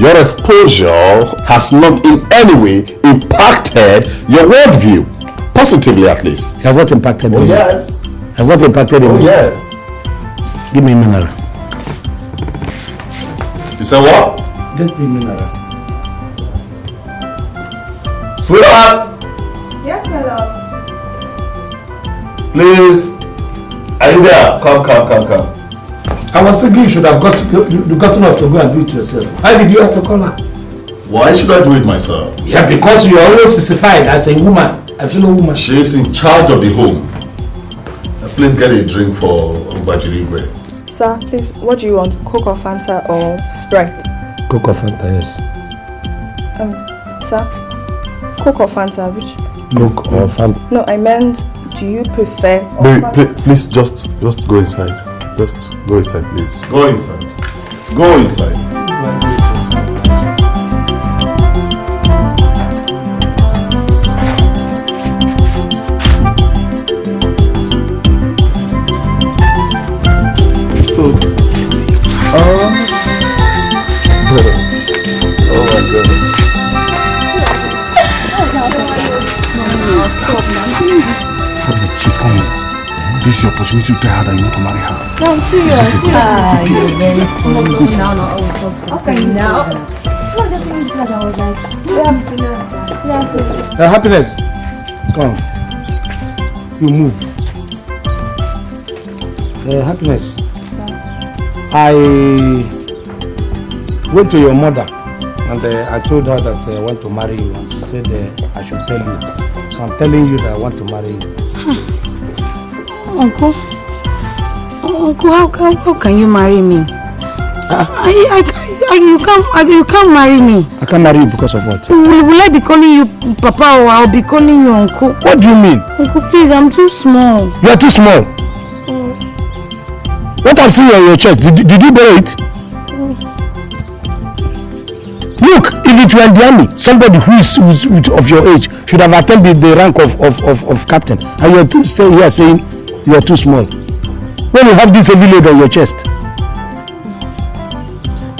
your exposure has not in any way impacted your worldview. Positively, at least.
It has not impacted me.
Yes.
Has not impacted me.
Yes.
Give me a mineral.
You said what?
Get me a mineral.
Sweetheart!
Yes, my love.
Please, I Are you there? Come.
I was thinking you should have gotten up to go and do it yourself. Why did you have to call her?
Why should I do it myself?
Yeah, because you are always sissified as a woman. I feel a woman.
She is in charge of the home. Please get a drink for Obajirigwe.
Sir, please, what do you want? Coke or Fanta or Sprite?
Coke or Fanta, yes.
Sir? Coke or Fanta, which?
Coke or Fanta?
No, I meant, do you prefer...
Wait, please, just go inside. Just go inside, please. Go inside. Go inside.
She's coming. This is your opportunity to tell her that you want to marry her.
No, I'm serious.
Happiness, come. You move. Happiness. I went to your mother and I told her that I want to marry you, and she said I should tell you. So I'm telling you that I want to marry you.
Uncle, how can you marry me? You can't marry me.
I can't marry you because of what?
Will I be calling you Papa or I'll be calling you Uncle?
What do you mean?
Uncle, please, I'm too small.
You are too small. What I'm seeing on your chest, did you borrow it? Look, if it were in the army, somebody who is of your age should have attained the rank of captain. And you're still here saying you are too small. When you have this heavy load on your chest.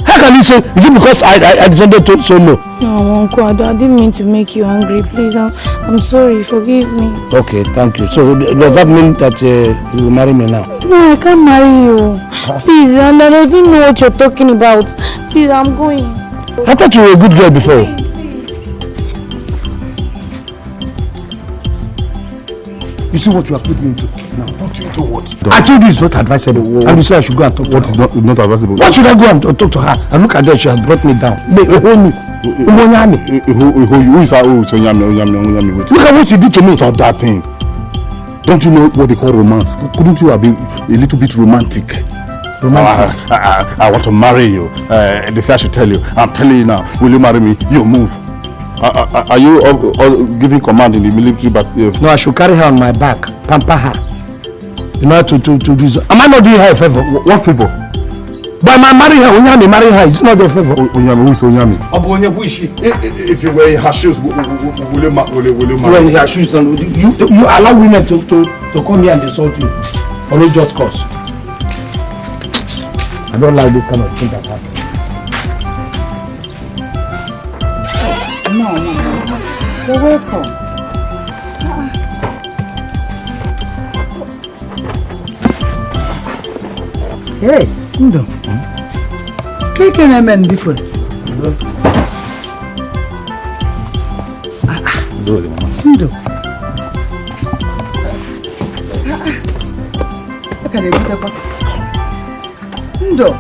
How can you say, is it because I decided to say no?
No, Uncle, I didn't mean to make you angry. Please, I'm sorry. Forgive me.
Okay, thank you. So does that mean that you will marry me now?
No, I can't marry you. Please, and I don't know what you're talking about. Please, I'm going.
I thought you were a good girl before. You see what you have put me into now. Put you into what? I told you it's not advisable. And you say I should go and talk to her. What is not advisable? What should I go and talk to her? And look at her, she has brought me down. Who
is her? Look
at what you did to me.
Stop that thing. Don't you know what they call romance? Couldn't you have been a little bit romantic?
Romantic?
I want to marry you. They say I should tell you. I'm telling you now. Will you marry me? You move. Are you giving command in the military back?
No, I should carry her on my back, pamper her. In order to do so. Am I not doing her a favor?
What favor?
By my marrying her, Onyami marrying her, it's not a favor.
Onyami, who is Onyami?
Who is she?
If you were in her shoes, will you marry?
You were in her shoes, and you allow women to come here and insult you for no just cause. I don't like this kind of thing that happens.
No. You're welcome. Hey, Ndo. Keke na men bikon.
Dole mama.
Ndo. Akale bita kwa. Ndo.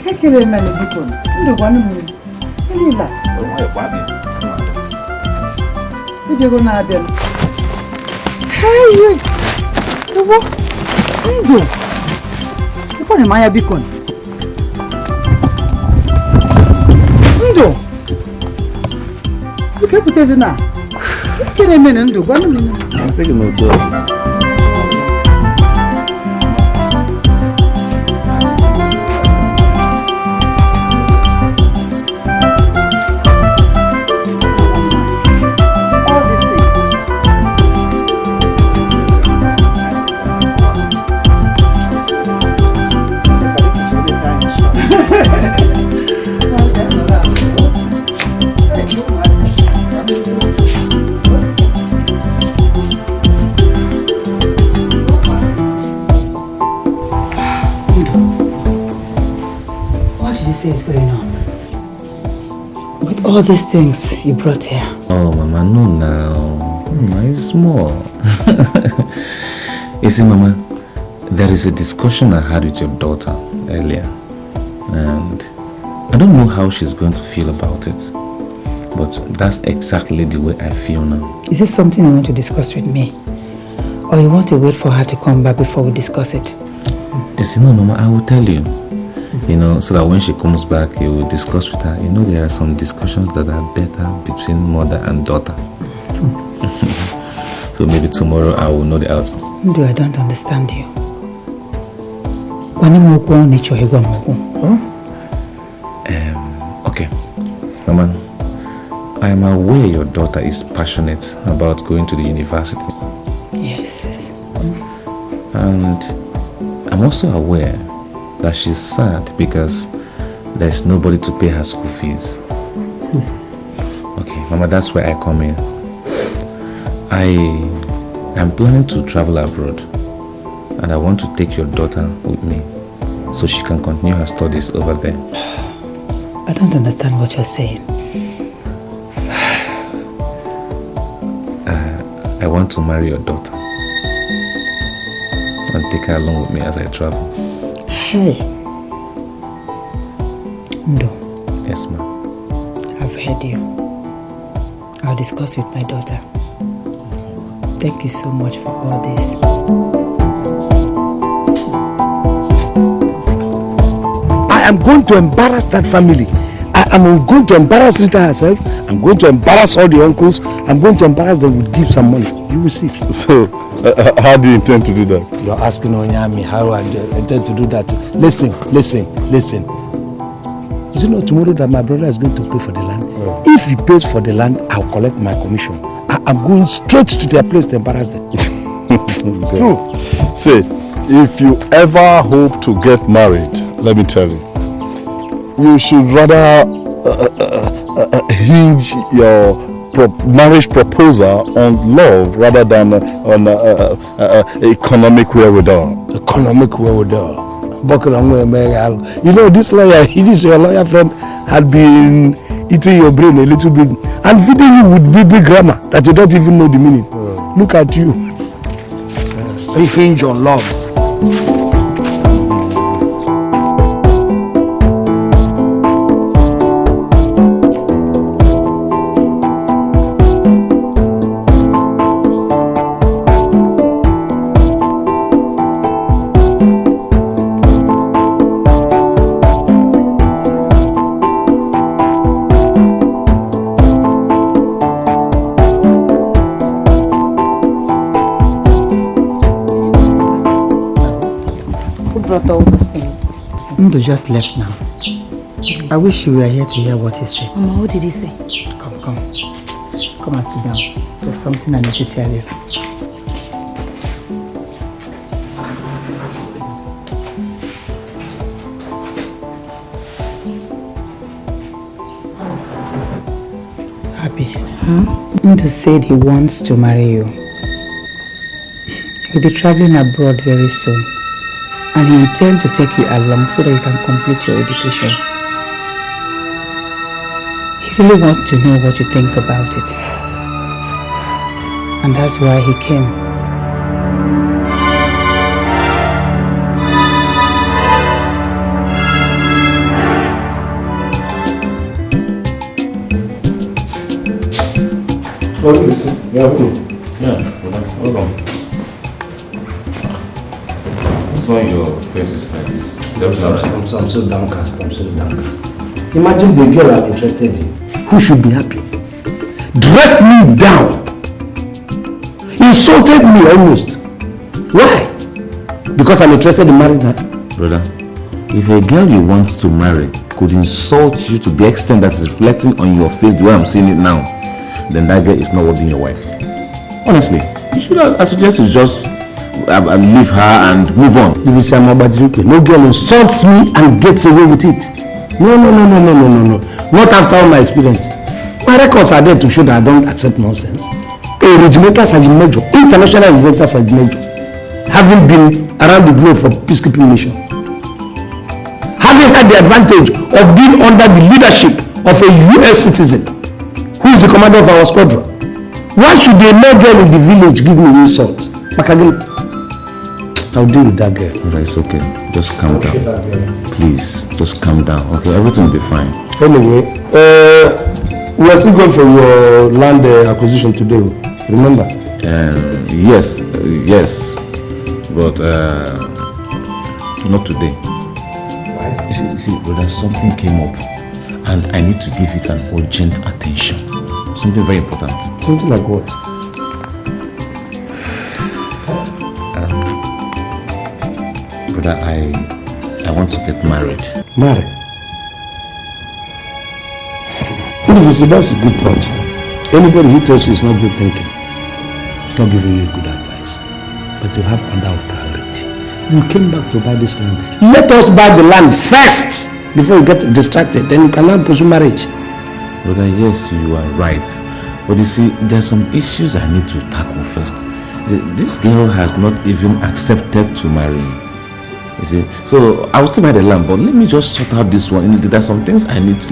Keke na men bikon. Ndo kwanu mu. Elila.
Owo kwa bi.
Ibe go na abia. Hey, Owoh, Ndo. Iko ni maya bikon. Ndo. Ike kutezi na. Ike na mene Ndo, kwanu mene.
Asiki no do.
All these things you brought here.
Oh, Mama, no now. It's small. You see, Mama, there is a discussion I had with your daughter earlier, and I don't know how she's going to feel about it, but that's exactly the way I feel now.
Is this something you want to discuss with me? Or you want to wait for her to come back before we discuss it?
You see, no, Mama, I will tell you. You know, so that when she comes back, you will discuss with her. You know, there are some discussions that are better between mother and daughter. So maybe tomorrow I will know the outcome.
Ndo, I don't understand you.
Okay, Mama, I am aware your daughter is passionate about going to the university.
Yes, yes.
And I'm also aware that she's sad because there's nobody to pay her school fees. Okay, Mama, that's where I come in. I am planning to travel abroad, and I want to take your daughter with me so she can continue her studies over there.
I don't understand what you're saying.
I want to marry your daughter and take her along with me as I travel.
Hey. Ndo.
Yes, ma'am.
I've heard you. I'll discuss with my daughter. Thank you so much for all this.
I am going to embarrass that family. I am going to embarrass Rita herself. I'm going to embarrass all the uncles. I'm going to embarrass them with gifts and money. You will see.
So, how do you intend to do that?
You're asking Onyami how I intend to do that. Listen. Is it not tomorrow that my brother is going to pay for the land? Oh. If he pays for the land, I'll collect my commission. I'm going straight to their place to embarrass them.
True. See, if you ever hope to get married, let me tell you, you should rather hinge your marriage proposal on love rather than on economic wherewithal.
Economic wherewithal. You know, this lawyer, your lawyer friend, had been eating your brain a little bit and feeding you with big grammar that you don't even know the meaning. Look at you. A hinge on love.
Ndo just left now. I wish you were here to hear what he said.
Mama, what did he say?
Come and sit down. There's something I need to tell you. Happy. Ndo said he wants to marry you. He'll be traveling abroad very soon. And he intends to take you along so that you can complete your education. He really wants to know what you think about it. And that's why he came.
Hold on. Why your face is like this?
I'm so downcast. Imagine the girl I'm interested in, who should be happy, dressed me down, insulted me almost. Why? Because I'm interested in marrying her.
Brother, if a girl you want to marry could insult you to the extent that is reflecting on your face the way I'm seeing it now, then that girl is not worth being your wife. Honestly, you should I suggest you just leave her and move on.
You will say I'm Ogbodo. No girl insults me and gets away with it. No. Not after all my experience. My records are there to show that I don't accept nonsense. A regimental sergeant major, international regimental sergeant major, having been around the globe for peacekeeping mission, having had the advantage of being under the leadership of a US citizen who is the commander of our squadron. Why should a male girl in the village give me insult? I'll deal with that girl.
But it's okay. Just calm down. Please, just calm down. Okay, everything will be fine.
Anyway, we are still going for your land acquisition today. Remember?
Yes. But not today.
Why?
You see, brother, something came up, and I need to give it an urgent attention. Something very important.
Something like what?
Brother, I want to get married.
Marry? That's a good thought. Anybody who tells you it's not good thinking, it's not giving you a good advice. But you have order of priority. You came back to buy this land. Let us buy the land first before you get distracted. Then you cannot pursue marriage.
Brother, yes, you are right. But you see, there are some issues I need to tackle first. This girl has not even accepted to marry me. You see, so I will still buy the land, but let me just sort out this one. There are some things I need to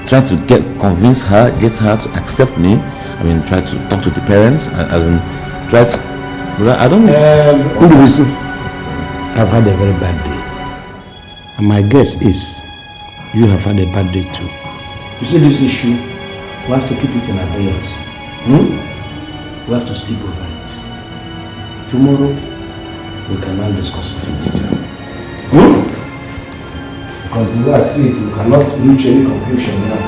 try to convince her, get her to accept me. I mean, try to talk to the parents, as in try to. Brother, I don't know.
I've had a very bad day, and my guess is you have had a bad day too. You see this issue, we have to keep it in abeyance. We have to sleep over it. Tomorrow, we can now discuss it in detail. Because the way I see it, we cannot reach any conclusion now.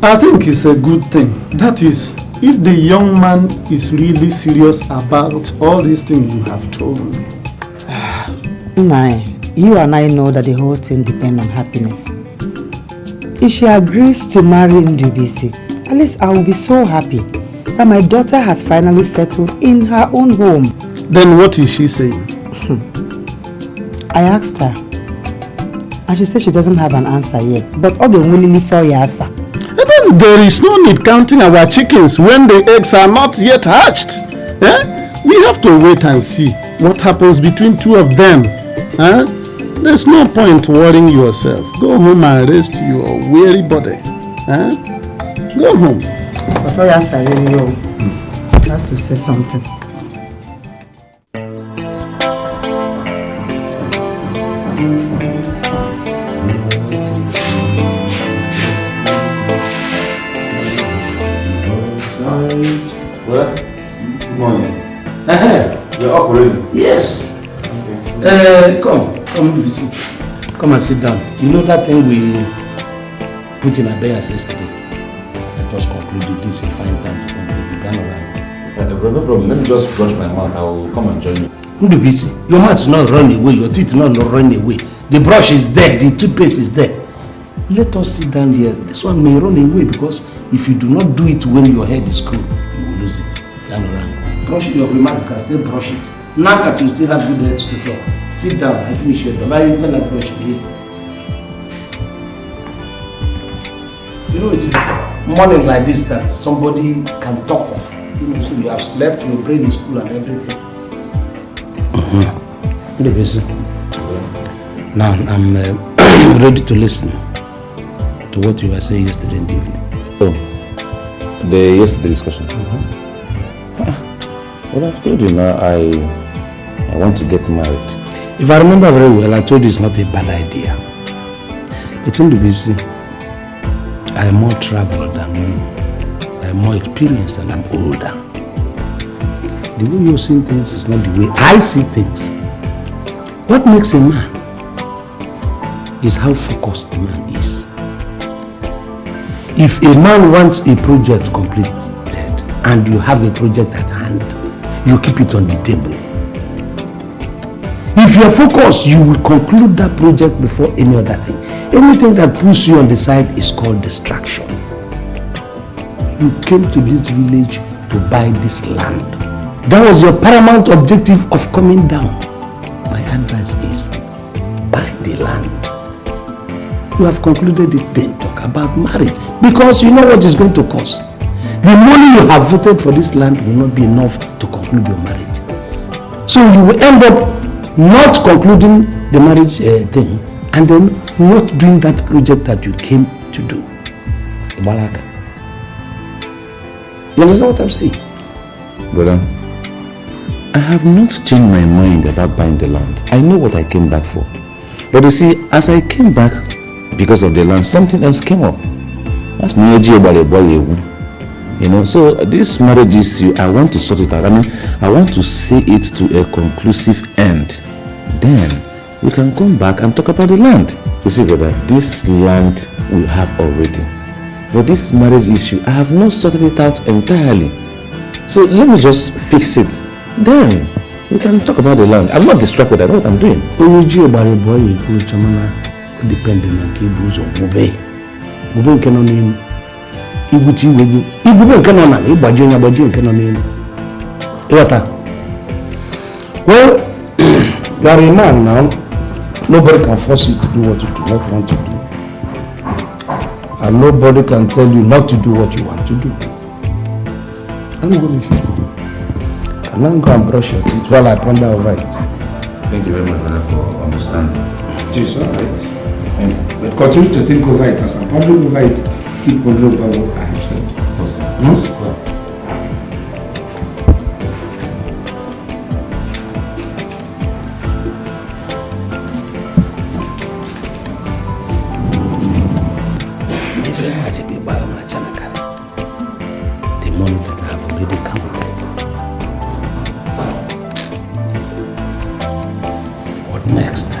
I think it's a good thing. That is, if the young man is really serious about all these things you have told me.
Nai, you and I know that the whole thing depends on happiness. If she agrees to marry Ndubisi, at least I will be so happy that my daughter has finally settled in her own home.
Then what is she saying?
I asked her, and she said she doesn't have an answer yet. But Ogen willingly for Yasa.
Then there is no need counting our chickens when the eggs are not yet hatched. We have to wait and see what happens between two of them. There's no point worrying yourself. Go home and rest your weary body. Go home.
Before Yasa really has to say something.
Good morning. You're up already?
Yes. Come and sit down. You know that thing we put in abeyance yesterday? Let us conclude this in fine time to conclude the panorama.
No problem. Let me just brush my mouth. I will come and join you.
Ndubisi, your mouth is not run away, your teeth not run away. The brush is there, the toothpaste is there. Let us sit down here. This one may run away because if you do not do it when your head is cool, you will lose it. Brush your mouth, you can still brush it. Now that you still have good heads to talk. Sit down and finish your job. I feel like brushing here. You know, it is morning like this that somebody can talk of. You know, so you have slept, your brain is cool and everything. Now I'm ready to listen to what you were saying yesterday in the evening.
Oh, the yesterday discussion. Well, I've told you now, I want to get married.
If I remember very well, I told you it's not a bad idea. It's only busy. I am more traveled than you. I am more experienced and I'm older. The way you're seeing things is not the way I see things. What makes a man is how focused the man is. If a man wants a project completed and you have a project at hand, you keep it on the table. If you're focused, you will conclude that project before any other thing. Anything that puts you on the side is called distraction. You came to this village to buy this land. That was your paramount objective of coming down. My advice is, buy the land. You have concluded it, then talk about marriage. Because you know what it's going to cost. The money you have voted for this land will not be enough to conclude your marriage. So you will end up not concluding the marriage thing, and then not doing that project that you came to do. Ibalaka. You understand what I'm saying?
Brother, I have not changed my mind about buying the land. I know what I came back for. But you see, as I came back because of the land, something else came up. That's Inojie about a boy. You know, so this marriage issue, I want to sort it out. I mean, I want to see it to a conclusive end. Then we can come back and talk about the land. You see, brother, this land we have already. But this marriage issue, I have not sorted it out entirely. So let me just fix it. Then we can talk about the land. I'm not distracted. I know what I'm doing.
Inojie about a boy, depending on cables or Bube. Bube cannot name. Iguti with you. Ibu cannot name. Ibajin cannot name. Well, you are a man now. Nobody can force you to do what you do not want to do. And nobody can tell you not to do what you want to do. I'm going to feel. And now go and brush your teeth while I ponder over it.
Thank you very much, brother, for understanding.
It is alright. But continue to think over it. As I'm pondering over it, keep wondering about what I have said.
The money that I have already come. What next?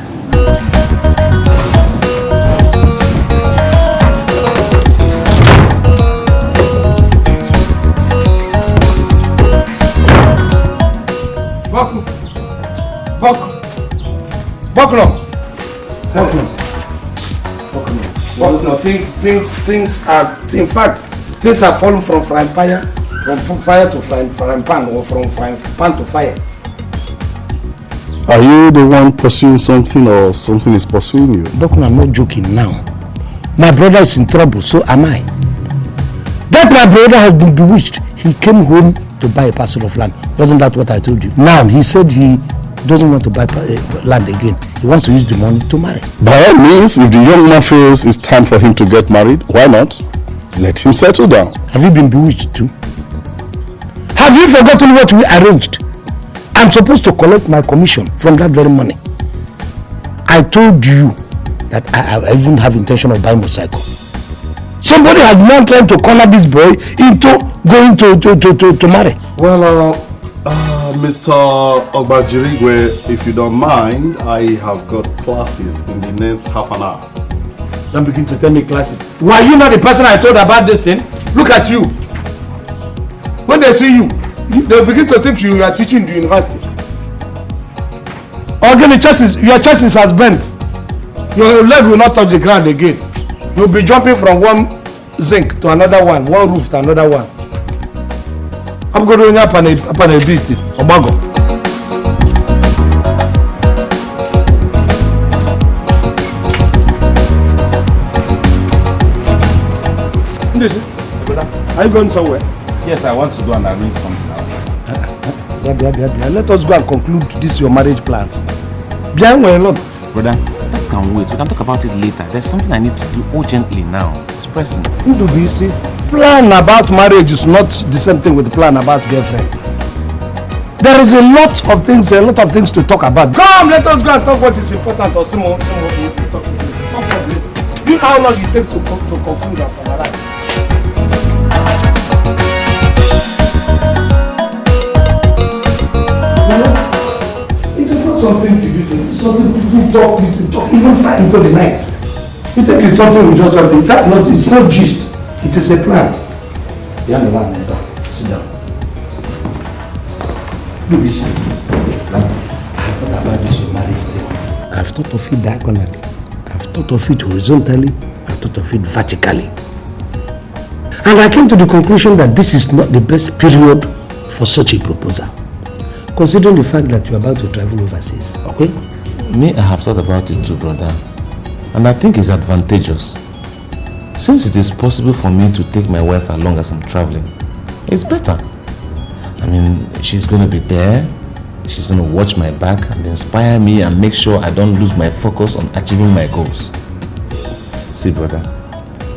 Things are, in fact, things have fallen from frying pan, from fire to frying pan, or from frying pan to fire.
Are you the one pursuing something, or something is pursuing you?
Doc, I'm not joking now. My brother is in trouble, so am I. That my brother has been bewitched. He came home to buy a parcel of land. Wasn't that what I told you? Now, he said he doesn't want to buy land again. He wants to use the money to marry.
By all means, if the young man feels it's time for him to get married, why not? Let him settle down.
Have you been bewitched too? Have you forgotten what we arranged? I'm supposed to collect my commission from that very money. I told you that I even have intention of buying a motorcycle. Somebody has now tried to corner this boy into going to marry.
Well, Mr. Ogbajirigwe, if you don't mind, I have got classes in the next half an hour.
Don't begin to tell me classes. Were you not the person I told about this thing? Look at you. When they see you, they begin to think you are teaching in the university. Again, your chest has bent. Your leg will not touch the ground again. You'll be jumping from one zinc to another one roof to another one. I'm going to up on a beat. Obago. Are you going somewhere?
Yes, I want to go and arrange something else.
Let us go and conclude this your marriage plans.
Brother, that can wait. We can talk about it later. There's something I need to do urgently now. It's pressing.
Plan about marriage is not the same thing with plan about girlfriend. There is a lot of things to talk about. Come, let us go and talk what is important or some more. Do you know how long it takes to conclude and finalize? It's not something to do. It's something people talk, even far into the night. You think it's something we just have to do. That's not, it's not gist. It is a plan. You have a man there. Sit down. Look, listen. I've thought about this your marriage thing. I've thought of it diagonally. I've thought of it horizontally. I've thought of it vertically. And I came to the conclusion that this is not the best period for such a proposal. Considering the fact that you're about to travel overseas, okay?
Me, I have thought about it too, brother. And I think it's advantageous. Since it is possible for me to take my wife along as I'm traveling, it's better. I mean, she's going to be there. She's going to watch my back and inspire me and make sure I don't lose my focus on achieving my goals. See, brother,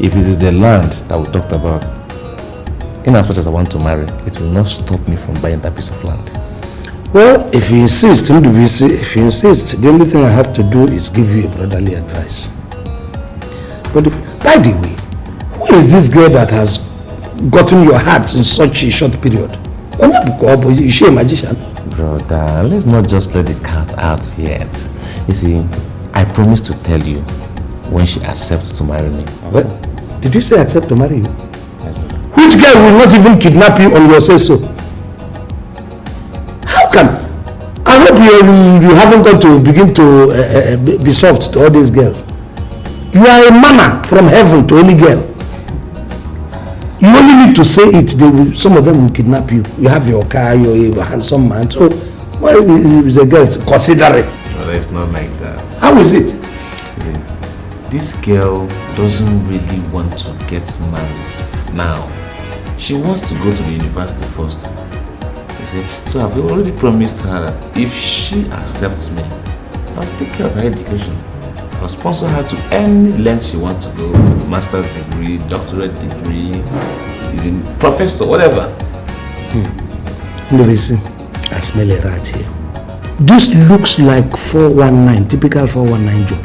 if it is the land that we talked about, in as much as I want to marry, it will not stop me from buying that piece of land.
Well, if you insist, the only thing I have to do is give you a brotherly advice. But by the way, who is this girl that has gotten your heart in such a short period? Is she a magician?
Brother, let's not just let the cat out yet. You see, I promised to tell you when she accepts to marry me.
What? Did you say accept to marry you? Which girl will not even kidnap you on your say-so? How can? I hope you haven't got to begin to be soft to all these girls. You are a manna from heaven to any girl. You only need to say it. Some of them will kidnap you. You have your car, you're a handsome man. So, why is a girl considerate?
Well, it's not like that.
How is it?
See, this girl doesn't really want to get married now. She wants to go to the university first. You see, so I've already promised her that if she accepts me, I'll take care of her education. I'll sponsor her to any length she wants to go, master's degree, doctorate degree, even professor, whatever.
Listen, I smell a rat here. This looks like 419, typical 419 job.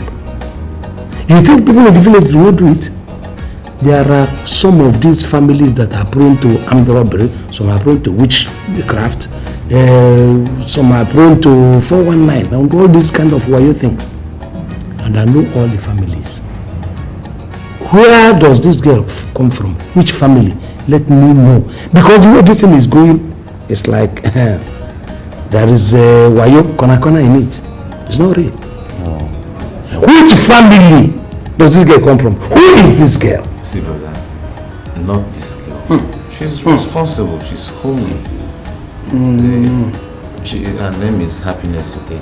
You think people in the village will not do it? There are some of these families that are prone to armed robbery, some are prone to witchcraft, some are prone to 419, and all these kind of wayo things. And I know all the families. Where does this girl come from? Which family? Let me know. Because the way this thing is going, it's like there is a wayo kona in it. It's not real.
No.
Which family does this girl come from? Who is this girl?
See, brother, not this girl. She's responsible. She's homely. Her name is Happiness, okay?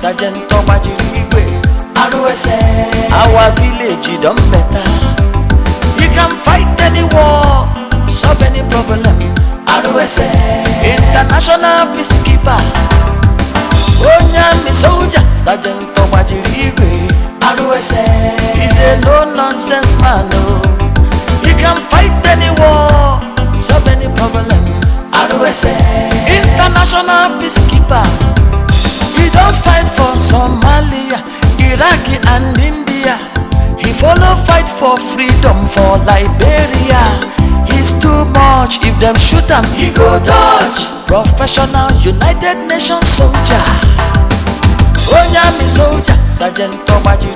Sergeant Ogbodo, our village don't better. You can fight any war, solve any problem. ROSA, International Peacekeeper. Onyami soldier, Sergeant Ogbodo, ROSA, he's a no-nonsense man. You can fight any war, solve any problem. ROSA, International Peacekeeper. He don't fight for Somalia, Iraq and India. He follow fight for freedom for Liberia. He's too much, if them shoot him, he go dodge. Professional United Nations soldier. Onyami soldier, Sergeant Ogbodo,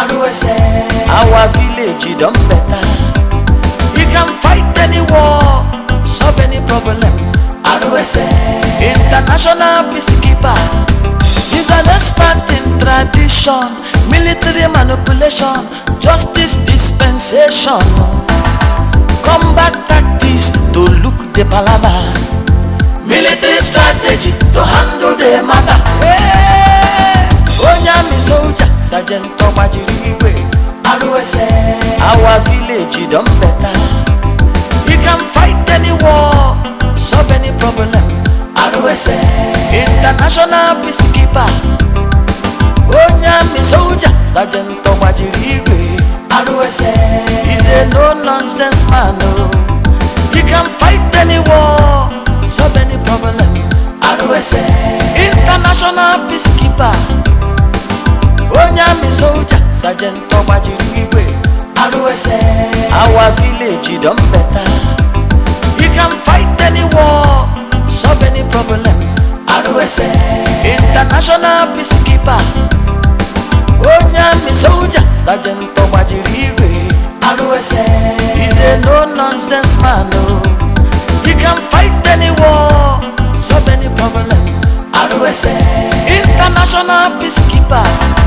ROSA, our village don't better. He can fight any war, solve any problem. ROSA, International Peacekeeper. He's an expert in tradition, military manipulation, justice dispensation, combat tactics to look the palava, military strategy to handle the matter. Onyami soldier, Sergeant Ogbodo, ROSA, our village don't better. He can fight any war, solve any problem. ROSA, International Peacekeeper. Onyami soldier, Sergeant Ogbodo, ROSA, he's a no-nonsense man. He can fight any war, solve any problem. ROSA, International Peacekeeper. Onyami soldier, Sergeant Ogbodo, ROSA, our village don't better. He can fight any war, solve any problem. ROSA, International Peacekeeper. Onyami soldier, Sergeant Ogbodo, He's a no-nonsense man, oh. He can fight any war, solve any problem. International peacekeeper.